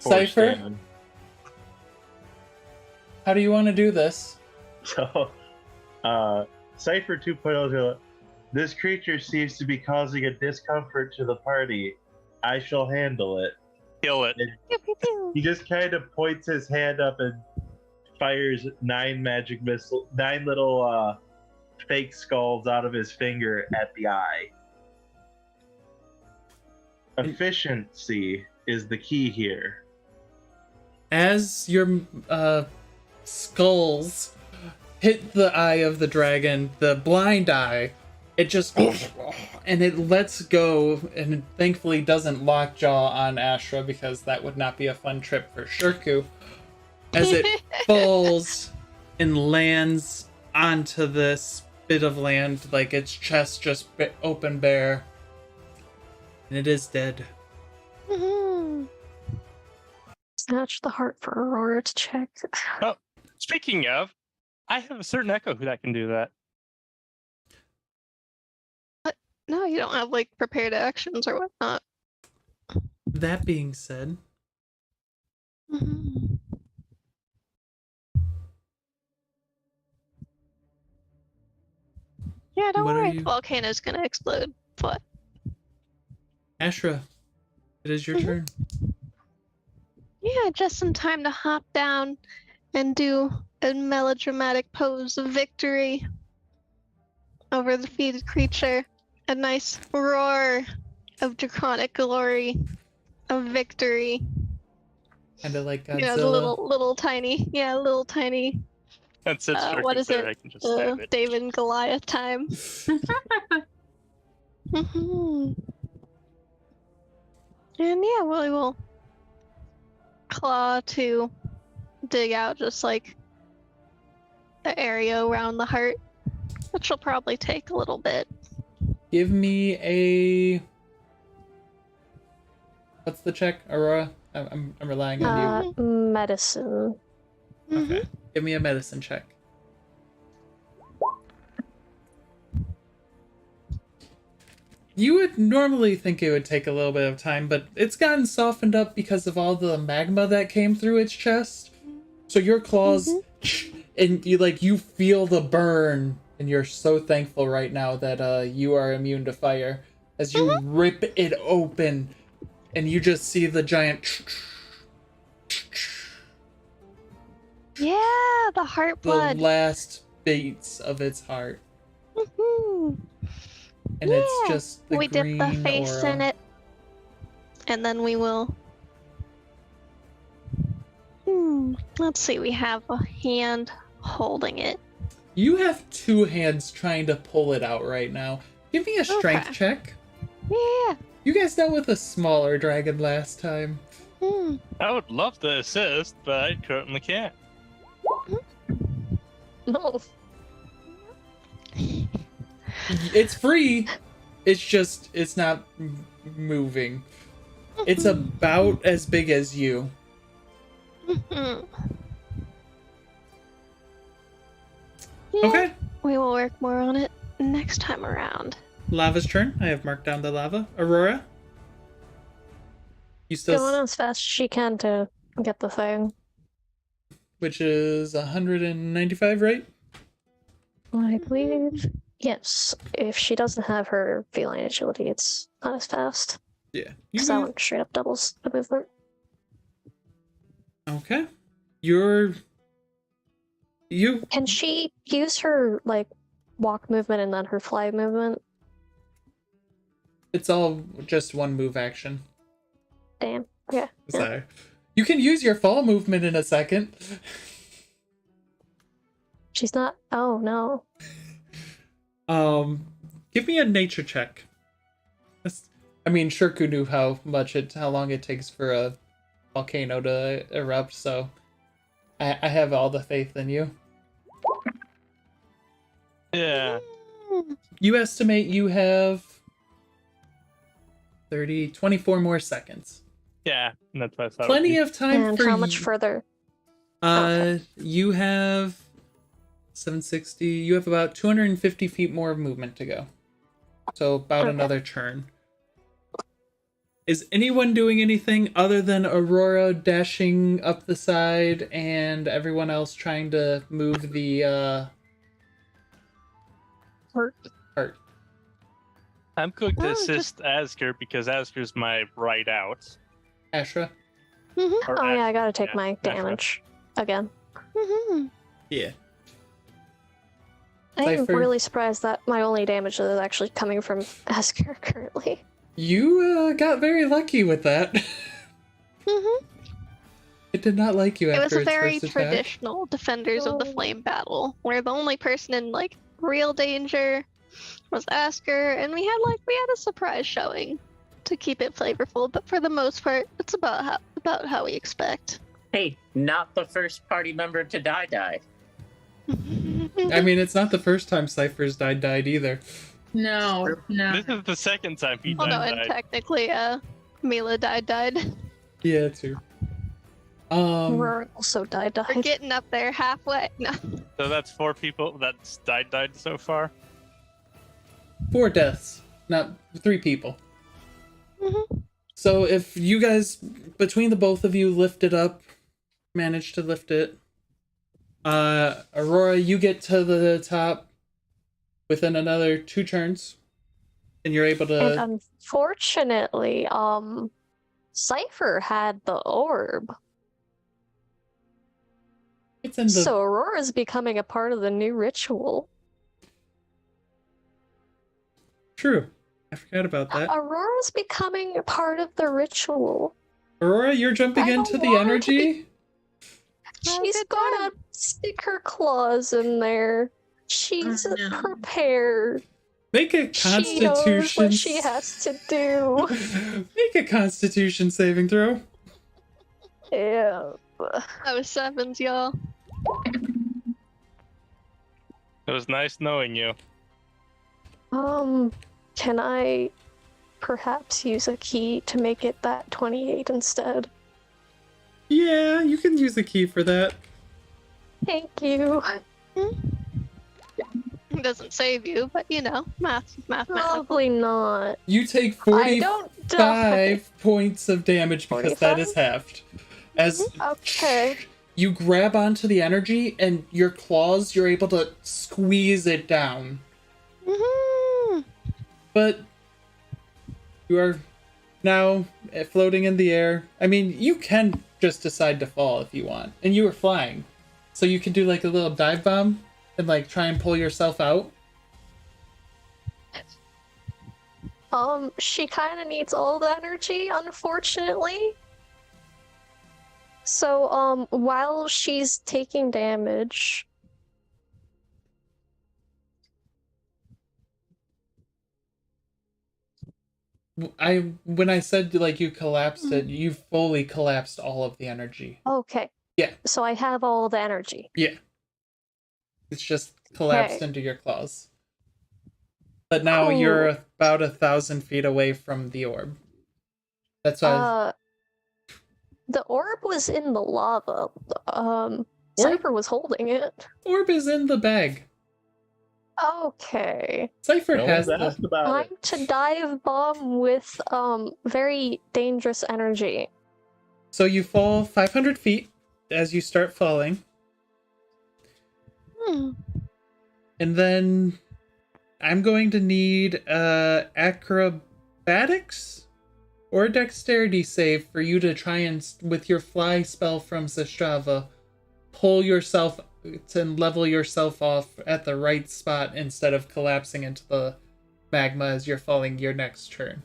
Cypher, 7. how do you want to do this? So, Cypher 2.0 is gonna, this creature seems to be causing a discomfort to the party. I shall handle it. Kill it. Pew, pew, pew. He just kind of points his hand up and fires 9 magic missiles, 9 little fake skulls out of his finger at the eye. Efficiency is the key here. As your skulls hit the eye of the dragon, the blind eye, it just and it lets go, and it thankfully doesn't lockjaw on Ashra because that would not be a fun trip for Shirku. As it falls and lands onto this bit of land, like its chest just open bare, and it is dead. Mhm. Snatch the heart for Aurora to check. Speaking of, I have a certain echo that can do that. No, you don't have like prepared actions or whatnot. That being said, Mhm. Yeah, don't What are worry. you- The volcano's gonna explode. But Ashra, it is your Mhm. turn. yeah, just some time to hop down and do a melodramatic pose of victory over the defeated creature. A nice roar of draconic glory of victory. Kind of like Godzilla. You know, the little tiny, little tiny And since what Shirku's is there, it? I can just stab it. David and Goliath time. Mhm. And yeah, we will claw to dig out just like the area around the heart, which will probably take a little bit. Give me a. What's the check, Aurora? I'm relying on you. Medicine. Okay. Give me a medicine check. You would normally think it would take a little bit of time, but it's gotten softened up because of all the magma that came through its chest. So your claws, and you feel the burn, and you're so thankful right now that you are immune to fire. As you rip it open, and you just see the giant, Yeah, the heart the blood. last beats of its heart. Mhm. And it's just the We dip green the face aura. in it, and then we will. Let's see. We have a hand holding it. You have 2 hands trying to pull it out right now. Give me a strength Okay. check. Yeah. You guys dealt with a smaller dragon last time. I would love to assist, but I currently can't. No. It's free. It's not moving. It's about as big as you. Yeah, Okay. we will work more on it next time around. Lava's turn. I have marked down the lava. Aurora? You still... Going as fast as she can to get the thing. Which is 195, right? I believe. Yes. If she doesn't have her feline agility, it's not as fast. Yeah. Because that one straight up doubles the movement. Okay. You... Can she use her, like, walk movement and then her fly movement? It's all just one move action. Damn. Yeah. Sorry. You can use your fall movement in a second. She's not. Oh, no. Give me a nature check. I mean, Shirku knew how long it takes for a volcano to erupt, so I have all the faith in you. Yeah. You estimate you have 24 more seconds. Yeah, that's what I thought. Plenty of time And for how much further? You have 760. You have about 250 feet more of movement to go. So about another turn. Is anyone doing anything other than Aurora dashing up the side and everyone else trying to move the Heart. I'm going to Oh, assist Asger because Asger's my right out. Ashra? Or Oh, yeah, I Asher, gotta take yeah, my Asher. damage again. Yeah. I'm Cypher. really surprised that my only damage is actually coming from Asker currently. You got very lucky with that. It did not like you It was after a its very first attack. traditional Defenders of the Flame battle, where the only person in like real danger was Asker, and we had a surprise showing to keep it flavorful. But for the most part, it's about how we expect. Hey, not the first party member to die. I mean, it's not the first time Cypher's died either. No. This is the second time he Oh no, died. and technically, Mila died. Yeah, too. Roar also died. We're getting up there halfway. No. So that's 4 people that's died so far. 4 deaths, not 3 people. So if you guys, between the both of you, lift it up, manage to lift it, Aurora, you get to the top within another 2 turns, and you're able to... And unfortunately, Cypher had the orb. It's in the... So Aurora's becoming a part of the new ritual. True. I forgot about that. Aurora's becoming a part of the ritual. Aurora, you're jumping I don't into the want her to energy? She's good gonna stick her claws in there. She's prepared. Make a She knows constitution... what she has to do. Make a constitution saving throw. Yeah. That was 7s, y'all. It was nice knowing you. Can I perhaps use a key to make it that 28 instead? Yeah, you can use a key for that. Thank you. It doesn't save you, but math. Probably not. You take I don't die. 45 points of damage because that is halved. As Okay. you grab onto the energy and your claws, you're able to squeeze it down. But you are now floating in the air. I mean, you can just decide to fall if you want. And you were flying. So you can do like a little dive bomb and like try and pull yourself out. She kind of needs all the energy, unfortunately. So, while she's taking damage, when I said like you collapsed it, you fully collapsed all of the energy. Okay. Yeah. So I have all the energy. Yeah. It's just collapsed Okay. into your claws. But now you're about 1,000 feet away from the orb. That's why. The orb was in the lava. Cypher was holding it. Orb is in the bag. Okay. Cypher No has one's the. asked about Time it. to dive bomb with very dangerous energy. So you fall 500 feet as you start falling. And then I'm going to need acrobatics or dexterity save for you to try and, with your fly spell from Zestrava, pull yourself and level yourself off at the right spot instead of collapsing into the magma as you're falling your next turn.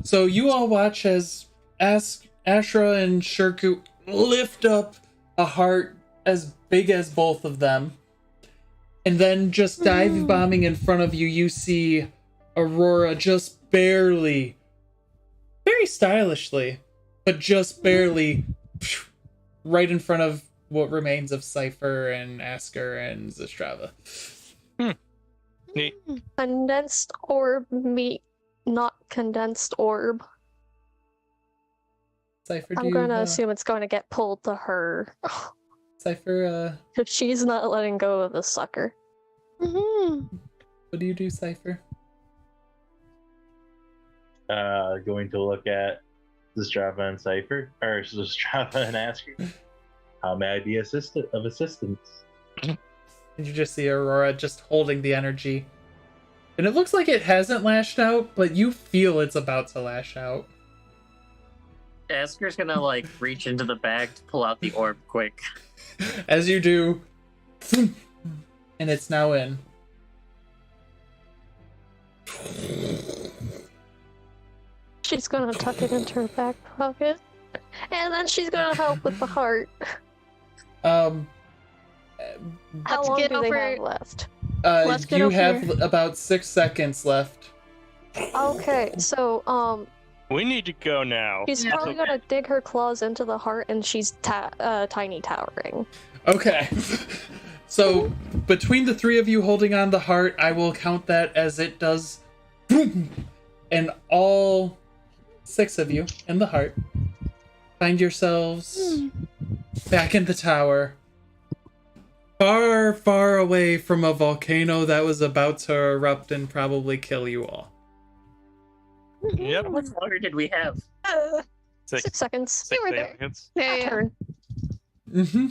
So you all watch as Ashra and Shirku lift up a heart as big as both of them. And then just dive bombing in front of you, you see Aurora just barely, very stylishly, but just barely right in front of what remains of Cypher and Asker and Zestrava. Neat. Condensed orb meet not condensed orb. Cypher, I'm going to assume it's going to get pulled to her. Cypher, If she's not letting go of the sucker. what do you do, Cypher? Going to look at Zestrava and Cypher, or Zestrava and Asker. How may I be of assistance? And you just see Aurora just holding the energy. And it looks like it hasn't lashed out, but you feel it's about to lash out. Asker's gonna like reach into the bag to pull out the orb quick. As you do, and it's now in. She's going to tuck it into her back pocket. And then she's going to help with the heart. Um, How Let's long get do they over- have left? Let's get you over have here. about 6 seconds left. Okay, so We need to go now. she's Yeah. probably gonna dig her claws into the heart, and she's tiny towering. Okay. So, between the three of you holding on the heart, I will count that as it does boom, and all 6 of you in the heart find yourselves back in the tower, far, far away from a volcano that was about to erupt and probably kill you all. Yep. How much longer did we have? 6 seconds. 6 were there. seconds. Yeah, yeah. Turn. Mm-hmm.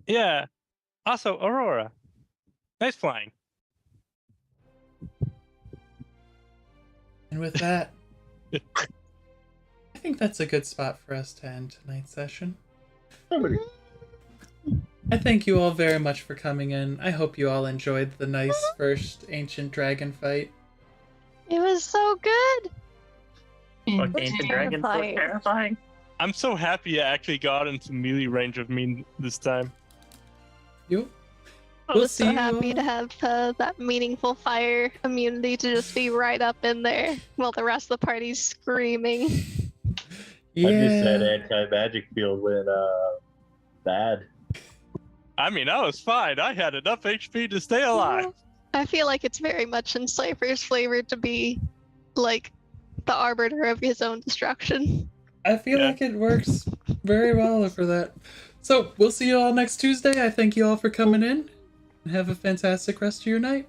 Yeah. Also, Aurora. Nice flying. And with that, I think that's a good spot for us to end tonight's session. I thank you all very much for coming in. I hope you all enjoyed the nice first ancient dragon fight. It was so good. Fuck, ancient dragons so Terrifying. I'm terrifying. so happy it actually got into melee range of me this time. You? I We'll was see so you happy all. to have that meaningful fire immunity to just be right up in there while the rest of the party's screaming. Yeah. I just said anti-magic field went bad. I mean, I was fine. I had enough HP to stay alive. I feel like it's very much in Cypher's flavor to be like the arbiter of his own destruction. I feel Yeah. like it works very well for that. So, we'll see you all next Tuesday. I thank you all for coming in. And have a fantastic rest of your night.